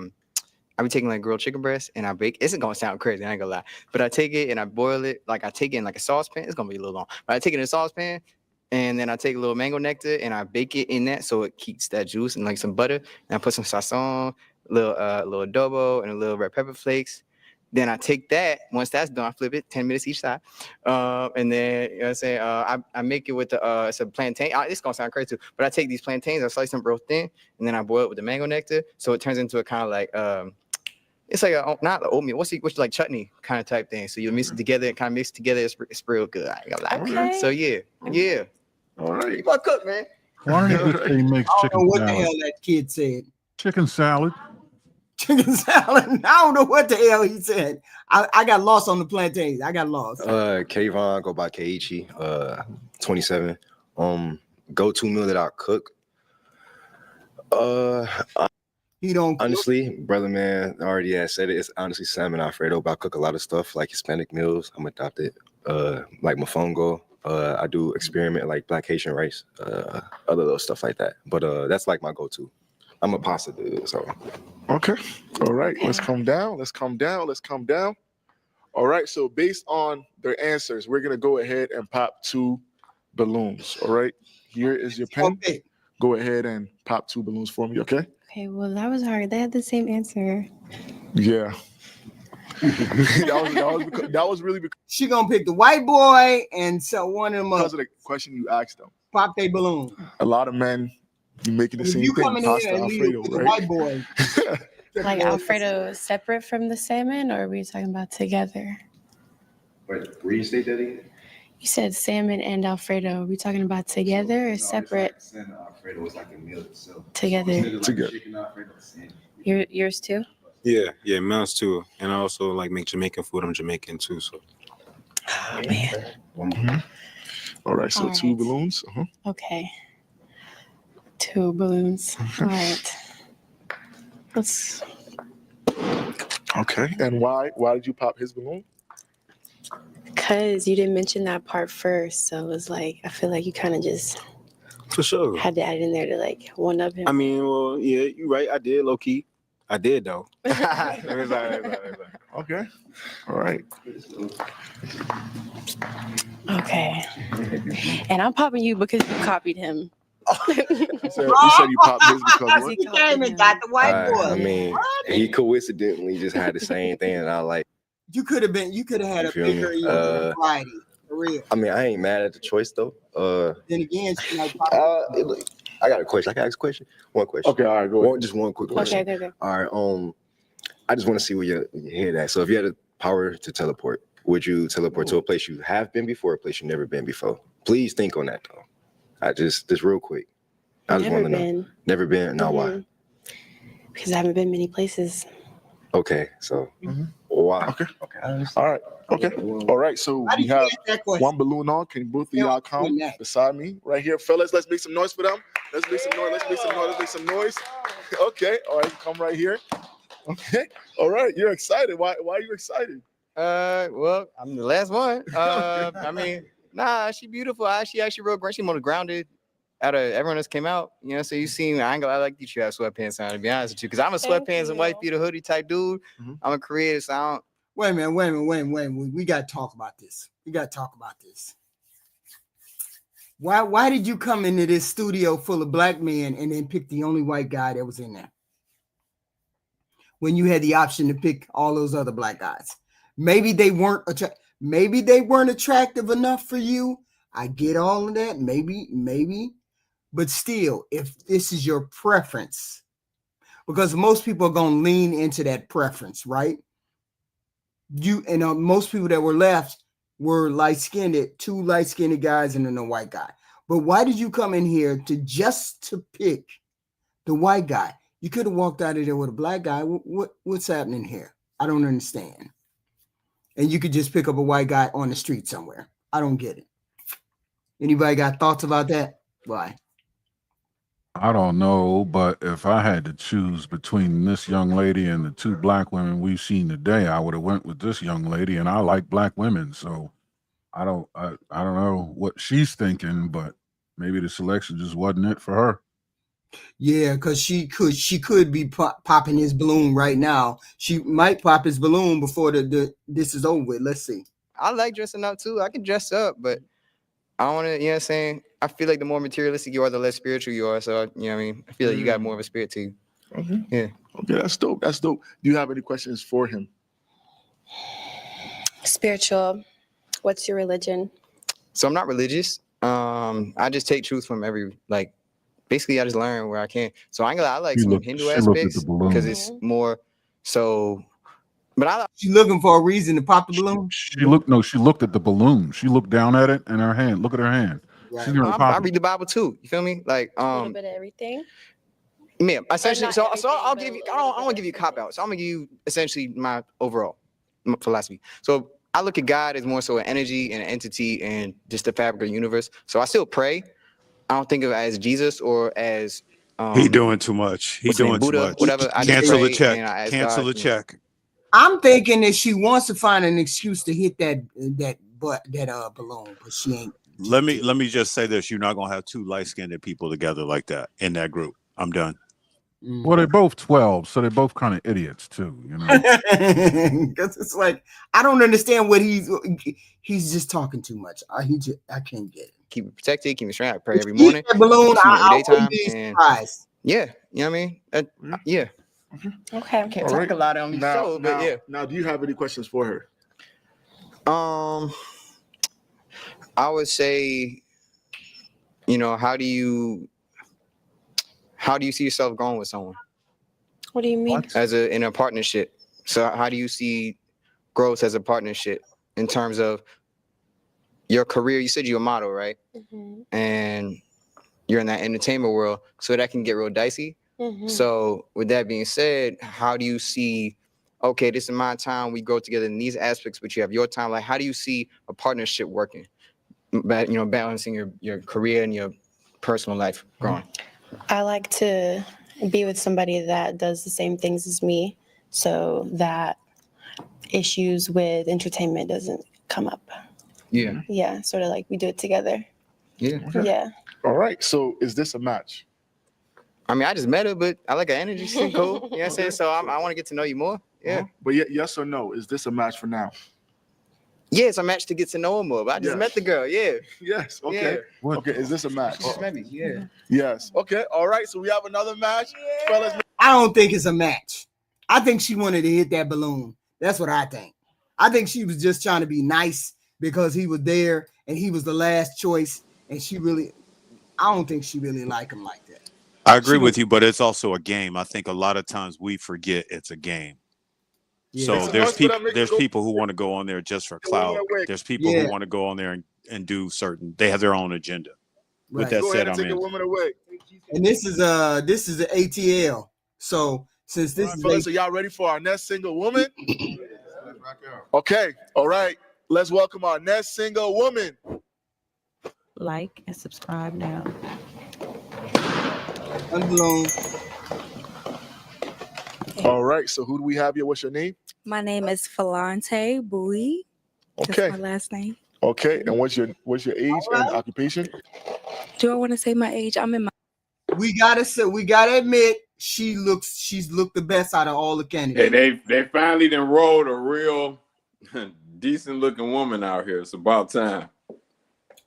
be taking like grilled chicken breast and I bake. It's gonna sound crazy, I ain't gonna lie. But I take it and I boil it, like I take it in like a saucepan. It's gonna be a little long, but I take it in a saucepan and then I take a little mango nectar and I bake it in that so it keeps that juice and like some butter. And I put some sazon, little adobo, and a little red pepper flakes. Then I take that, once that's done, I flip it 10 minutes each side. And then, you know what I'm saying? I make it with it's a plantain. It's gonna sound crazy too, but I take these plantains, I slice them real thin, and then I boil it with the mango nectar. So it turns into a kind of like, it's like not oatmeal. What's like chutney kind of type thing. So you mix it together and kind of mix it together. It's real good. I ain't gonna lie. Okay. So yeah. All right. You gonna cook, man. Why don't you just say he makes I chicken don't know what the salad? hell that kid said. Chicken salad. Chicken salad. I don't know what the hell he said. I got lost on the plantains. I got lost. Kayvon, go by Keiichi, 27. Go-to meal that I cook. He don't honestly, brother man already has said it. It's honestly salmon Alfredo, but I cook a lot of stuff like Hispanic meals. I'm adopted. Like mofongo. I do experiment like black Haitian rice, other little stuff like that. But that's like my go-to. I'm a pasta dude, so. Okay. All right. Let's come down. All right. So based on their answers, we're gonna go ahead and pop 2 balloons. All right. Here is your pen. Okay. Go ahead and pop 2 balloons for me. Okay. Okay, well, that was hard. They had the same answer. Yeah. that was really because she gonna pick the white boy and so one of them because of the question you asked them. Pop they balloon. A lot of men be making the If same you thing. coming in Pasta here and leave Alfredo, with the right? white boy. Like Alfredo separate from the salmon, or are we talking about together? Wait, restate that again? You said salmon and Alfredo. Are we talking about together or separate? Salmon Alfredo was like a meal itself. Together. Together. Yours too? Yeah, mounts too. And I also like make Jamaican food. I'm Jamaican too, so. Oh man. All right, so All two right. balloons. Okay. 2 balloons. All right. Let's. Okay, and why did you pop his balloon? Because you didn't mention that part first, so it was like I feel like you kind of just For sure. had to add it in there to like one up him. I mean, well, yeah, you're right. I did low key. I did though. Okay, all right. Okay. And I'm popping you because you copied him. You said you popped his because what? He came and got the white boy. I mean, he coincidentally just had the same thing, and I like. You could have had You a feel bigger me? variety, for real. I mean, I ain't mad at the choice though. Then again, she might Look, I got a question. I can ask a question. One question. Okay, all right, go ahead. Just one quick question. Okay. All right. I just want to see where your head at. So, if you had the power to teleport, would you teleport to a place you have been before, or a place you've never been before? Please think on that though. I just real quick. I just want to know. Never been. Now why? Because I haven't been many places. Okay, so why? Okay. All right. Okay. All right. So we have one balloon on. Can both of y'all come beside me right here, fellas? Let's make some noise for them. Let's make some noise. Let's make some noise. Okay. All right. Come right here. Okay. All right. You're excited. Why are you excited? Well, I'm the last one. I mean, nah, she beautiful. She actually real great. She more grounded out of everyone that's came out. You know, so you seen, I like that you have sweatpants on, to be honest with you, because I'm a sweatpants and white beater hoodie type dude. I'm a creative, so I don't. Wait a minute. We got to talk about this. Why did you come into this studio full of black men and then pick the only white guy that was in there? When you had the option to pick all those other black guys. Maybe they weren't attractive enough for you. I get all of that. Maybe. But still, if this is your preference, because most people are going to lean into that preference, right? Most people that were left were light-skinned, 2 light-skinned guys and then a white guy. But why did you come in here to pick the white guy? You could have walked out of there with a black guy. What's happening here? I don't understand. And you could just pick up a white guy on the street somewhere. I don't get it. Anybody got thoughts about that? Why? I don't know, but if I had to choose between this young lady and the 2 black women we've seen today, I would have went with this young lady, and I like black women, so I don't know what she's thinking, but maybe the selection just wasn't it for her. Yeah, because she could be popping his balloon right now. She might pop his balloon before this is over with. Let's see. I like dressing up too. I can dress up, but I don't want to, you know what I'm saying? I feel like the more materialistic you are, the less spiritual you are. So, you know what I mean? I feel like you got more of a spirit to you. Okay. Yeah. Okay, that's dope. Do you have any questions for him? Spiritual. What's your religion? So I'm not religious. I just take truth from basically I just learn where I can. So I like some Hindu aspects because it's more so. But she's looking for a reason to pop the balloon. She looked at the balloon. She looked down at it in her hand. Look at her hand. Right. I read the Bible too. You feel me? Like a little bit of everything. Yeah, essentially. So I'll give you. I don't want to give you a cop out. So I'm gonna give you essentially my overall philosophy. So I look at God as more so an energy and an entity and just the fabric of the universe. So I still pray. I don't think of it as Jesus or as he doing too much. He doing Buddha, too much. whatever. I Cancel the pray check. and I ask Cancel God, the check. I'm thinking that she wants to find an excuse to hit that balloon, but she ain't. Let me just say this: you're not gonna have 2 light-skinned people together like that in that group. I'm done. Well, they're both 12, so they're both kind of idiots too, you know. Because it's like I don't understand what he's just talking too much. I can't get it. keep it protected, keep it straight. I pray every morning. That balloon, every daytime. And yeah, you know what I mean? Yeah. Okay. I can't talk a lot on these shows, but yeah. Now, do you have any questions for her? I would say, how do you see yourself going with someone? What do you mean? In a partnership. So how do you see growth as a partnership in terms of your career. You said you're a model, right? And you're in that entertainment world, so that can get real dicey. So with that being said, how do you see, okay, this is my time, we grow together in these aspects, but you have your time. Like, how do you see a partnership working? Balancing your career and your personal life growing. I like to be with somebody that does the same things as me so that issues with entertainment doesn't come up. Yeah. Yeah, sort of like we do it together. Yeah. Yeah. All right. So is this a match? I mean, I just met her, but I like her energy. She's cool. You know what I'm saying? So I want to get to know you more. Yeah. But yes or no, is this a match for now? Yeah, it's a match to get to know her more. But I just met the girl. Yeah. Yes. Okay. Yeah. Okay. Is this a match? She just met me. Yeah. Yes. Okay. All right. So we have another match, fellas. I don't think it's a match. I think she wanted to hit that balloon. That's what I think. I think she was just trying to be nice because he was there and he was the last choice. And I don't think she really liked him like that. I agree with you, but it's also a game. I think a lot of times we forget it's a game. Yeah. So there's people who want to go on there just for clout. There's people who want to go on there and do certain. They have their own agenda. Right. With that Go said, ahead and take a woman away. And this is the ATL. So since this is fellas, so y'all ready for our next single woman? Okay. All right. Let's welcome our next single woman. Like and subscribe now. Unblown. All right. So who do we have here? What's your name? My name is Falante Bowie. Okay. That's my last name. Okay. And what's your age and occupation? Do I want to say my age? I'm in my. We gotta admit she's looked the best out of all the candidates. Hey, they finally done rolled a real decent looking woman out here. It's about time.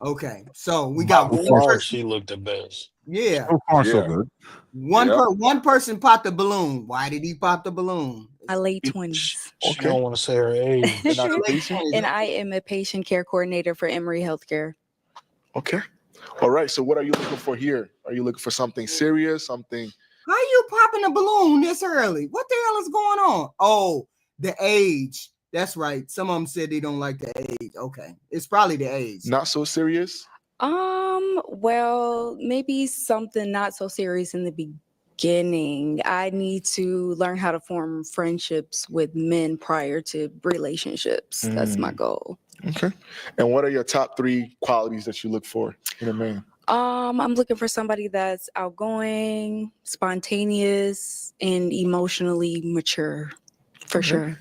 Okay, so we got one Far, person. she looked the best. Yeah. So far, so good. One person popped the balloon. Why did he pop the balloon? My late 20s. She don't want to say her age. And I am a patient care coordinator for Emory Healthcare. Okay. All right. So what are you looking for here? Are you looking for something serious? Something? How you popping a balloon this early? What the hell is going on? Oh, the age. That's right. Some of them said they don't like the age. Okay. It's probably the age. Not so serious? Well, maybe something not so serious in the beginning. I need to learn how to form friendships with men prior to relationships. That's my goal. Okay. And what are your top 3 qualities that you look for in a man? I'm looking for somebody that's outgoing, spontaneous, and emotionally mature, for sure.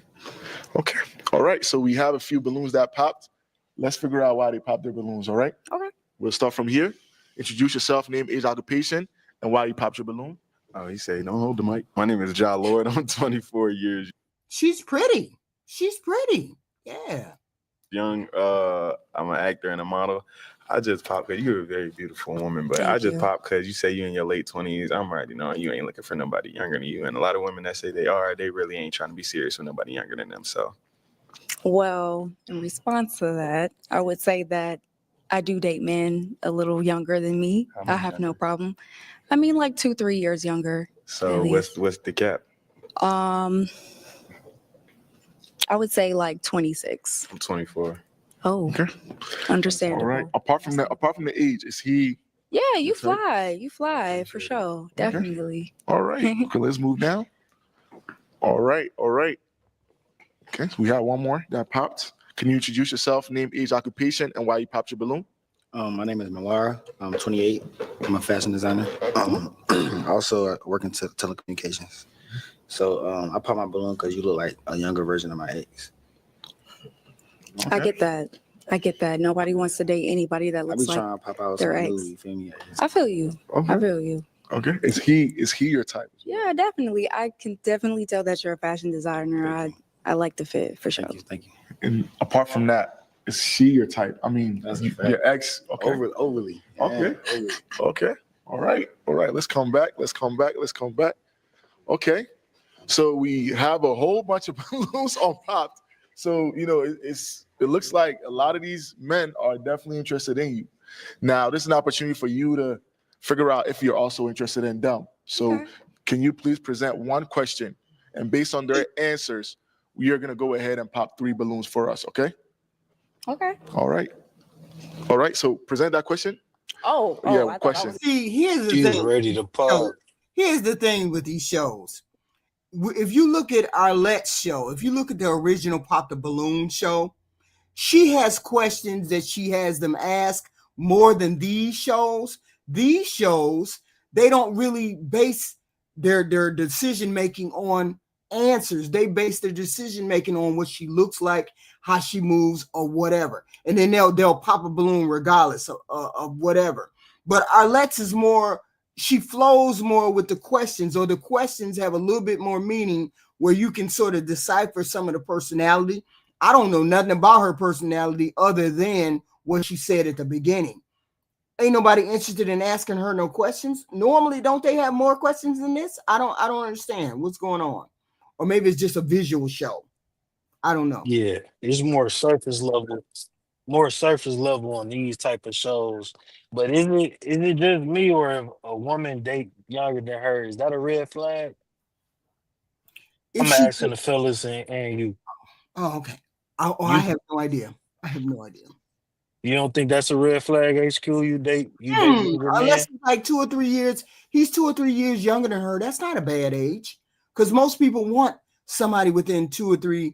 Okay. All right. So we have a few balloons that popped. Let's figure out why they popped their balloons. All right. Okay. We'll start from here. Introduce yourself, name, age, occupation, and why you popped your balloon. Oh, he said, don't hold the mic. My name is John Lord. I'm 24 years She's pretty. She's pretty. Yeah. young. I'm an actor and a model. I just popped because you're a very beautiful woman, but I just popped because you say you're in your late 20s. I'm already knowing you ain't looking for nobody younger than you. And a lot of women that say they really ain't trying to be serious with nobody younger than them. So, Well, in response to that, I would say that I do date men a little younger than me. I have no problem. I mean, like 2-3 years younger. so what's the cap? I would say like 26. I'm 24. Oh, okay. Understandable. All right. Apart from the age, is he? Yeah, you fly. You fly for sure. Definitely. All right. Okay, let's move down. All right. Okay, so we have one more that popped. Can you introduce yourself, name, age, occupation, and why you popped your balloon? My name is Mawara. I'm 28. I'm a fashion designer. Also work in telecommunications. So I popped my balloon because you look like a younger version of my ex. I get that. Nobody wants to date anybody that I looks be trying like to pop out their some ex. new, you feel me? I feel you. Okay. I feel you. Okay. Is he your type? Yeah, definitely. I can definitely tell that you're a fashion designer. I like the fit for sure. Thank you. And apart from that, is she your type? I mean, That's a fact. your ex. Okay. Overly. Okay. Yeah, overly. Okay. All right. Let's come back. Okay. So we have a whole bunch of balloons on popped. So it looks like a lot of these men are definitely interested in you. Now, this is an opportunity for you to figure out if you're also interested in them. So can you please present one question? And based on their answers, we are going to go ahead and pop 3 balloons for us, okay? Okay. All right. All right, so present that question. I thought question. See, here's the She was thing. ready to pop. Here's the thing with these shows. If you look at Arlette's show, if you look at the original Pop the Balloon show, she has questions that she has them ask more than these shows. These shows, they don't really base their decision making on answers. They base their decision making on what she looks like, how she moves, or whatever. And then they'll pop a balloon regardless of whatever. But Arlette's is more, she flows more with the questions, or the questions have a little bit more meaning where you can sort of decipher some of the personality. I don't know nothing about her personality other than what she said at the beginning. Ain't nobody interested in asking her no questions. Normally, don't they have more questions than this? I don't understand what's going on. Or maybe it's just a visual show. I don't know. Yeah, it's more surface level on these type of shows. But is it just me, or if a woman date younger than her, is that a red flag? If I'm she, asking the fellas and you. oh, okay. I You have no idea. I have no idea. you don't think that's a red flag, HQ? You date younger Unless men? it's like 2 or 3 years, he's 2 or 3 years younger than her. That's not a bad age, because most people want somebody within 2 or 3,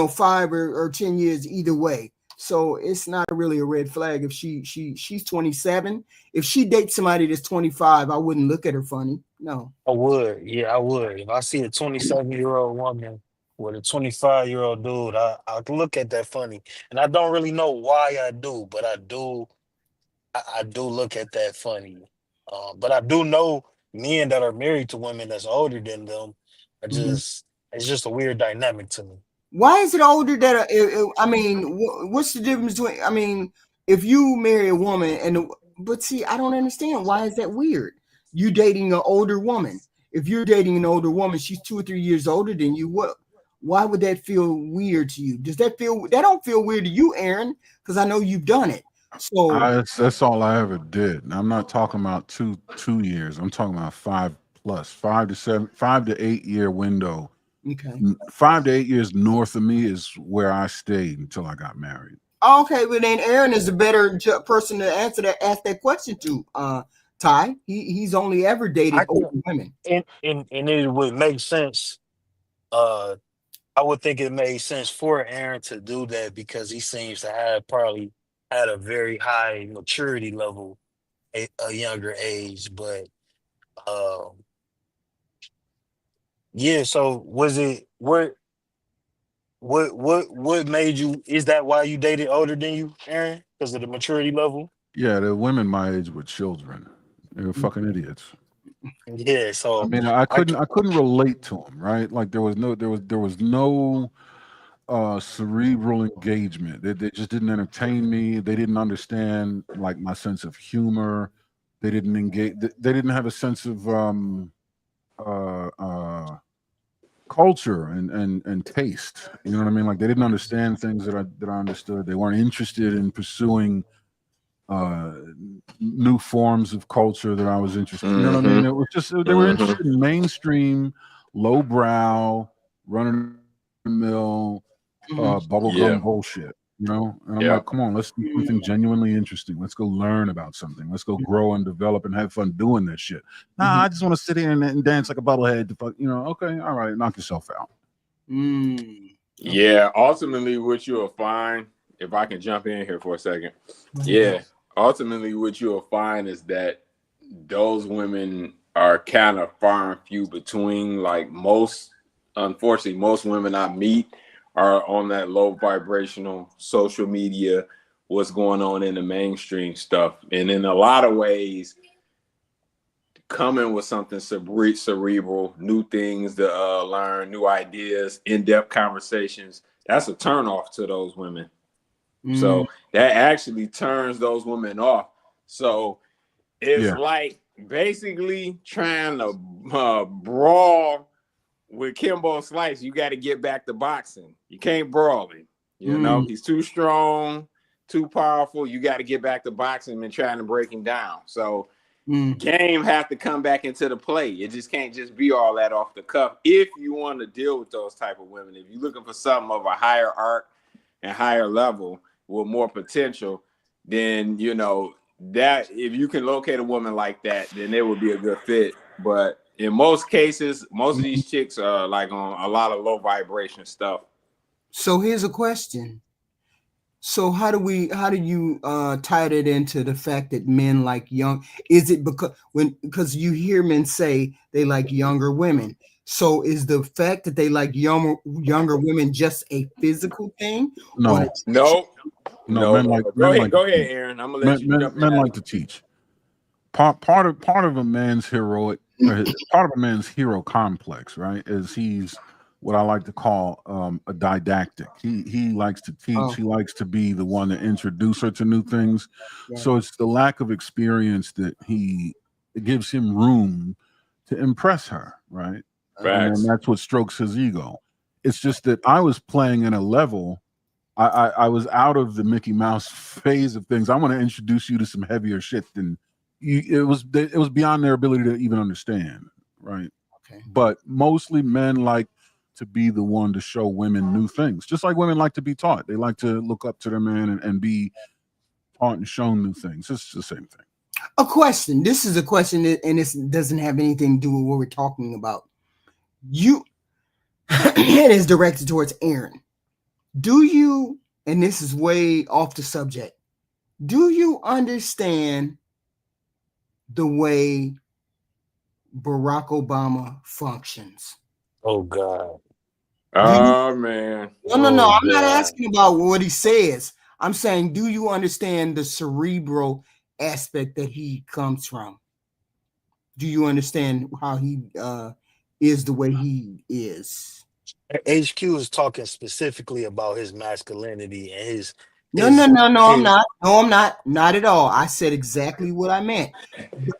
5 or 10 years either way. So it's not really a red flag if she's 27. If she dates somebody that's 25, I wouldn't look at her funny. No. I would. Yeah, I would. If I see a 27-year-old woman with a 25-year-old dude, I look at that funny. And I don't really know why I do, but I do look at that funny. But I do know men that are married to women that's older than them are Mhm. just it's just a weird dynamic to me. Why is it older that I mean, what's the difference between? I mean, if you marry a woman but see, I don't understand. Why is that weird? You dating an older woman. If you're dating an older woman, she's 2 or 3 years older than you. What? Why would that feel weird to you? Does that feel? That don't feel weird to you, Aaron? Because I know you've done it. So That's all I ever did. And I'm not talking about two years. I'm talking about 5+, 5 to 7, 5 to 8 year window. okay. 5 to 8 years north of me is where I stayed until I got married. Okay, well then Aaron is a better person to ask that question to. Ty, he's only ever dated I older can women. and it would make sense. Uh I would think it made sense for Aaron to do that because he seems to have probably at a very high maturity level a younger age. But um, yeah, so was it what made you? Is that why you dated older than you, Aaron? Because of the maturity level? Yeah, the women my age were children. They were fucking idiots. Yeah, I so mean, I I couldn't relate to them, right? Like there was no cerebral engagement. They just didn't entertain me. They didn't understand like my sense of humor. They didn't engage. They didn't have a sense of uh, uh, culture and taste. You know what I mean? Like they didn't understand things that I understood. They weren't interested in pursuing uh new forms of culture that I was interested. You know what I mean? It was just they were interested in mainstream, lowbrow, running the mill, bubblegum bullshit. You know, and I'm like, come on, let's do something genuinely interesting. Let's go learn about something. Let's go grow and develop and have fun doing this shit. Nah, I just want to sit here and dance like a bubblehead. Okay, all right, knock yourself out. Yeah, ultimately, what you'll find, if I can jump in here for a second, yeah, ultimately, what you'll find is that those women are kind of far and few between. Like unfortunately, most women I meet are on that low vibrational social media, what's going on in the mainstream stuff. And in a lot of ways, coming with something cerebral, new things to learn, new ideas, in-depth conversations, that's a turnoff to those women. So that actually turns those women off. So it's like basically trying to brawl with Kimbo Slice. You got to get back to boxing. You can't brawl him. You know, he's too strong, too powerful. You got to get back to boxing and trying to break him down. So game have to come back into the play. It just can't just be all that off the cuff. If you want to deal with those type of women, if you're looking for something of a higher arc and higher level with more potential, then you know that if you can locate a woman like that, then it would be a good fit. But in most cases, most of these chicks are like on a lot of low vibration stuff. So here's a question. So how do you tie that into the fact that men like young? Is it because you hear men say they like younger women? So is the fact that they like younger women just a physical thing? No, No, men like Go ahead, to teach. Aaron. I'm gonna let you jump in. Men like to teach. Part of a man's heroic, part of a man's hero complex, right? Is he's what I like to call a didactic. He likes to teach. Oh. He likes to be the one to introduce her to new things. Right. So it's the lack of experience that it gives him room to impress her, right? And then that's what strokes his ego. It's just that I was playing in a level. I was out of the Mickey Mouse phase of things. I want to introduce you to some heavier shit than you. It was beyond their ability to even understand, right? Okay. But mostly men like to be the one to show women new things, just like women like to be taught. They like to look up to their man and be taught and shown new things. It's the same thing. A question. This is a question, and this doesn't have anything to do with what we're talking about. It is directed towards Aaron. Do you, and this is way off the subject, do you understand the way Barack Obama functions? Oh God. Oh man. No. I'm God. not asking about what he says. I'm saying, do you understand the cerebral aspect that he comes from? Do you understand how he is the way he is? HQ is talking specifically about his masculinity and his. No, I'm not. No, I'm not. Not at all. I said exactly what I meant.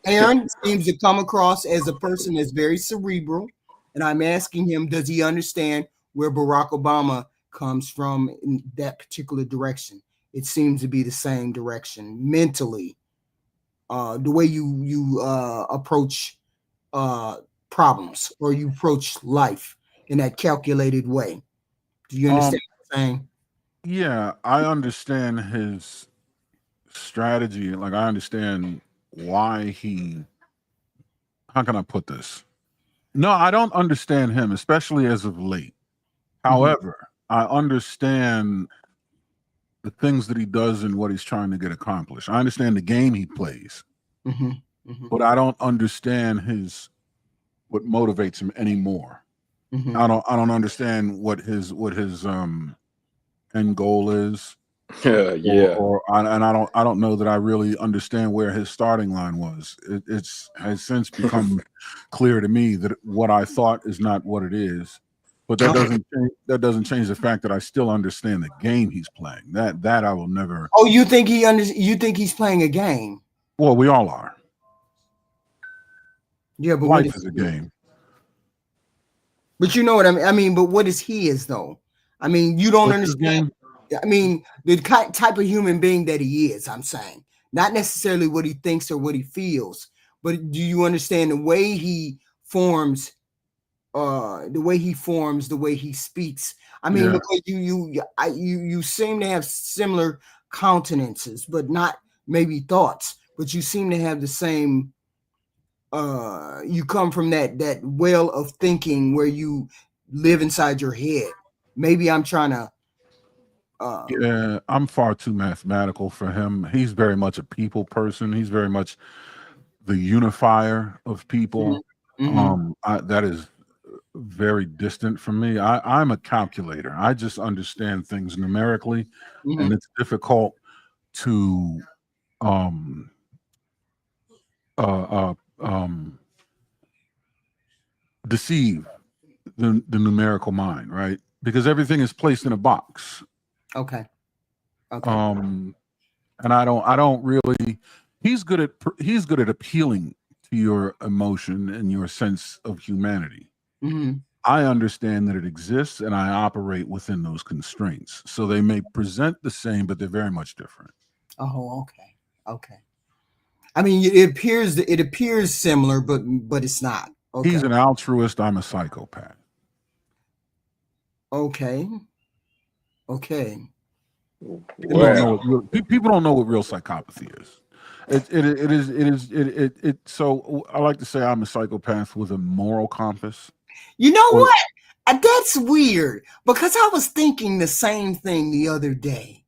Aaron seems to come across as a person that's very cerebral, and I'm asking him, does he understand where Barack Obama comes from in that particular direction? It seems to be the same direction mentally. The way you approach problems, or you approach life in that calculated way. Do you understand what I'm saying? Yeah, I understand his strategy. Like, I understand why how can I put this? No, I don't understand him, especially as of late. However, I understand the things that he does and what he's trying to get accomplished. I understand the game he plays, but I don't understand what motivates him anymore. I don't understand what his end goal is. Yeah. I don't know that I really understand where his starting line was. It has since become clear to me that what I thought is not what it is. But that doesn't change the fact that I still understand the game he's playing. That I will never. Oh, you think you think he's playing a game? Well, we all are. Yeah, but life is a game. But you know what I mean? But what is he is though? I mean, you don't understand. I mean, the type of human being that he is, I'm saying. Not necessarily what he thinks or what he feels, but do you understand the way he forms, the way he speaks? I mean, because you seem to have similar countenances, but not maybe thoughts, but you seem to have the same you come from that well of thinking where you live inside your head. Maybe I'm trying to yeah, I'm far too mathematical for him. He's very much a people person. He's very much the unifier of people. That is very distant from me. I'm a calculator. I just understand things numerically, and it's difficult to deceive the numerical mind, right? Because everything is placed in a box. Okay. And I don't really. He's good at appealing to your emotion and your sense of humanity. I understand that it exists, and I operate within those constraints. So they may present the same, but they're very much different. Oh, okay. I mean, it appears similar, but it's not. Okay. He's an altruist. I'm a psychopath. Okay. People don't know what people don't know what real psychopathy is. So I like to say I'm a psychopath with a moral compass. You know what? That's weird because I was thinking the same thing the other day.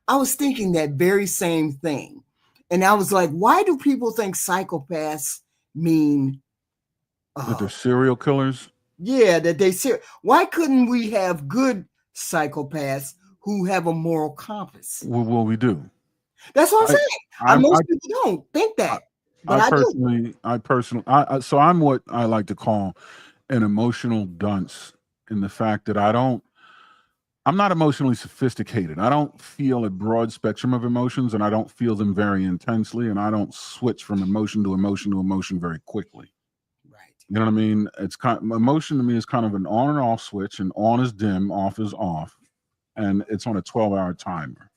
I was thinking that very same thing. And I was like, why do people think psychopaths mean That they're serial killers? yeah, that they why couldn't we have good psychopaths who have a moral compass? Well, we do. That's what I'm saying. Most people don't think that. But I do. So I'm what I like to call an emotional dunce in the fact that I'm not emotionally sophisticated. I don't feel a broad spectrum of emotions and I don't feel them very intensely and I don't switch from emotion to emotion to emotion very quickly. Right. You know what I mean? Emotion to me is kind of an on and off switch, and on is dim, off is off, and it's on a 12-hour timer.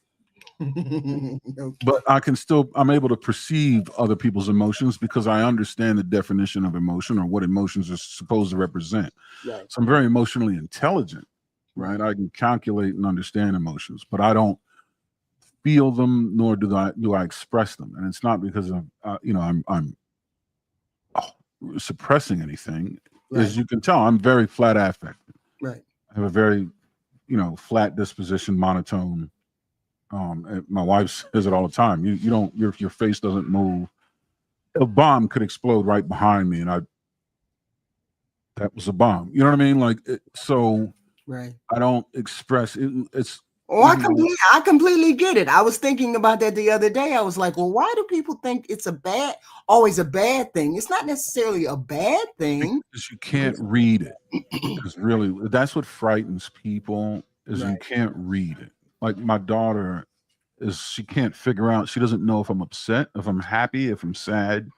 But I'm able to perceive other people's emotions because I understand the definition of emotion or what emotions are supposed to represent. Right. So I'm very emotionally intelligent, right? I can calculate and understand emotions, but I don't feel them, nor do I express them. And it's not because of I'm suppressing anything. Right. As you can tell, I'm very flat affected. Right. I have a very flat disposition, monotone. My wife says it all the time. You don't your face doesn't move. A bomb could explode right behind me, and that was a bomb. You know what I mean? Right. I don't express it. It's I completely get it. I was thinking about that the other day. I was like, well, why do people think it's always a bad thing? It's not necessarily a bad thing. Because you can't read it. Because really, that's what frightens people is you can't read it. Like my daughter she can't figure out. She doesn't know if I'm upset, if I'm happy, if I'm sad.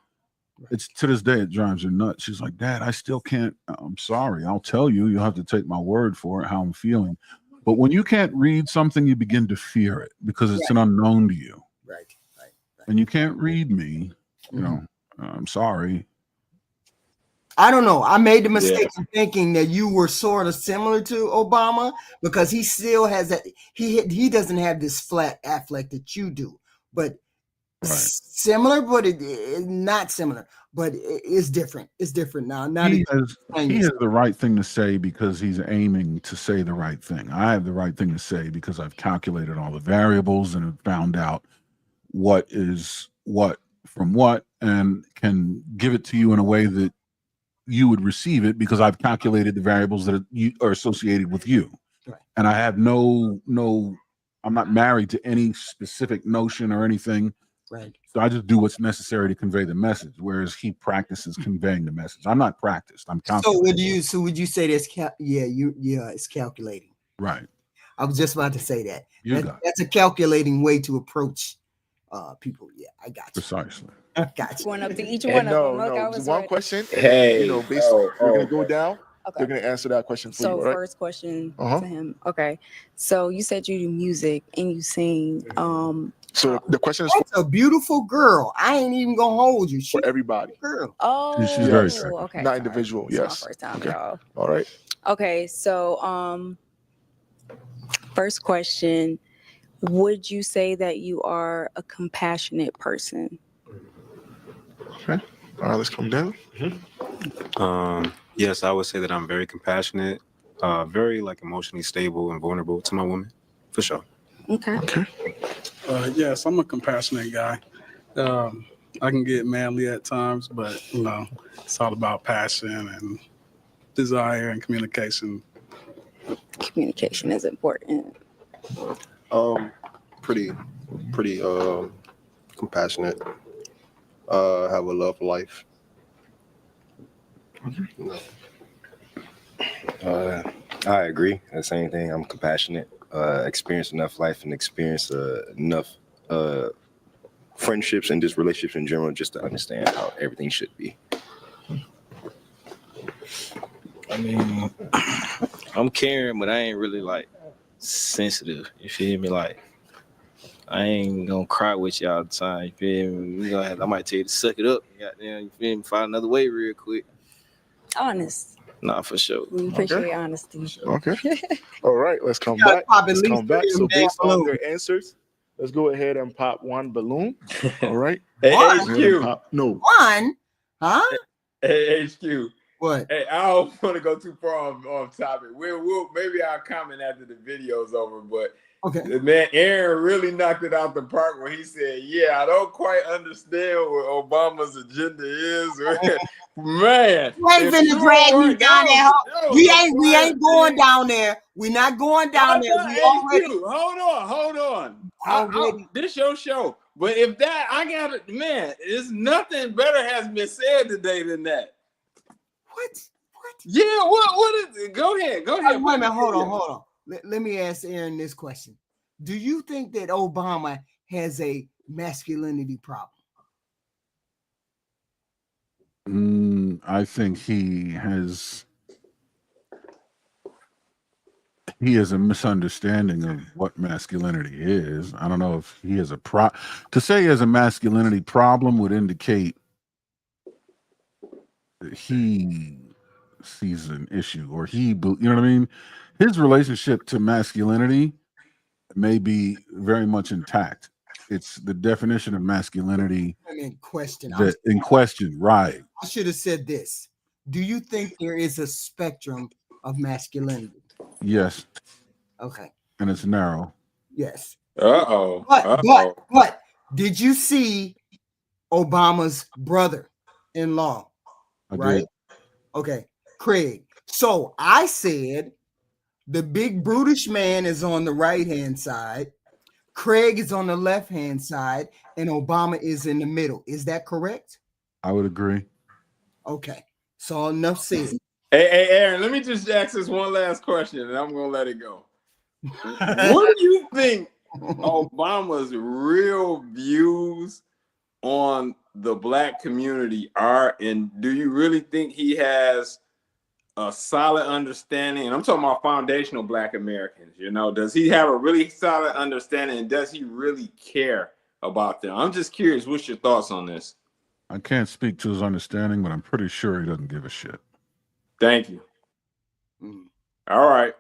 It's to this day, it drives her nuts. She's like, Dad, I still can't. I'm sorry. I'll tell you. You'll have to take my word for it, how I'm feeling. But when you can't read something, you begin to fear it because it's an unknown to you. Right. And you can't read me. I'm sorry. I don't know. I made the mistake of thinking that you were sort of similar to Obama because he still has that. He doesn't have this flat affect that you do, but similar, but it not similar. But it's different. It's different now. He has the right thing to say because he's aiming to say the right thing. I have the right thing to say because I've calculated all the variables and have found out what is what from what and can give it to you in a way that you would receive it because I've calculated the variables that are associated with you. Right. And I have I'm not married to any specific notion or anything. Right. So I just do what's necessary to convey the message, whereas he practices conveying the message. I'm not practiced. I'm calculating. So would you say that's it's calculating. Right. I was just about to say that. That's a calculating way to approach people. Yeah, I got you. Precisely. I got you. Going up to each one of them. Look, I was one ready. question. Hey, basically, we're gonna go down. They're gonna answer that question for you. So All right? first question to him. Okay. So you said you do music and you sing. So the question is That's a beautiful girl. I ain't even gonna hold you. for everybody. Girl. Oh, She's very sexy. okay. Not sorry. individual. It's Yes. my first time, Okay. y'all. All right. Okay, so first question, would you say that you are a compassionate person? Okay. All right. Let's come down. Yes, I would say that I'm very compassionate, very emotionally stable and vulnerable to my woman, for sure. Okay. Yes, I'm a compassionate guy. I can get manly at times, but it's all about passion and desire and communication. Communication is important. Pretty compassionate. Have a love life. I agree. The same thing. I'm compassionate. Experience enough life and experience enough friendships and just relationships in general just to understand how everything should be. I mean, I'm caring, but I ain't really sensitive. You feel me? I ain't gonna cry with you all the time. You feel me? I might tell you to suck it up. Goddamn, you feel me? Find another way real quick. Honest. Nah, for sure. We appreciate honesty. Okay. All right, let's come gotta back. pop at Let's least come back. 3 of So them damn based on balloons. their answers, let's go ahead and pop one balloon. All right. Hey, One? Go ahead and HQ. pop. No. One? Huh? Hey, HQ. What? Hey, I don't want to go too far off topic. We'll maybe I'll comment after the video's over. But Okay. man, Aaron really knocked it out the park when he said, "Yeah, I don't quite understand what Obama's agenda is." Man, You ain't if finna you drag me weren't- down that hole. that was We the ain't quietest going thing. down there. We're not going down there. We already Hold on. This your show. But if that, I got it, man, it's nothing better has been said today than that. What? Yeah, what is it? Go ahead. Wait a minute, hold on. Let me ask Aaron this question. Do you think that Obama has a masculinity problem? I think he has a misunderstanding of what masculinity is. I don't know if he has to say he has a masculinity problem would indicate that he sees an issue or you know what I mean? His relationship to masculinity may be very much intact. It's the definition of masculinity In question. in question, right? I should have said this. Do you think there is a spectrum of masculinity? Yes. Okay. And it's narrow. Yes. Uh-oh. But did you see Obama's brother-in-law? I Right? did. Okay. Craig. So I said the big brutish man is on the right-hand side, Craig is on the left-hand side, and Obama is in the middle. Is that correct? I would agree. Okay. So enough said. Hey, Aaron, let me just ask this one last question and I'm gonna let it go. What do you think Obama's real views on the black community are, and do you really think he has a solid understanding? And I'm talking about foundational black Americans, does he have a really solid understanding, and does he really care about them? I'm just curious, what's your thoughts on this? I can't speak to his understanding, but I'm pretty sure he doesn't give a shit. Thank you. All right.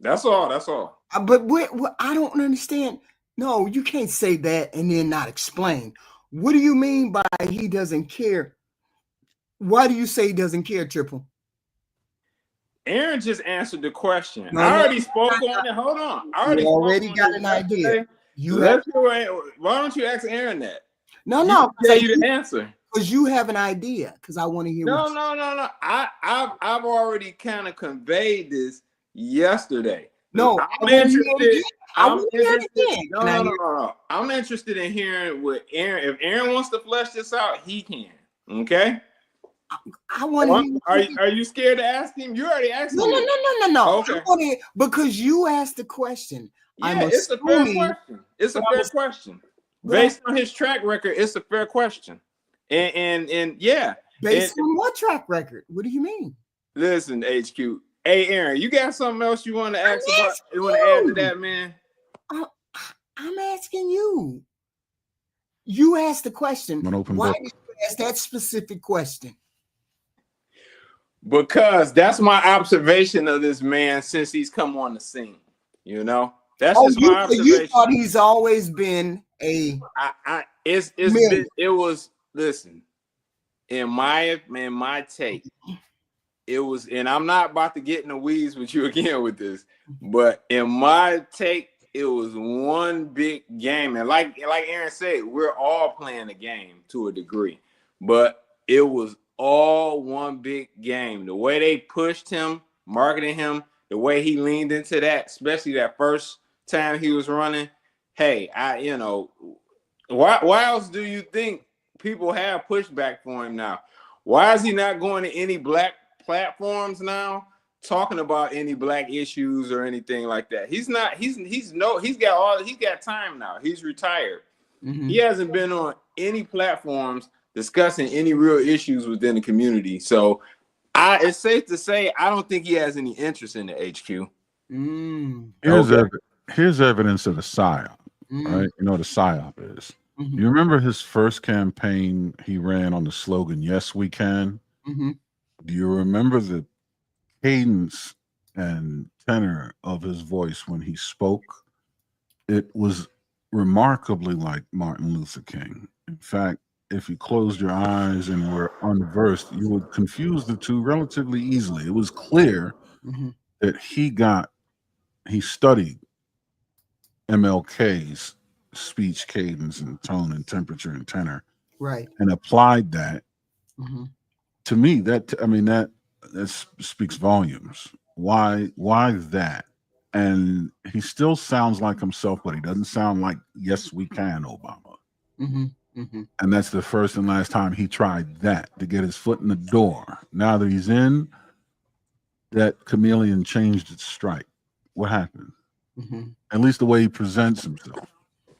That's all. But what I don't understand. No, you can't say that and then not explain. What do you mean by he doesn't care? Why do you say he doesn't care, Triple? Aaron just answered the question. I already spoke on it. Hold on. I You already got an idea. Why don't you ask Aaron that? No. Tell you the answer. Because you have an idea. Because I want to hear. No. I've already kind of conveyed this yesterday. No, I'm interested. No. I'm interested in hearing what Aaron. If Aaron wants to flesh this out, he can. Okay. I want. Are you scared to ask him? You already asked him. No. Okay. Because you asked the question. Yeah, it's a fair question. It's a fair question. Based on his track record, it's a fair question. And yeah. Based on what track record? What do you mean? Listen, HQ. Hey, Aaron, you got something else you want to ask about? You want to add to that, man? I'm asking you. You asked the question. Why did you ask that specific question? Because that's my observation of this man since he's come on the scene. That's just my observation. You thought he's always been a. Listen. In my take, it was, and I'm not about to get in the weeds with you again with this, but in my take, it was one big game. And like Aaron said, we're all playing a game to a degree, but it was all one big game. The way they pushed him, marketing him, the way he leaned into that, especially that first time he was running. Hey, why else do you think people have pushback for him now? Why is he not going to any black platforms now talking about any black issues or anything like that? He's got time now. He's retired. Mm-hmm. He hasn't been on any platforms discussing any real issues within the community. So it's safe to say I don't think he has any interest in the HQ. Here's evidence of the PSYOP, right? You know what a PSYOP is. Mm-hmm. You remember his first campaign he ran on the slogan, "Yes, we can." Mm-hmm. Do you remember the cadence and tenor of his voice when he spoke? It was remarkably like Martin Luther King. In fact, if you closed your eyes and were unversed, you would confuse the two relatively easily. It was clear Mhm. that he studied MLK's speech cadence and tone and temperature and tenor Right. and applied that. Mhm. To me, that speaks volumes. Why that? And he still sounds like himself, but he doesn't sound like "Yes, we can" Obama. Mhm. Mhm. And that's the first and last time he tried that to get his foot in the door. Now that he's in, that chameleon changed its stripe. What happened? Mhm. At least the way he presents himself.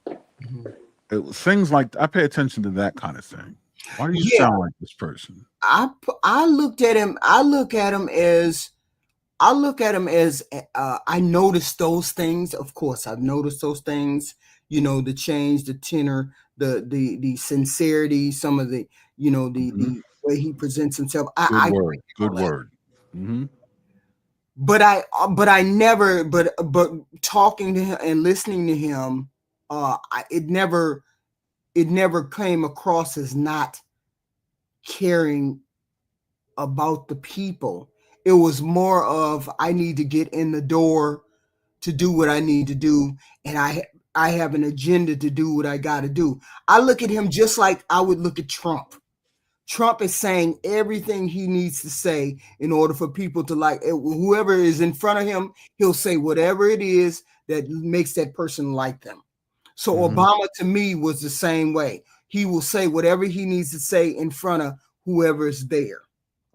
Mhm. Things like I pay attention to that kind of thing. Why do you Yeah. sound like this person? I looked at him. I look at him as I noticed those things. Of course, I've noticed those things. You know, the change, the tenor, the sincerity, some of the the way he presents himself. Good I word. Good word. Mm-hmm. but I never but talking to him and listening to him, it never came across as not caring about the people. It was more of I need to get in the door to do what I need to do, and I have an agenda to do what I got to do. I look at him just like I would look at Trump. Trump is saying everything he needs to say in order for people to like whoever is in front of him. He'll say whatever it is that makes that person like them. So Obama to me was the same way. He will say whatever he needs to say in front of whoever is there.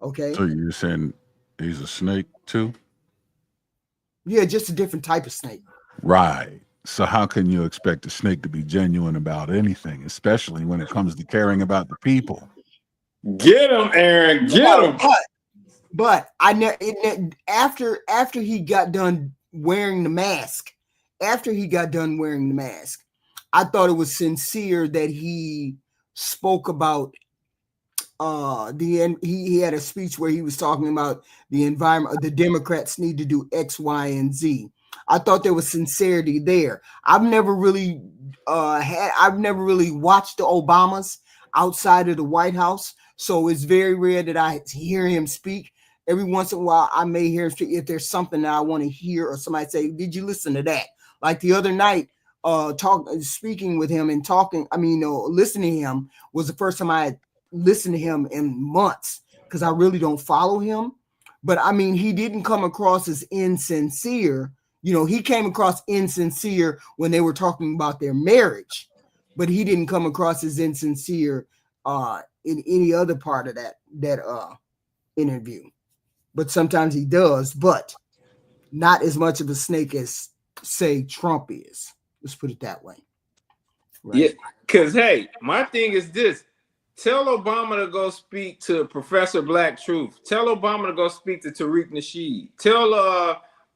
Okay. So you're saying he's a snake too? Yeah, just a different type of snake. Right. So how can you expect a snake to be genuine about anything, especially when it comes to caring about the people? Get him, Aaron. Get him. But after he got done wearing the mask, I thought it was sincere that he spoke about he had a speech where he was talking about the environment. The Democrats need to do X, Y, and Z. I thought there was sincerity there. I've never really watched the Obamas outside of the White House, so it's very rare that I hear him speak. Every once in a while, I may hear him speak if there's something that I want to hear, or somebody say, "Did you listen to that?" Like the other night, speaking with him and talking. Listening to him was the first time I had listened to him in months because I really don't follow him. But I mean, he didn't come across as insincere. He came across insincere when they were talking about their marriage, but he didn't come across as insincere in any other part of that interview. But sometimes he does, but not as much of a snake as say Trump is. Let's put it that way. Right? Yeah, because hey, my thing is this. Tell Obama to go speak to Professor Black Truth. Tell Obama to go speak to Tariq Nasheed. Tell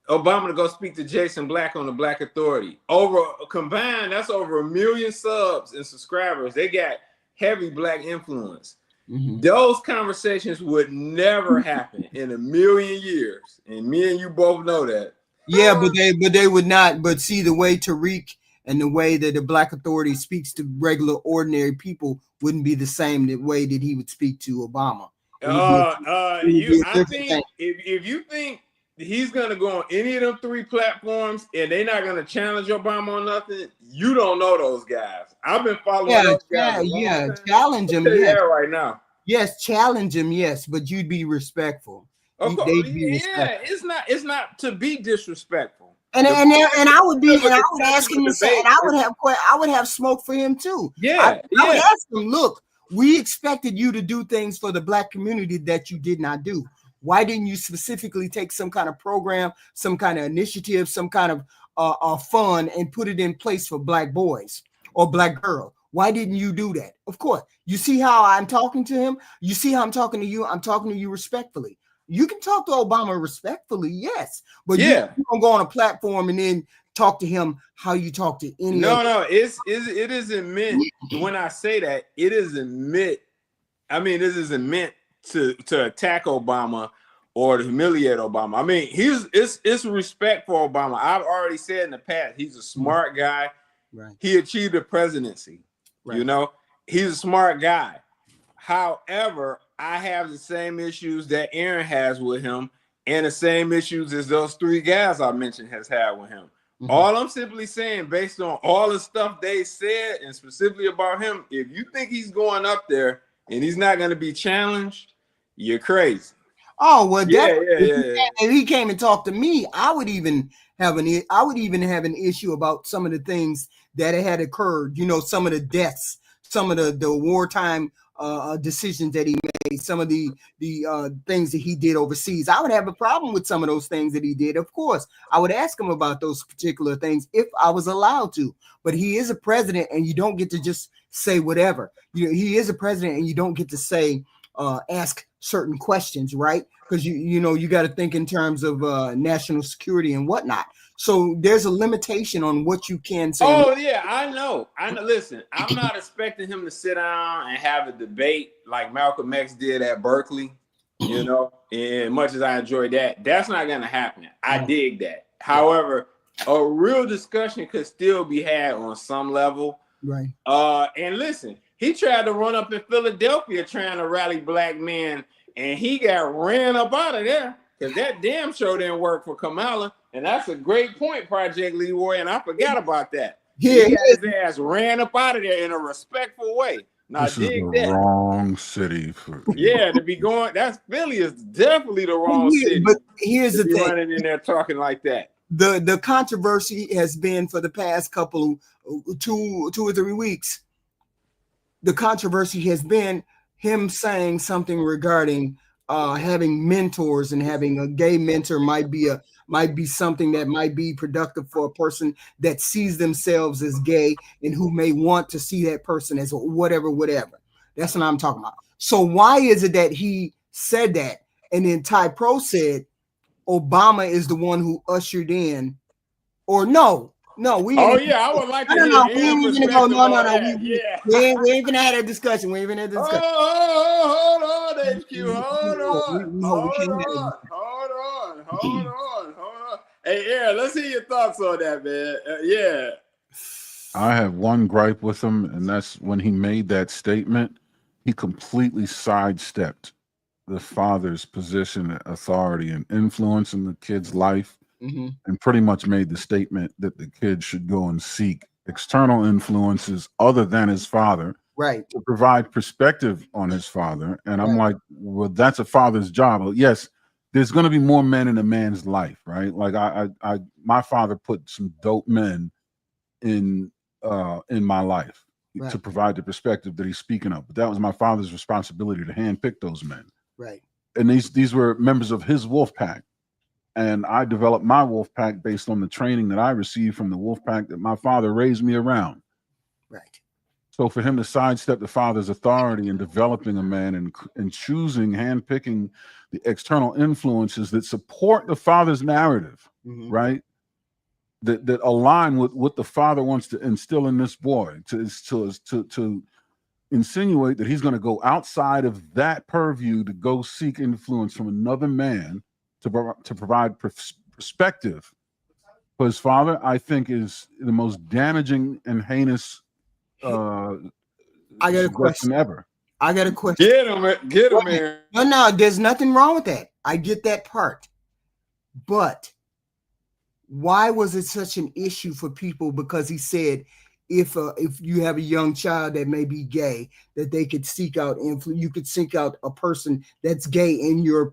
Obama to go speak to Jason Black on the Black Authority. Combined, that's over 1 million subs and subscribers. They got heavy Black influence. Mm-hmm. Those conversations would never happen in 1 million years. And me and you both know that. Yeah, but they would not. But see, the way Tariq and the way that the Black Authority speaks to regular, ordinary people wouldn't be the same the way that he would speak to Obama. I think if you think he's gonna go on any of them 3 platforms and they're not gonna challenge Obama on nothing, you don't know those guys. I've been following those guys. Challenge him. Yeah, right now. Yes, challenge him. Yes, but you'd be respectful. It's not to be disrespectful. And I would ask him to say, and I would have smoke for him too. I would ask him, look, we expected you to do things for the Black community that you did not do. Why didn't you specifically take some kind of program, some kind of initiative, some kind of fund and put it in place for Black boys or Black girls? Why didn't you do that? Of course, you see how I'm talking to him. You see how I'm talking to you. I'm talking to you respectfully. You can talk to Obama respectfully, yes, but you don't go on a platform and then talk to him how you talk to any. It isn't meant. When I say that, it isn't meant. I mean, this isn't meant to attack Obama or to humiliate Obama. I mean, it's respect for Obama. I've already said in the past, he's a smart guy. Right. He achieved the presidency. Right. You know, he's a smart guy. However, I have the same issues that Aaron has with him, and the same issues as those three guys I mentioned has had with him. All I'm simply saying, based on all the stuff they said, and specifically about him, if you think he's going up there and he's not going to be challenged, you're crazy. Oh well, Yeah. If he came and talked to me, I would even have an issue about some of the things that had occurred. You know, some of the deaths, some of the wartime decisions that he made, some of the things that he did overseas. I would have a problem with some of those things that he did. Of course, I would ask him about those particular things if I was allowed to. But he is a president, and you don't get to just say whatever. He is a president, and you don't get to say ask certain questions, right? Because you got to think in terms of national security and whatnot. So there's a limitation on what you can say. Oh yeah, I know. Listen, I'm not expecting him to sit down and have a debate like Malcolm X did at Berkeley. You know, and much as I enjoyed that, that's not going to happen. I dig that. However, a real discussion could still be had on some level. Right. And listen, he tried to run up in Philadelphia trying to rally black men, and he got ran up out of there because that damn show didn't work for Kamala. And that's a great point, Project Leroy, and I forgot about that. Yeah, he got his ass ran up out of there in a respectful way. Now, This is the wrong city for. Yeah, to be going. That's Philly is definitely the wrong city. But here's the to be thing: running in there talking like that. The controversy has been for the past couple 2 or 3 weeks. The controversy has been him saying something regarding having mentors, and having a gay mentor might be something that might be productive for a person that sees themselves as gay and who may want to see that person as whatever. That's what I'm talking about. So why is it that he said that, and then Ty Pro said Obama is the one who ushered in, or no, we. Oh yeah, I would like to hear Aaron's perspective on that. We ain't gonna have that discussion. We ain't gonna have that discussion. Hold on, HQ. Hold on. Hey, Aaron, let's hear your thoughts on that, man. I have one gripe with him, and that's when he made that statement, he completely sidestepped the father's position, authority, and influence in the kid's life, and pretty much made the statement that the kid should go and seek external influences other than his father, right, to provide perspective on his father. And I'm like, well, that's a father's job. Well, yes, there's going to be more men in a man's life, right? Like my father put some dope men in my life to provide the perspective that he's speaking of. But that was my father's responsibility to handpick those men. Right. And these were members of his wolf pack. And I developed my wolf pack based on the training that I received from the wolf pack that my father raised me around. Right. So for him to sidestep the father's authority in developing a man and choosing, handpicking the external influences that support the father's narrative, right? That align with what the father wants to instill in this boy, to insinuate that he's going to go outside of that purview to go seek influence from another man to provide perspective for his father, I think is the most damaging and heinous I got a question ever. I got a question. Get him, man. No, there's nothing wrong with that. I get that part. But why was it such an issue for people? Because he said if you have a young child that may be gay, that they could seek out you could seek out a person that's gay in your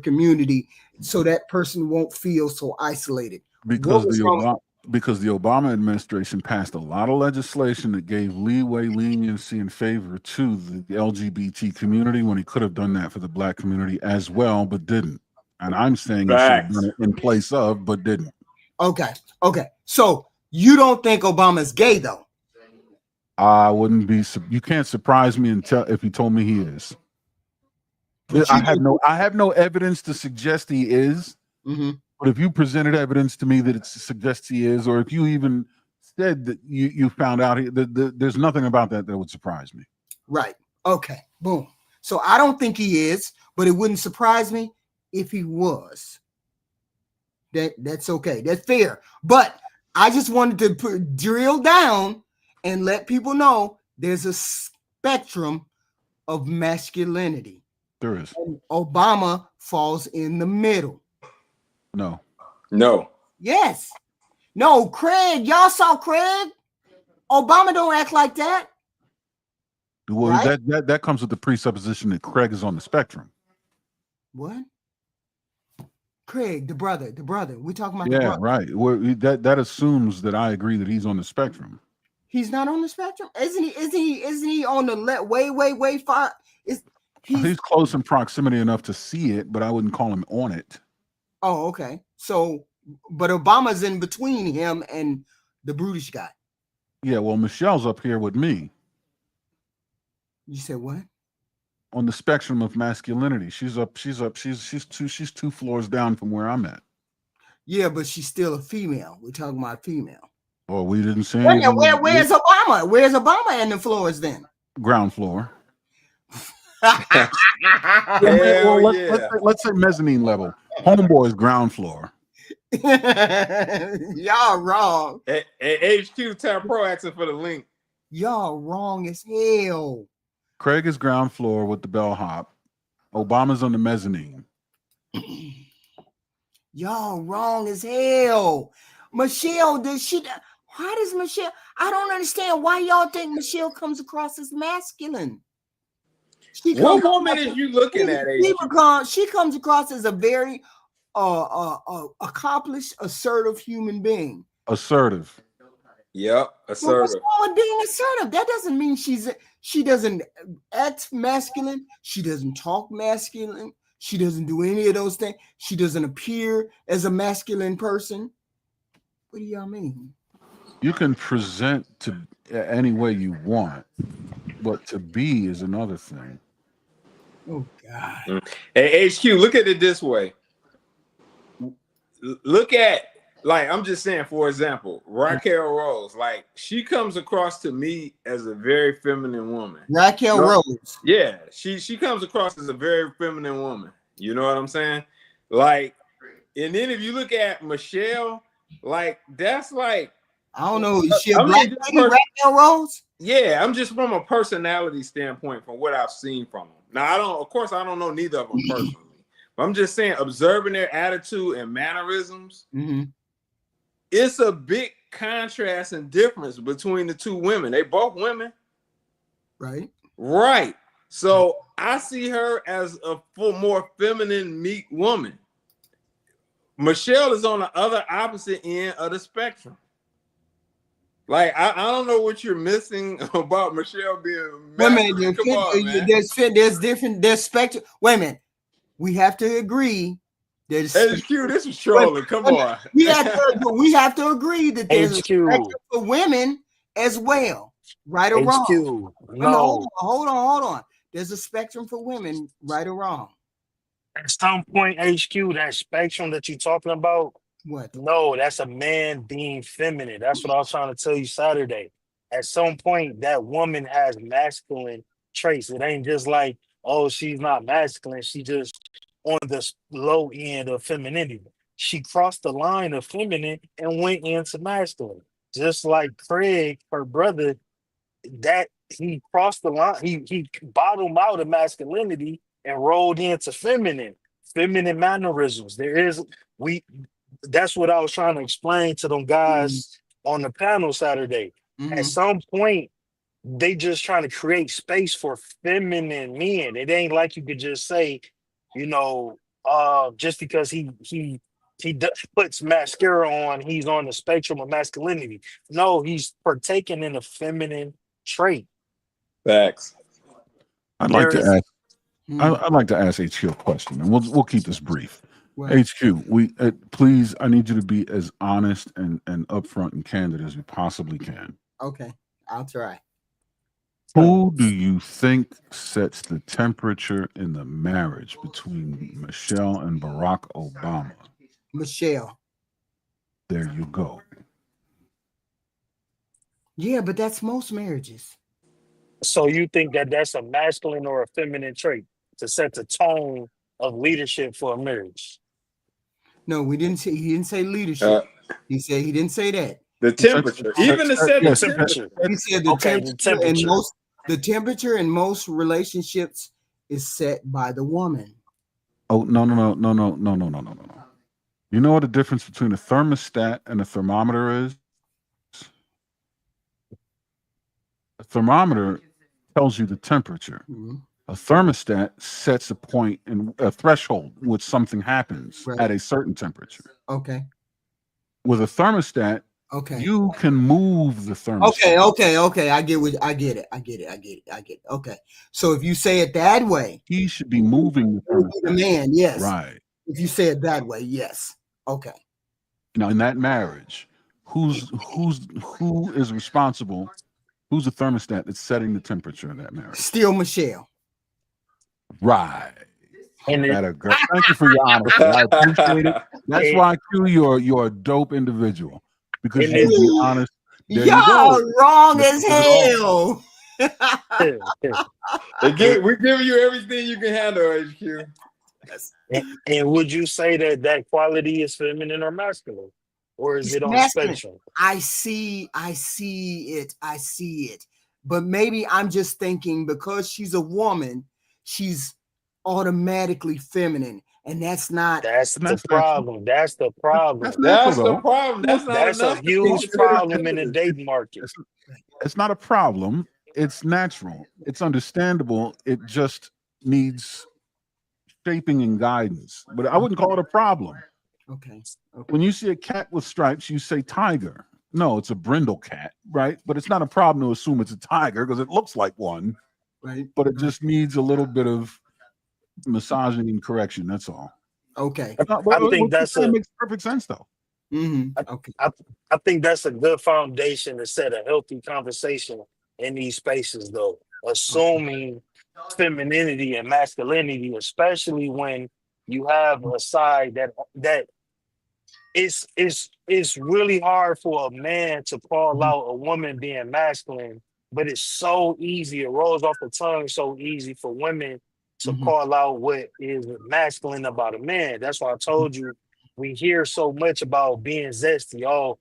community, so that person won't feel so isolated. Because the Obama administration passed a lot of legislation that gave leeway, leniency, and favor to the LGBT community when he could have done that for the black community as well, but didn't. And I'm saying he should have done it in place of, but didn't. Okay. So you don't think Obama's gay, though? I wouldn't be. You can't surprise me if you told me he is. I have no evidence to suggest he is. But if you presented evidence to me that it suggests he is, or if you even said that you found out, there's nothing about that would surprise me. Right. Okay. Boom. So I don't think he is, but it wouldn't surprise me if he was. That's okay. That's fair. But I just wanted to drill down and let people know there's a spectrum of masculinity. There is. And Obama falls in the middle. No. No. Yes. No, Craig. Y'all saw Craig? Obama don't act like that. Well, right? that comes with the presupposition that Craig is on the spectrum. What? Craig, the brother. We're talking about the Yeah, brother. right. Well, that assumes that I agree that he's on the spectrum. He's not on the spectrum, isn't he? Isn't he on the way far? He's close in proximity enough to see it, but I wouldn't call him on it. Oh, okay. So, but Obama's in between him and the brutish guy. Yeah, well, Michelle's up here with me. You said what? On the spectrum of masculinity. She's two floors down from where I'm at. Yeah, but she's still a female. We're talking about female. Oh, we didn't say Where's Obama? Where's Obama in the floors then? ground floor. Hell yeah. Let's say mezzanine level. Homeboy's ground floor. Y'all wrong. Hey, HQ Tap Pro asking for the link. Y'all wrong as hell. Craig is ground floor with the bellhop. Obama's on the mezzanine. Y'all wrong as hell. Michelle, why does Michelle? I don't understand why y'all think Michelle comes across as masculine. What woman is you looking at, HQ? She comes across as a very accomplished, assertive human being. Assertive. Yep, What's assertive. wrong with being assertive? That doesn't mean she doesn't act masculine. She doesn't talk masculine. She doesn't do any of those things. She doesn't appear as a masculine person. What do y'all mean? You can present to any way you want, but to be is another thing. Oh God. Hey, HQ, look at it this way. Look at, like, I'm just saying, for example, Raquel Rose, like, she comes across to me as a very feminine woman. Raquel Rose. Yeah, she comes across as a very feminine woman. You know what I'm saying? Like, and then if you look at Michelle, like, that's like, I don't know. Is she a black lady, Raquel Rose? Yeah, I'm just from a personality standpoint from what I've seen from them. Now, of course, I don't know neither of them personally. But I'm just saying, observing their attitude and mannerisms, it's a big contrast and difference between the two women. They both women. Right. Right. So I see her as a more feminine, meek woman. Michelle is on the other opposite end of the spectrum. Like, I don't know what you're missing about Michelle being masculine. Come on, man. There's spectrum. Wait a minute. We have to agree. HQ, this is trolling. Come on. We have to agree that there's a spectrum for women as well. Right or wrong? No. Hold on. There's a spectrum for women, right or wrong. At some point, HQ, that spectrum that you're talking about, what? No, that's a man being feminine. That's what I was trying to tell you Saturday. At some point, that woman has masculine traits. It ain't just like, oh, she's not masculine. She just on the low end of femininity. She crossed the line of feminine and went into masculine. Just like Craig, her brother, that he crossed the line. He bottomed out of masculinity and rolled into feminine mannerisms. That's what I was trying to explain to them guys on the panel Saturday. At some point, they just trying to create space for feminine men. It ain't like you could just say, just because he puts mascara on, he's on the spectrum of masculinity. No, he's partaking in a feminine trait. Facts. I'd like to ask HQ a question, and we'll keep this brief. Right. HQ, please, I need you to be as honest and upfront and candid as you possibly can. Okay, I'll try. Who do you think sets the temperature in the marriage between Michelle and Barack Obama? Michelle. There you go. Yeah, but that's most marriages. So you think that that's a masculine or a feminine trait to set the tone of leadership for a marriage? No, we didn't say he didn't say leadership. He didn't say that. The temperature, even to set The the temperature. He said the Okay, the temperature and temperature. the temperature in most relationships is set by the woman. Oh, no. You know what the difference between a thermostat and a thermometer is? A thermometer tells you the temperature. Mhm. A thermostat sets a point and a threshold which something happens Right. at a certain temperature. Okay. With a thermostat, Okay. you can move the thermostat. Okay. I get it. Okay. So if you say it that way, He should be moving the it would be the thermostat. man, yes. Right. If you say it that way, yes. Okay. Now, in that marriage, who is responsible? Who's the thermostat that's setting the temperature of that marriage? Still Michelle. Right. And it, Better girl. Thank you for your honesty. I appreciate it. That's and, why Q, you're a dope individual because and you it's can be honest. There you Y'all go. wrong You're as wrong. hell. We're giving you everything you can handle, HQ. and would you say that that quality is feminine or masculine, or is It's it on a masculine. spectrum? I see it. But maybe I'm just thinking because she's a woman, she's automatically feminine. And that's not That's the That's natural. problem. That's the problem. That's natural That's the though. problem. That's not That's a enough to be huge considered problem in the feminine. dating market. It's not a problem. It's natural. It's understandable. It just needs shaping and guidance. But I wouldn't call it a problem. okay. When you see a cat with stripes, you say tiger. No, it's a brindle cat, right? But it's not a problem to assume it's a tiger because it looks like one, Right. but it just needs a little bit of massaging and correction. That's all. Okay. But I what think you're that's saying a makes perfect sense, though. Okay. I think that's a good foundation to set a healthy conversation in these spaces, though. Assuming femininity and masculinity, especially when you have a side that it's really hard for a man to call out a woman being masculine, but it's so easy. It rolls off the tongue so easy for women to call out what is masculine about a man. That's why I told you we hear so much about being zesty. Oh,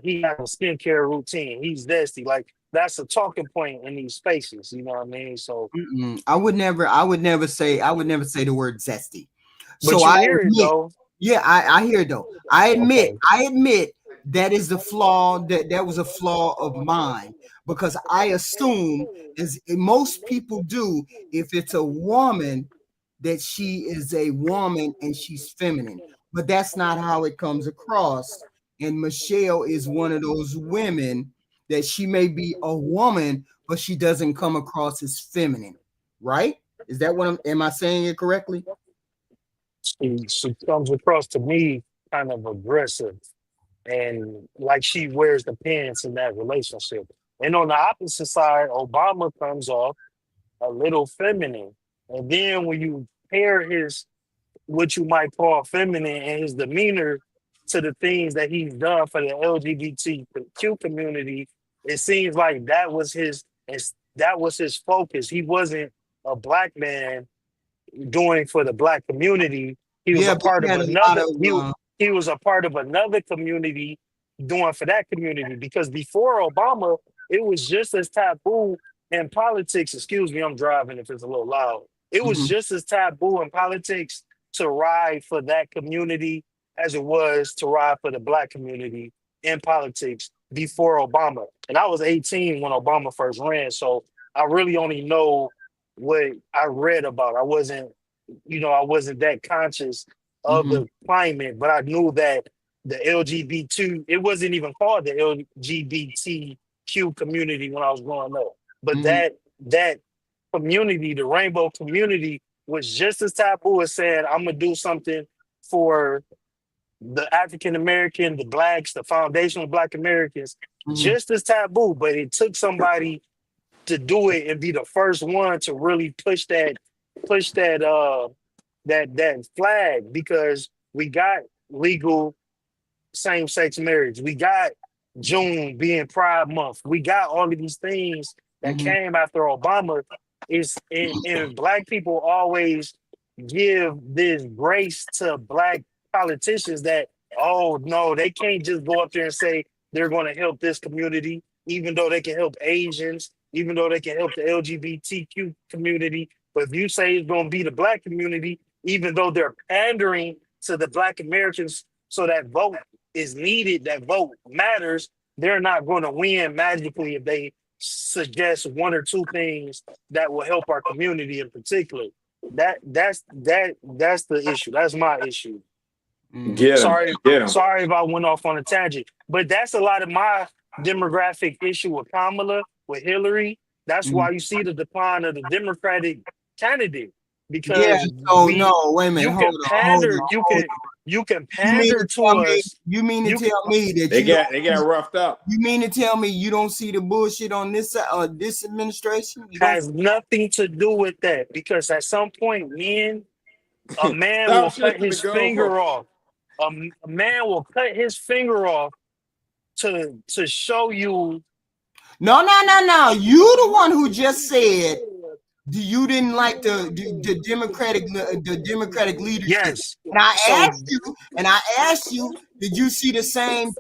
he has a skincare routine. He's zesty. Like that's a talking point in these spaces. You know what I mean? So, I would never say the word zesty. but So you I hear it admit, though. yeah, I hear it though. I Okay. admit that is the flaw that was a flaw of mine because I assume as most people do, if it's a woman, that she is a woman and she's feminine. But that's not how it comes across. And Michelle is one of those women that she may be a woman, but she doesn't come across as feminine, right? Is that what am I saying it correctly? She comes across to me kind of aggressive and like she wears the pants in that relationship. And on the opposite side, Obama comes off a little feminine. And then when you pair his what you might call feminine and his demeanor to the things that he's done for the LGBTQ community, it seems like that was his focus. He wasn't a black man doing for the black community. He was Yeah, a but part you of had a lot another. of He was a part of another community doing for that community. Because before Obama, it was just as taboo in politics. Excuse me, I'm driving if it's a little loud. It was just as taboo in politics to ride for that community as it was to ride for the black community in politics before Obama. And I was 18 when Obama first ran, so I really only know what I read about. I wasn't that conscious of the climate, but I knew that the LGBT, it wasn't even called the LGBTQ community when I was growing up. But that community, the rainbow community, was just as taboo as saying, I'm gonna do something for the African American, the blacks, the foundational Black Americans, just as taboo. But it took somebody to do it and be the first one to really push that flag, because we got legal same-sex marriage. We got June being Pride Month. We got all of these things that came after Obama is, and black people always give this grace to black politicians that, oh no, they can't just go up there and say they're going to help this community, even though they can help Asians, even though they can help the LGBTQ community. But if you say it's going to be the black community, even though they're pandering to the black Americans, so that vote is needed, that vote matters, they're not going to win magically if they suggest one or two things that will help our community in particular. That's the issue. That's my issue. Sorry if I went off on a tangent, but that's a lot of my demographic issue with Kamala, with Hillary. That's why you see the decline of the Democratic candidate, because no, wait a minute, you hold can on, pander, hold on. you can pander to us. You mean to tell me that they got roughed up? You mean to tell me you don't see the bullshit on this side or this administration? Has nothing to do with that, because at some point, a man Stop will cut shifting his the finger goalpost. off. A man will cut his finger off to show you. No. You the one who just said you didn't like the Democratic leadership. Yes. And I asked you, did you see the same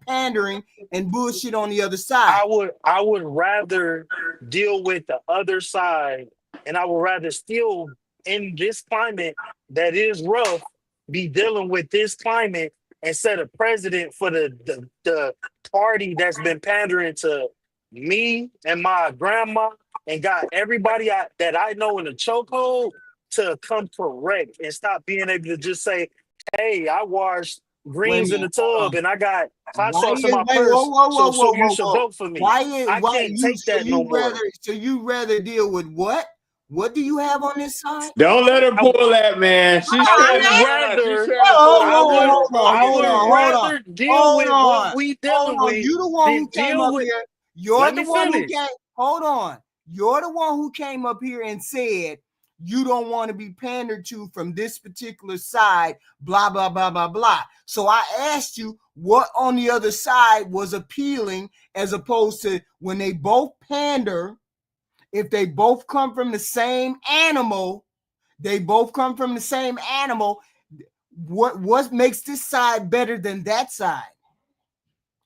pandering and bullshit on the other side? I would rather deal with the other side, and I would rather still, in this climate that is rough, be dealing with this climate and set a precedent for the party that's been pandering to me and my grandma and got everybody that I know in the chokehold to come correct and stop being able to just say, hey, I washed greens in the tub and I got hot sauce in my purse, so you should vote for me. I can't take that no more. So you rather deal with what? What do you have on this side? Don't let her pull that, man. She's trying rather deal with what we dealing with. You the one who came up here. You're the one who came. Hold on. You're the one who came up here and said you don't want to be pandered to from this particular side, blah, blah, blah, blah, blah. So I asked you what on the other side was appealing, as opposed to when they both pander, if they both come from the same animal, what makes this side better than that side?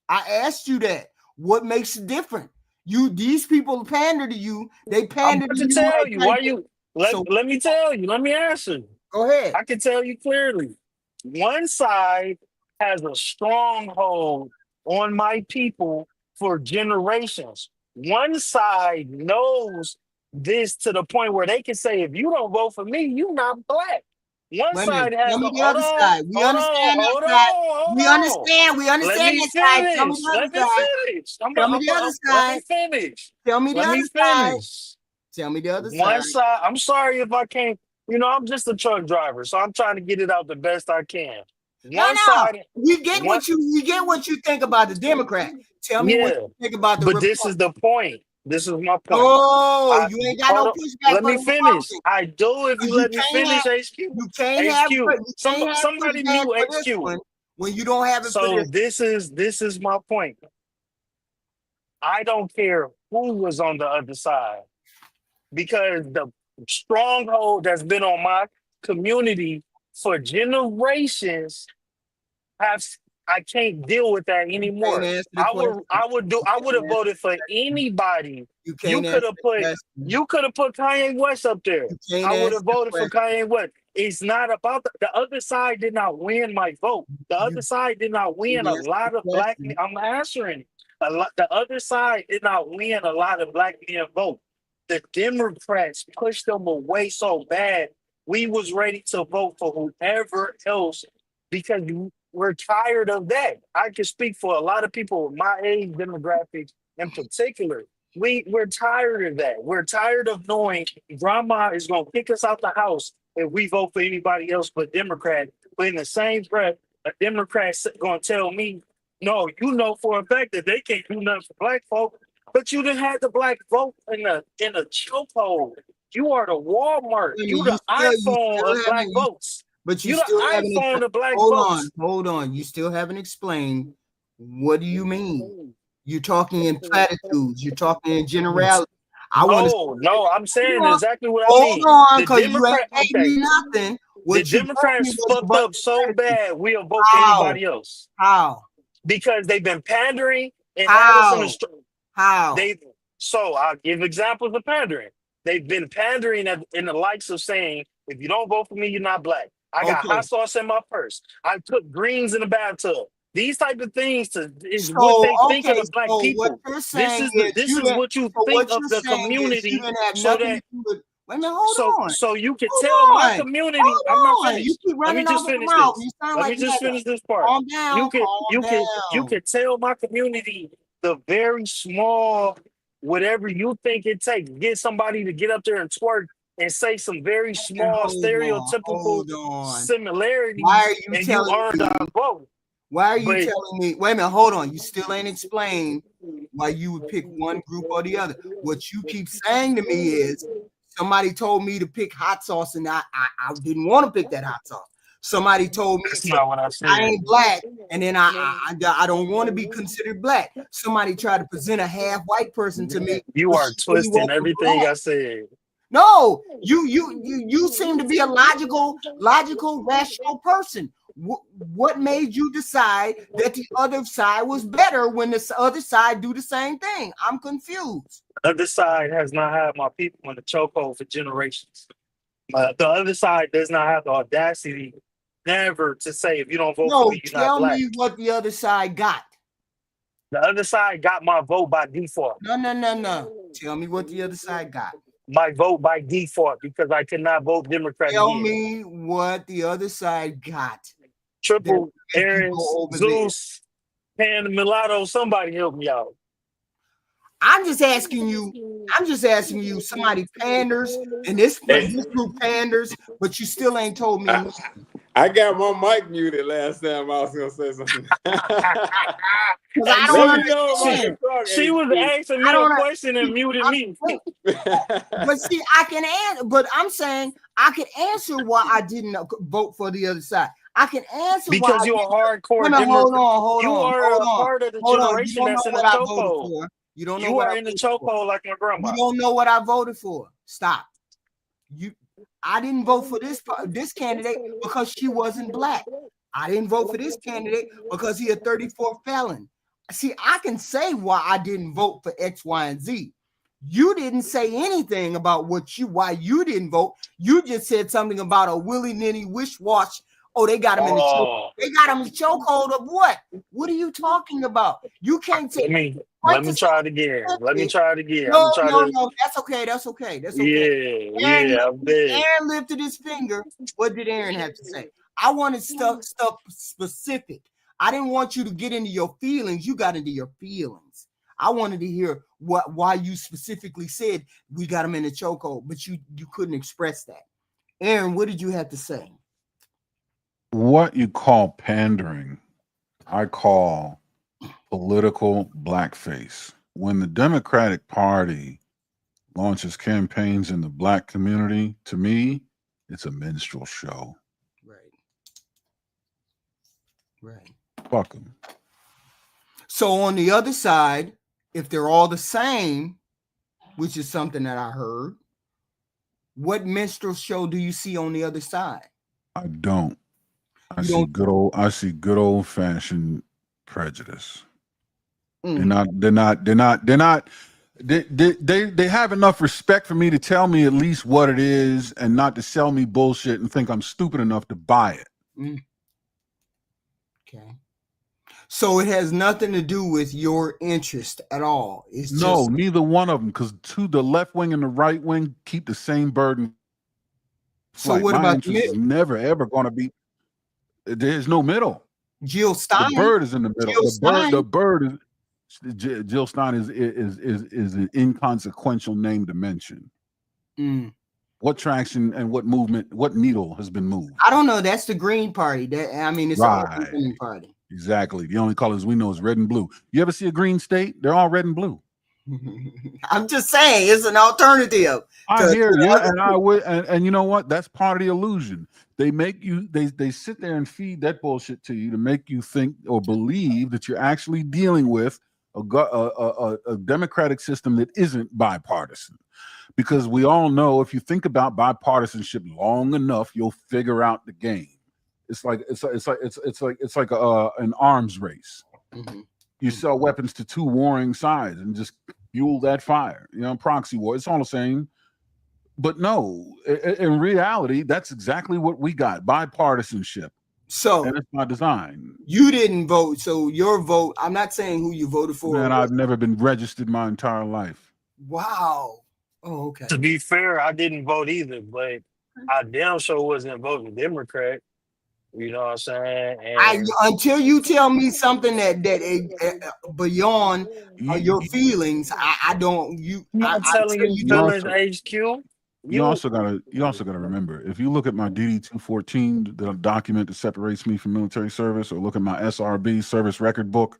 I asked you that. What makes it different? These people pander to you. They pander to you. Tell you why you. Let me tell you. Let me answer. Go ahead. I can tell you clearly. One side has a stronghold on my people for generations. One side knows this to the point where they can say, if you don't vote for me, you're not black. One side has tell me the other side. We understand that side. We understand that side. Tell me the other side. Tell me the other side. Let me finish. Tell me the other side. Tell me the other side. One side. I'm sorry if I can't. I'm just a truck driver, so I'm trying to get it out the best I can. One side. We get what you think about the Democrat. Tell me what you think about the Republican. This is the point. This is my point. Oh, you ain't got no pushback. Let me finish. I do if you let me finish, HQ. You can't have somebody knew HQ when you don't have it. So this is my point. I don't care who was on the other side, because the stronghold that's been on my community for generations I can't deal with that anymore. I would have voted for anybody. You could have put Kanye West up there. I would have voted for Kanye West. It's not about the other side did not win my vote. The other side did not win a lot of black men. I'm answering. The other side did not win a lot of black men vote. The Democrats pushed them away so bad. We was ready to vote for whoever else because we're tired of that. I can speak for a lot of people my age demographic in particular. We're tired of that. We're tired of knowing grandma is going to kick us out the house if we vote for anybody else but Democrat. But in the same breath, a Democrat's going to tell me, no, you know for a fact that they can't do nothing for black folk, but you didn't have the black vote in a chokehold. You are the Walmart. You the iPhone of black votes. But you the still iPhone of black hold votes. on. You still haven't explained. What do you mean? You're talking in platitudes. You're talking in generality. I want to. No, I'm saying Hold exactly what I mean. on, The because you ain't Democrat, gave okay, me nothing. the What you told me Democrats was a fucked bunch up of so platitudes. bad we'll vote for How? anybody else How? because they've been pandering and had us in the How? street. How? So I'll give examples of pandering. They've been pandering in the likes of saying, if you don't vote for me, you're not black. I got Okay. hot sauce in my purse. I put greens in the bathtub. These type of things is what So they think of okay, the black so what people. you're This saying is is this you is didn't. what you So think what of you're the saying is you community, didn't have so nothing that to do with. Wait a minute, hold on. so you can tell my Hold on. community. I'm not Hold on. You finished. keep Let me running off just your finish mouth. this. You sound Let like me just Mega. finish this part. Calm down. Calm You down. can tell my community the very small whatever you think it takes. Get somebody to get up there and twerk and say some very And small stereotypical hold on. Why similarities, are you and you telling earned me? our vote. Why are you But telling me? Wait a minute, hold on. You still ain't explained why you would pick one group or the other. What you keep saying to me is somebody told me to pick hot sauce, and I didn't want to pick that hot sauce. Somebody told me that's not what I I said. ain't black, and then I don't want to be considered black. Somebody tried to present a half white person to me, You but are she really twisting wasn't everything black. I said. No, you seem to be a logical, rational person. What made you decide that the other side was better when the other side do the same thing? I'm confused. The other side has not had my people in the chokehold for generations. The other side does not have the audacity never to say, if you don't vote for No, me, you're not tell black. me what the other side got. The other side got my vote by default. No. Tell me what the other side got. My vote by default because I cannot vote Democrat Tell again. me what the other side got. Triple Go Aaron's, over there. Zeus, Pan, Mulatto, somebody help me out. I'm just asking you. Somebody panders, and this group panders, but you still ain't told me nothing. I got my mic muted last time I was gonna say something. Because I don't Let me know if I understand. can talk. She was asking I me a don't. question and muted me. But see, I can answer. But I'm saying I can answer why I didn't vote for the other side. I can answer why. Because you're a hardcore Hold Democrat. on. You are a part of the You generation don't know that's in the what I voted chokehold. for. You don't know You what are I in the voted for. chokehold like my grandma. You don't know what I voted for. Stop. I didn't vote for this candidate because she wasn't black. I didn't vote for this candidate because he a 34 felon. See, I can say why I didn't vote for X, Y, and Z. You didn't say anything about why you didn't vote. You just said something about a willy-nilly wish-wash. Oh, they got him in the choke. They got him in the chokehold of what? What are you talking about? You can't say. Let me try it again. Let me try it again. No. That's okay. That's okay. Yeah, I'm dead. Aaron lifted his finger. What did Aaron have to say? I wanted stuff specific. I didn't want you to get into your feelings. You got into your feelings. I wanted to hear why you specifically said we got him in the chokehold, but you couldn't express that. Aaron, what did you have to say? What you call pandering, I call political blackface. When the Democratic Party launches campaigns in the black community, to me, it's a minstrel show. Right. Fuck them. So on the other side, if they're all the same, which is something that I heard, what minstrel show do you see on the other side? I don't. I see good old fashioned prejudice. Mm. They have enough respect for me to tell me at least what it is and not to sell me bullshit and think I'm stupid enough to buy it. Mm. Okay. So it has nothing to do with your interest at all. It's just neither one of them, because the left wing and the right wing keep the same burden. So what my about interest is never ever going to be. There's no middle. Jill Stein. The bird is in the middle. The bird is. Jill Stein is an inconsequential name to mention. Mm. What traction and what movement, what needle has been moved? I don't know. That's the Green Party. It's the Green Party. Exactly. The only colors we know is red and blue. You ever see a green state? They're all red and blue. I'm just saying it's an alternative. I hear you, and I would, and you know what? That's part of the illusion. They make you, they sit there and feed that bullshit to you to make you think or believe that you're actually dealing with a democratic system that isn't bipartisan. Because we all know if you think about bipartisanship long enough, you'll figure out the game. It's like an arms race. You sell weapons to two warring sides and just fuel that fire. Proxy war. It's all the same. But no, in reality, that's exactly what we got: bipartisanship. So and it's by design. You didn't vote, so your vote. I'm not saying who you voted for. Man, I've never been registered my entire life. Wow. Oh, okay. To be fair, I didn't vote either, but I damn sure wasn't voting Democrat. You know what I'm saying? And Until you tell me something that beyond your feelings, I don't. I'm telling you, feelings HQ. You also gotta remember, if you look at my DD 214, the document that separates me from military service, or look at my SRB service record book,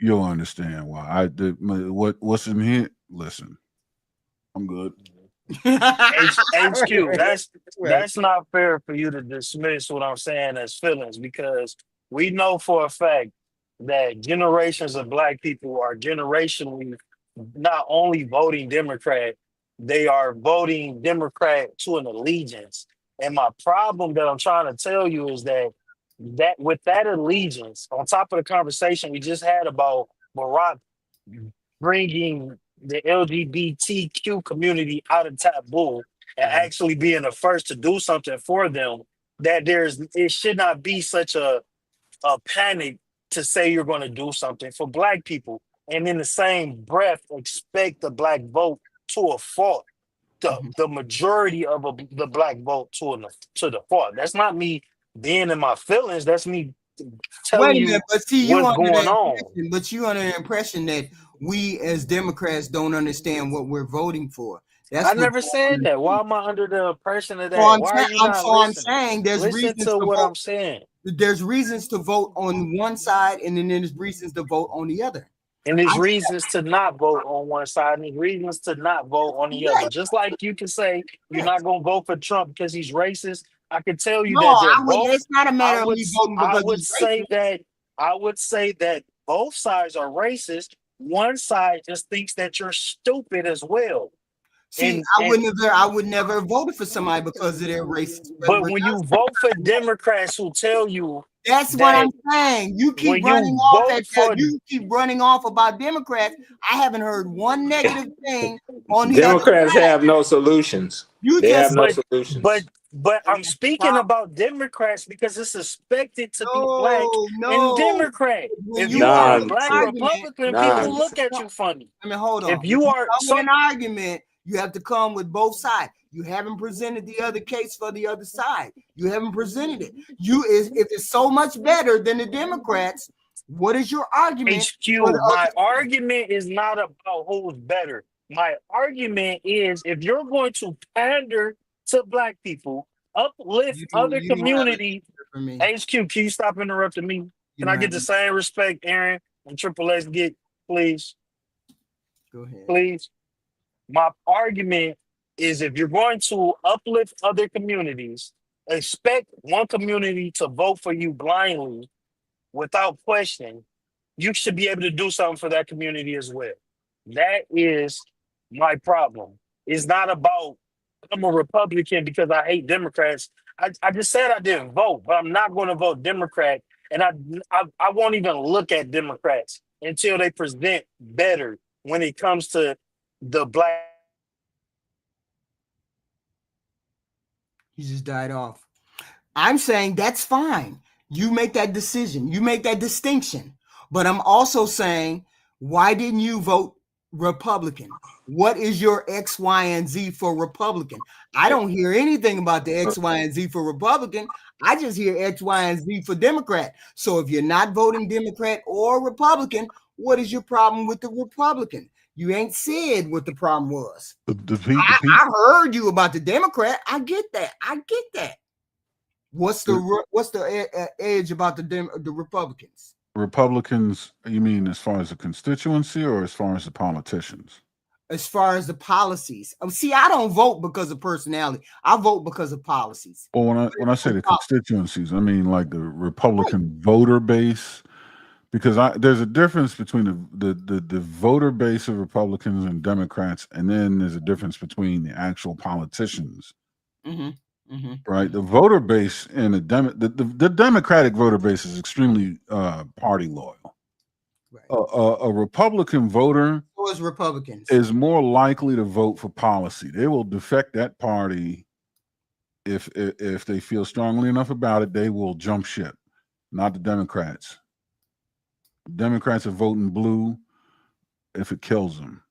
you'll understand why I did what's in here. Listen, I'm good. HQ, that's not fair for you to dismiss what I'm saying as feelings, because we know for a fact that generations of Black people are generationally not only voting Democrat, they are voting Democrat to an allegiance. And my problem that I'm trying to tell you is that with that allegiance, on top of the conversation we just had about Barack bringing the LGBTQ community out of taboo and actually being the first to do something for them, that it should not be such a panic to say you're going to do something for Black people, and in the same breath expect the Black vote to a fault, the majority of the Black vote to the fault. That's not me being in my feelings. That's me telling you what's going on. But you under the impression that we as Democrats don't understand what we're voting for. I never said that. Why am I under the impression of that? Why are you not listening? I'm saying there's Listen reasons to what vote. I'm saying. There's reasons to vote on one side, and then there's reasons to vote on the other. And there's reasons to not vote on one side, and there's reasons to not vote on the other. Just like you can say you're not going to vote for Trump because he's racist. I can tell you it's not a matter of me voting because I would say that both sides are racist. One side just thinks that you're stupid as well. See, I would never have voted for somebody because of their race. But when you vote for Democrats who tell you that's what I'm saying. You keep running off about Democrats. I haven't heard one negative thing on the Democrats have no solutions. They have no solutions. But I'm speaking about Democrats because it's expected to be Black and Democrat. If you are a Black Republican, people look at you funny. I mean, hold on. If you are an argument, you have to come with both sides. You haven't presented the other case for the other side. You haven't presented it. If it's so much better than the Democrats, what is your argument? HQ, my argument is not about who's better. My argument is if you're going to pander to Black people, uplift other community. HQ, can you stop interrupting me? Can I get the same respect, Aaron, and Triple X get, please? Go ahead. Please. My argument is if you're going to uplift other communities, expect one community to vote for you blindly without question, you should be able to do something for that community as well. That is my problem. It's not about I'm a Republican because I hate Democrats. I just said I didn't vote, but I'm not going to vote Democrat. And I won't even look at Democrats until they present better when it comes to the Black. He just died off. I'm saying that's fine. You make that decision. You make that distinction. But I'm also saying, why didn't you vote Republican? What is your X, Y, and Z for Republican? I don't hear anything about the X, Y, and Z for Republican. I just hear X, Y, and Z for Democrat. So if you're not voting Democrat or Republican, what is your problem with the Republican? You ain't said what the problem was. I heard you about the Democrat. I get that. What's the edge about the Republicans? Republicans, you mean as far as the constituency or as far as the politicians? As far as the policies. See, I don't vote because of personality. I vote because of policies. Well, when I say the constituencies, I mean like the Republican voter base, because there's a difference between the voter base of Republicans and Democrats, and then there's a difference between the actual politicians. Right, the voter base in the Democratic voter base is extremely party loyal. A Republican voter So is Republicans. is more likely to vote for policy. They will defect that party if they feel strongly enough about it. They will jump ship. Not the Democrats. Democrats are voting blue if it kills them.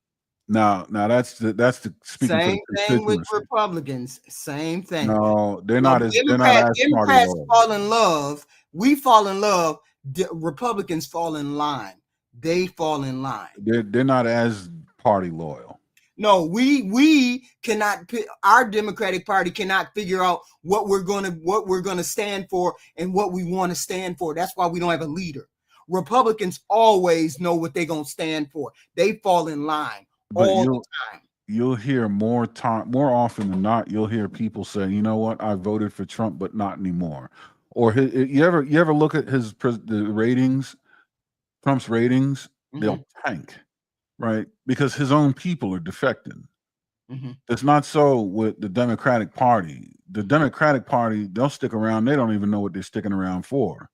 Now that's the speaking for Same the thing with constituency. Republicans. Same thing. No, they're Now, not as party Democrats loyal. fall in love. We fall in love. Republicans fall in line. They fall in line. They're not as party loyal. No, we cannot. Our Democratic Party cannot figure out what we're gonna stand for and what we want to stand for. That's why we don't have a leader. Republicans always know what they're gonna stand for. They fall in line all the time. You'll hear more often than not. You'll hear people say, "You know what? I voted for Trump, but not anymore." Or you ever look at the ratings, Trump's ratings? They'll tank, right? Because his own people are defecting. It's not so with the Democratic Party. The Democratic Party, they'll stick around. They don't even know what they're sticking around for.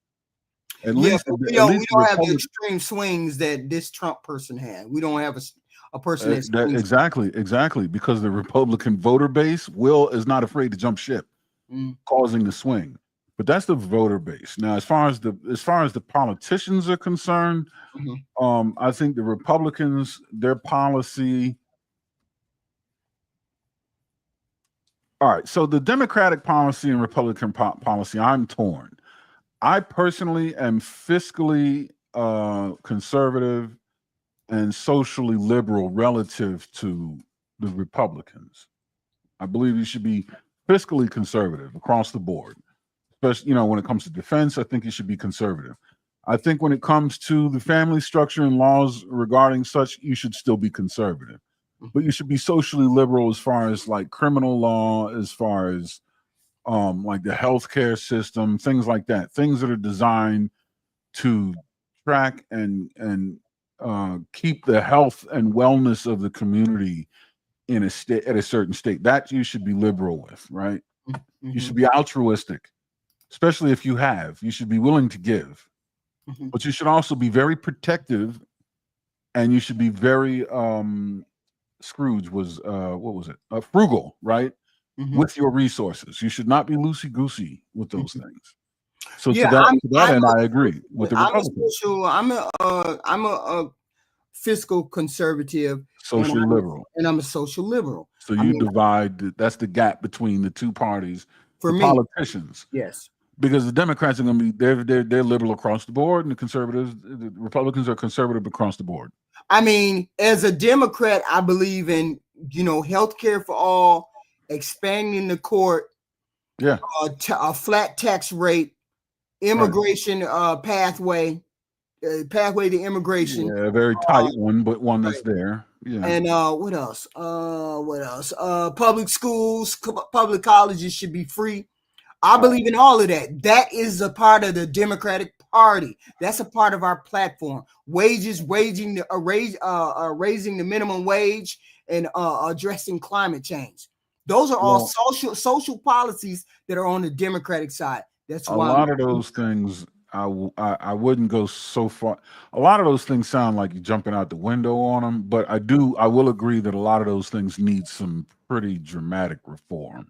At least we don't have the extreme swings that this Trump person had. We don't have a person that's exactly because the Republican voter base is not afraid to jump ship, causing the swing. But that's the voter base. Now, as far as the politicians are concerned, I think the Republicans, their policy. All right, so the Democratic policy and Republican policy, I'm torn. I personally am fiscally conservative and socially liberal relative to the Republicans. I believe you should be fiscally conservative across the board, especially when it comes to defense. I think you should be conservative. I think when it comes to the family structure and laws regarding such, you should still be conservative. But you should be socially liberal as far as like criminal law, as far as like the healthcare system, things like that, things that are designed to track and keep the health and wellness of the community in a state at a certain state. That you should be liberal with, right? You should be altruistic, especially if you should be willing to give, but you should also be very protective, and you should be very Scrooge was what was it? Frugal, right? With your resources. You should not be loosey-goosey with those things. So to that end, I agree with the Republicans. I'm a fiscal conservative, social liberal, and I'm a social liberal. So divide. That's the gap between the two parties for the me. Politicians, yes, because the Democrats are going to be they're liberal across the board, and the Republicans are conservative across the board. I mean, as a Democrat, I believe in health care for all, expanding the court, a flat tax rate, immigration pathway to immigration. Yeah, a very tight one, but one that's there. Yeah. And what else? Public schools, public colleges should be free. I believe in all of that. That is a part of the Democratic Party. That's a part of our platform. Raising the minimum wage, and addressing climate change. Those are all social policies that are on the Democratic side. That's why a lot of those things I wouldn't go so far. A lot of those things sound like you're jumping out the window on them, but I will agree that a lot of those things need some pretty dramatic reform.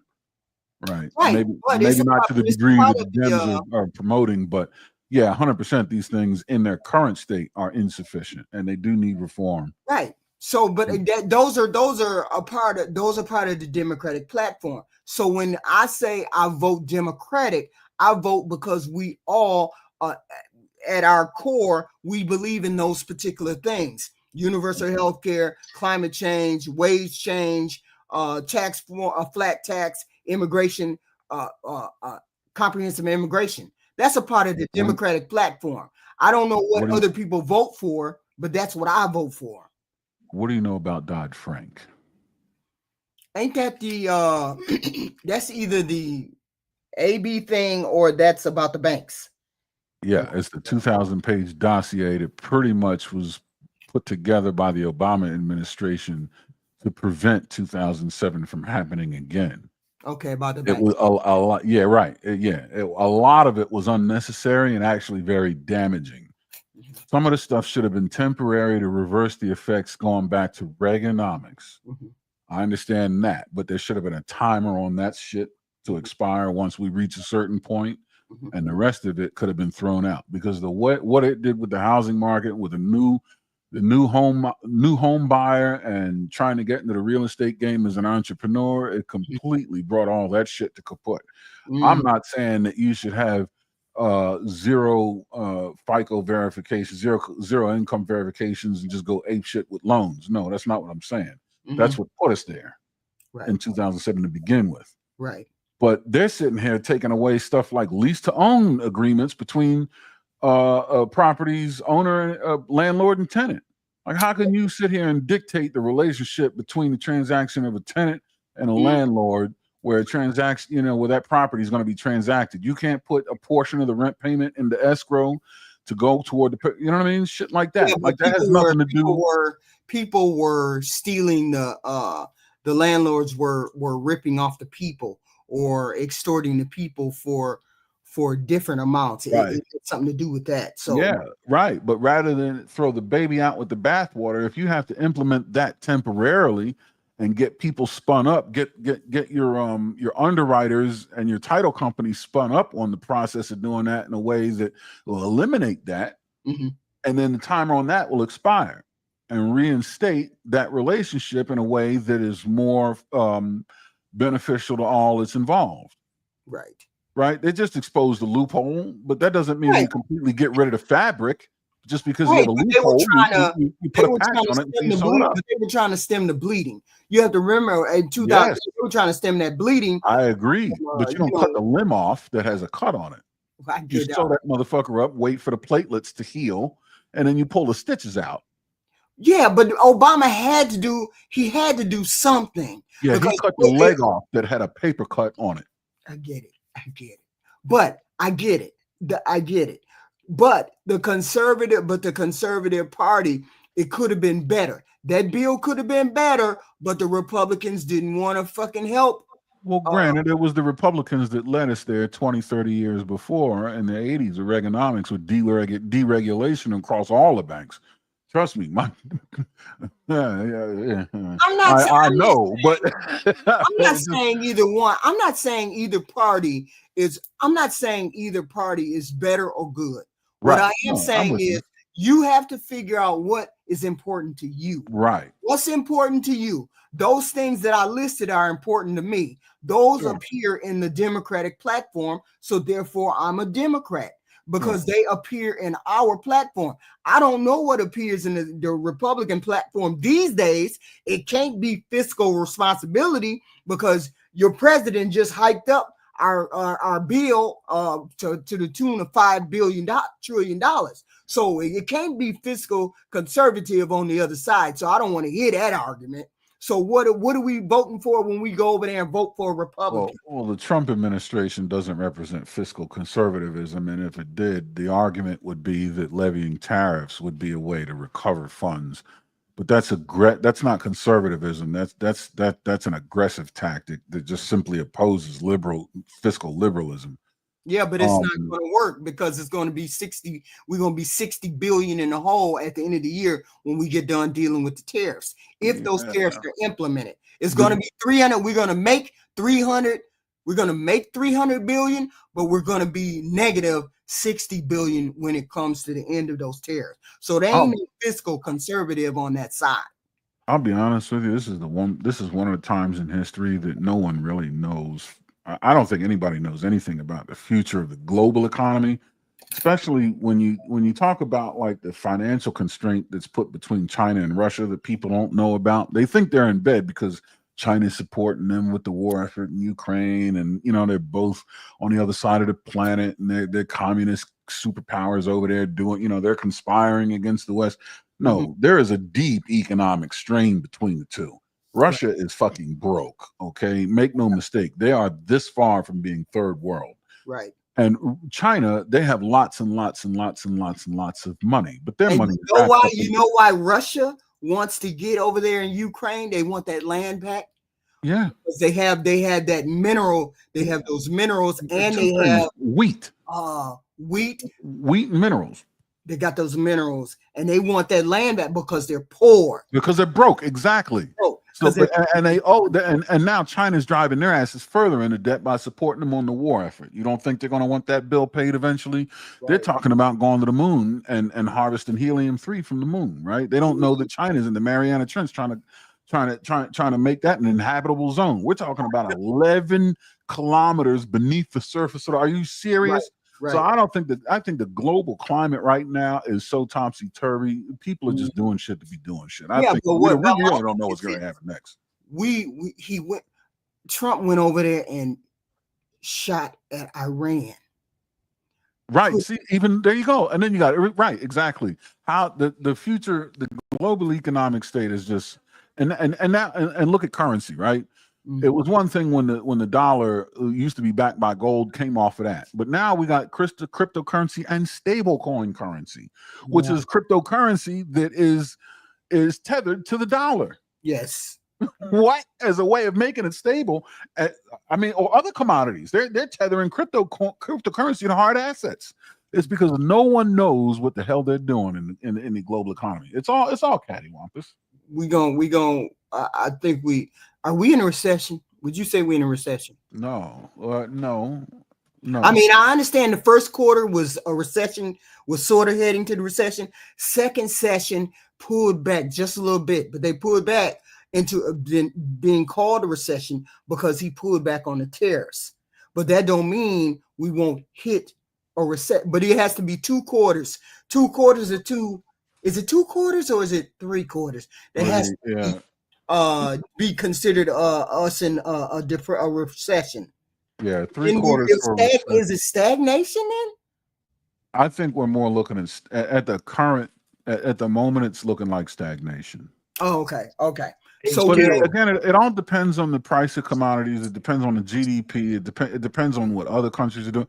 Right. Maybe not to the degree that the Dems are promoting, but yeah, 100% these things in their current state are insufficient and they do need reform. Right. So, but those are a part of the Democratic platform. So when I say I vote Democratic, I vote because we all at our core, we believe in those particular things: universal health care, climate change, wage change, tax for a flat tax, immigration, comprehensive immigration. That's a part of the Democratic platform. I don't know what other people vote for, but that's what I vote for. What do you know about Dodd-Frank? Ain't that the that's either the AB thing or that's about the banks? Yeah, it's the 2,000-page dossier that pretty much was put together by the Obama administration to prevent 2007 from happening again. Okay, about the It back. was a lot. Yeah, right. A lot of it was unnecessary and actually very damaging. Some of the stuff should have been temporary to reverse the effects going back to Reaganomics. I understand that, but there should have been a timer on that shit to expire once we reach a certain point, and the rest of it could have been thrown out because what it did with the housing market, with the new home buyer and trying to get into the real estate game as an entrepreneur, it completely brought all that shit to kaput. I'm not saying that you should have zero FICO verifications, zero income verifications, and just go ape shit with loans. No, that's not what I'm saying. That's what put us there in 2007 to begin with. Right. But they're sitting here taking away stuff like lease to own agreements between properties owner, landlord, and tenant. Like, how can you sit here and dictate the relationship between the transaction of a tenant and a landlord, where a transaction, where that property is going to be transacted? You can't put a portion of the rent payment into escrow to go toward the, you know what I mean? Shit like that. Yeah, like that has nothing to do. People were stealing the landlords were ripping off the people or extorting the people for different amounts. Right. It had something to do with that. So yeah, right. But rather than throw the baby out with the bathwater, if you have to implement that temporarily and get people spun up, get your underwriters and your title company spun up on the process of doing that in a way that will eliminate that, and then the timer on that will expire, and reinstate that relationship in a way that is more beneficial to all that's involved. Right? They just exposed the loophole, but that doesn't mean you completely get rid of the fabric just because you have a loophole. You put a patch on it and you sew it up. They were trying to stem the bleeding. You have to remember in 2000, they were trying to stem that bleeding. I agree, but you don't cut the limb off that has a cut on it. You sew that motherfucker up, wait for the platelets to heal, and then you pull the stitches out. Yeah, but Obama had to do something. Yeah, he cut the leg off that had a paper cut on it. I get it. But I get it. But the conservative party, it could have been better. That bill could have been better, but the Republicans didn't want to fucking help. Well, granted, it was the Republicans that led us there 20, 30 years before in the 80s of Reaganomics with deregulation across all the banks. Trust me, I know, but I'm not saying either one. I'm not saying either party is better or good. What I am saying is you have to figure out what is important to you. Right. What's important to you? Those things that I listed are important to me. Those appear in the Democratic platform, so therefore I'm a Democrat. Because they appear in our platform. I don't know what appears in the Republican platform these days. It can't be fiscal responsibility because your president just hiked up our bill to the tune of $5 trillion. So it can't be fiscal conservative on the other side. So I don't want to hear that argument. So what are we voting for when we go over there and vote for a Republican? Well, the Trump administration doesn't represent fiscal conservatism, and if it did, the argument would be that levying tariffs would be a way to recover funds. But that's not conservatism. That's an aggressive tactic that just simply opposes fiscal liberalism. Yeah, but it's not going to work because it's going to be 60. We're going to be 60 billion in the hole at the end of the year when we get done dealing with the tariffs. If those tariffs are implemented, it's going to be 300. We're going to make 300. We're going to make 300 billion, but we're going to be negative 60 billion when it comes to the end of those tariffs. So they ain't no fiscal conservative on that side. I'll be honest with you. This is one of the times in history that no one really knows. I don't think anybody knows anything about the future of the global economy, especially when you talk about like the financial constraint that's put between China and Russia that people don't know about. They think they're in bed because China's supporting them with the war effort in Ukraine, and they're both on the other side of the planet, and they're communist superpowers over there doing, they're conspiring against the West. No, there is a deep economic strain between the two. Russia is fucking broke, okay? Make no mistake. They are this far from being third world. Right. And China, they have lots and lots and lots and lots and lots of money, but their And money. you know why? You know why Russia wants to get over there in Ukraine? They want that land back. Yeah, because they had that mineral. They have those minerals, and Two they things. have wheat wheat and minerals. They got those minerals, and they want that land back because they're poor. Because they're broke, exactly. So, and they and now China's driving their asses further into debt by supporting them on the war effort. You don't think they're going to want that bill paid eventually? Right. They're talking about going to the moon and harvesting helium-3 from the moon, right? They don't know that China's in the Mariana Trench trying to make that an inhabitable zone. We're talking about 11 kilometers beneath the surface. Are you serious? Right. So I think the global climate right now is so topsy-turvy. People are just doing shit to be doing shit. I think we really don't know what's going to happen next. Trump went over there and shot at Iran. Right. See, even there you go. And then you got it right. Exactly. How the future, the global economic state is just and look at currency, right? It was one thing when the dollar used to be backed by gold, came off of that. But now we got cryptocurrency and stablecoin currency, which is cryptocurrency that is tethered to the dollar. Yes. What? As a way of making it stable. Or other commodities. They're tethering cryptocurrency to hard assets. It's because no one knows what the hell they're doing in the global economy. It's all cattywampus. I think are we in a recession? Would you say we're in a recession? No. No. I mean, I understand the first quarter was a recession, was sort of heading to the recession. Second session pulled back just a little bit, but they pulled back into being called a recession because he pulled back on the tariffs. But that don't mean we won't hit a recession. But it has to be 2 quarters. 2 quarters or two. Is it 2 quarters or is it 3 quarters? That has to be considered us in a recession. Yeah, 3 quarters. Is it stagnation then? I think we're more looking at the moment. It's looking like stagnation. Oh, okay. So again, it all depends on the price of commodities. It depends on the GDP. It depends on what other countries are doing.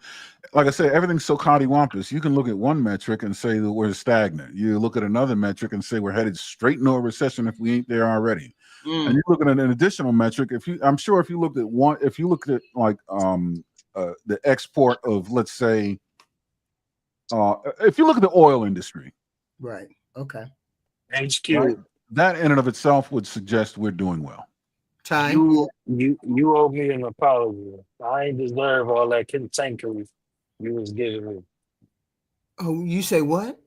Like I said, everything's so cattywampus. You can look at one metric and say that we're stagnant. You look at another metric and say we're headed straight into a recession if we ain't there already. And you look at an additional metric. If you looked at like the export of, let's say, if you look at the oil industry, right? Okay. HQ. Right? That in and of itself would suggest we're doing well. Ty, you owe me an apology. I ain't deserve all that cantankerous you was giving me. Oh, you say what?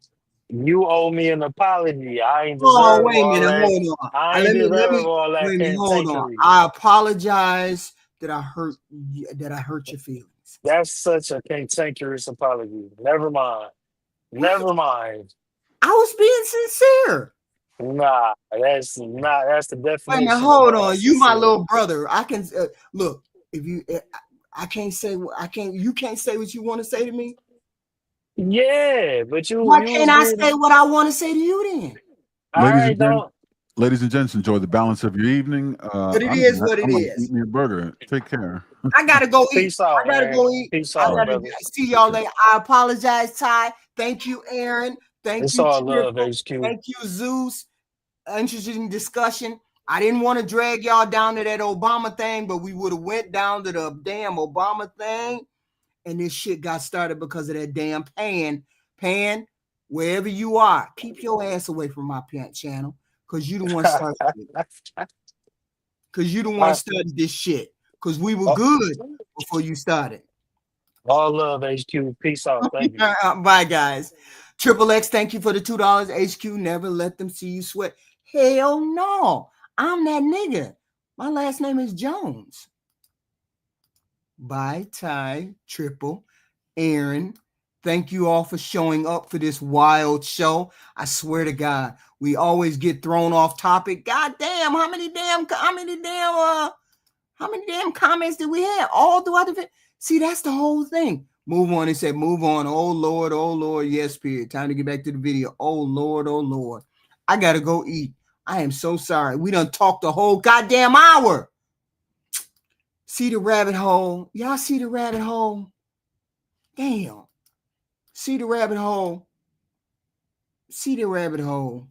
You owe me an apology. I ain't deserve Oh, wait a all minute, that. hold on. I ain't deserve all that Hold on. cantankerous. I apologize that I hurt your feelings. That's such a cantankerous apology. Never mind. I was being sincere. Nah, that's the definition. Wait a minute, hold on. You my little brother. I can look. If you, I can't say. You can't say what you want to say to me. Yeah, but you. Why can't I say what I want to say to you then? Ladies and gents, enjoy the balance of your evening. But it is what it is. Eat me a burger. Take care. I gotta go eat. Peace out, I gotta go eat. Peace I out, gotta brother. see y'all later. I apologize, Ty. Thank you, Aaron. Thank you, all love, Triple. HQ. Thank you, Zeus. Interesting discussion. I didn't want to drag y'all down to that Obama thing, but we would have went down to the damn Obama thing, and this shit got started because of that damn Pan. Wherever you are, keep your ass away from my channel, because you the one started it. Because you the one started this shit. Because we were good before you started. All love, HQ. Peace out. Thank you. Bye, guys. Triple X, thank you for the $2. HQ, never let them see you sweat. Hell no. I'm that nigga. My last name is Jones. Bye, Ty, Triple, Aaron. Thank you all for showing up for this wild show. I swear to God, we always get thrown off topic. God damn, how many damn comments did we have all throughout the See, that's the whole thing. Move on. It said, move on. Oh, Lord. Yes, period. Time to get back to the video. Oh, Lord. I got to go eat. I am so sorry. We done talked the whole goddamn hour. See the rabbit hole? Y'all see the rabbit hole? Damn. See the rabbit hole? See the rabbit hole?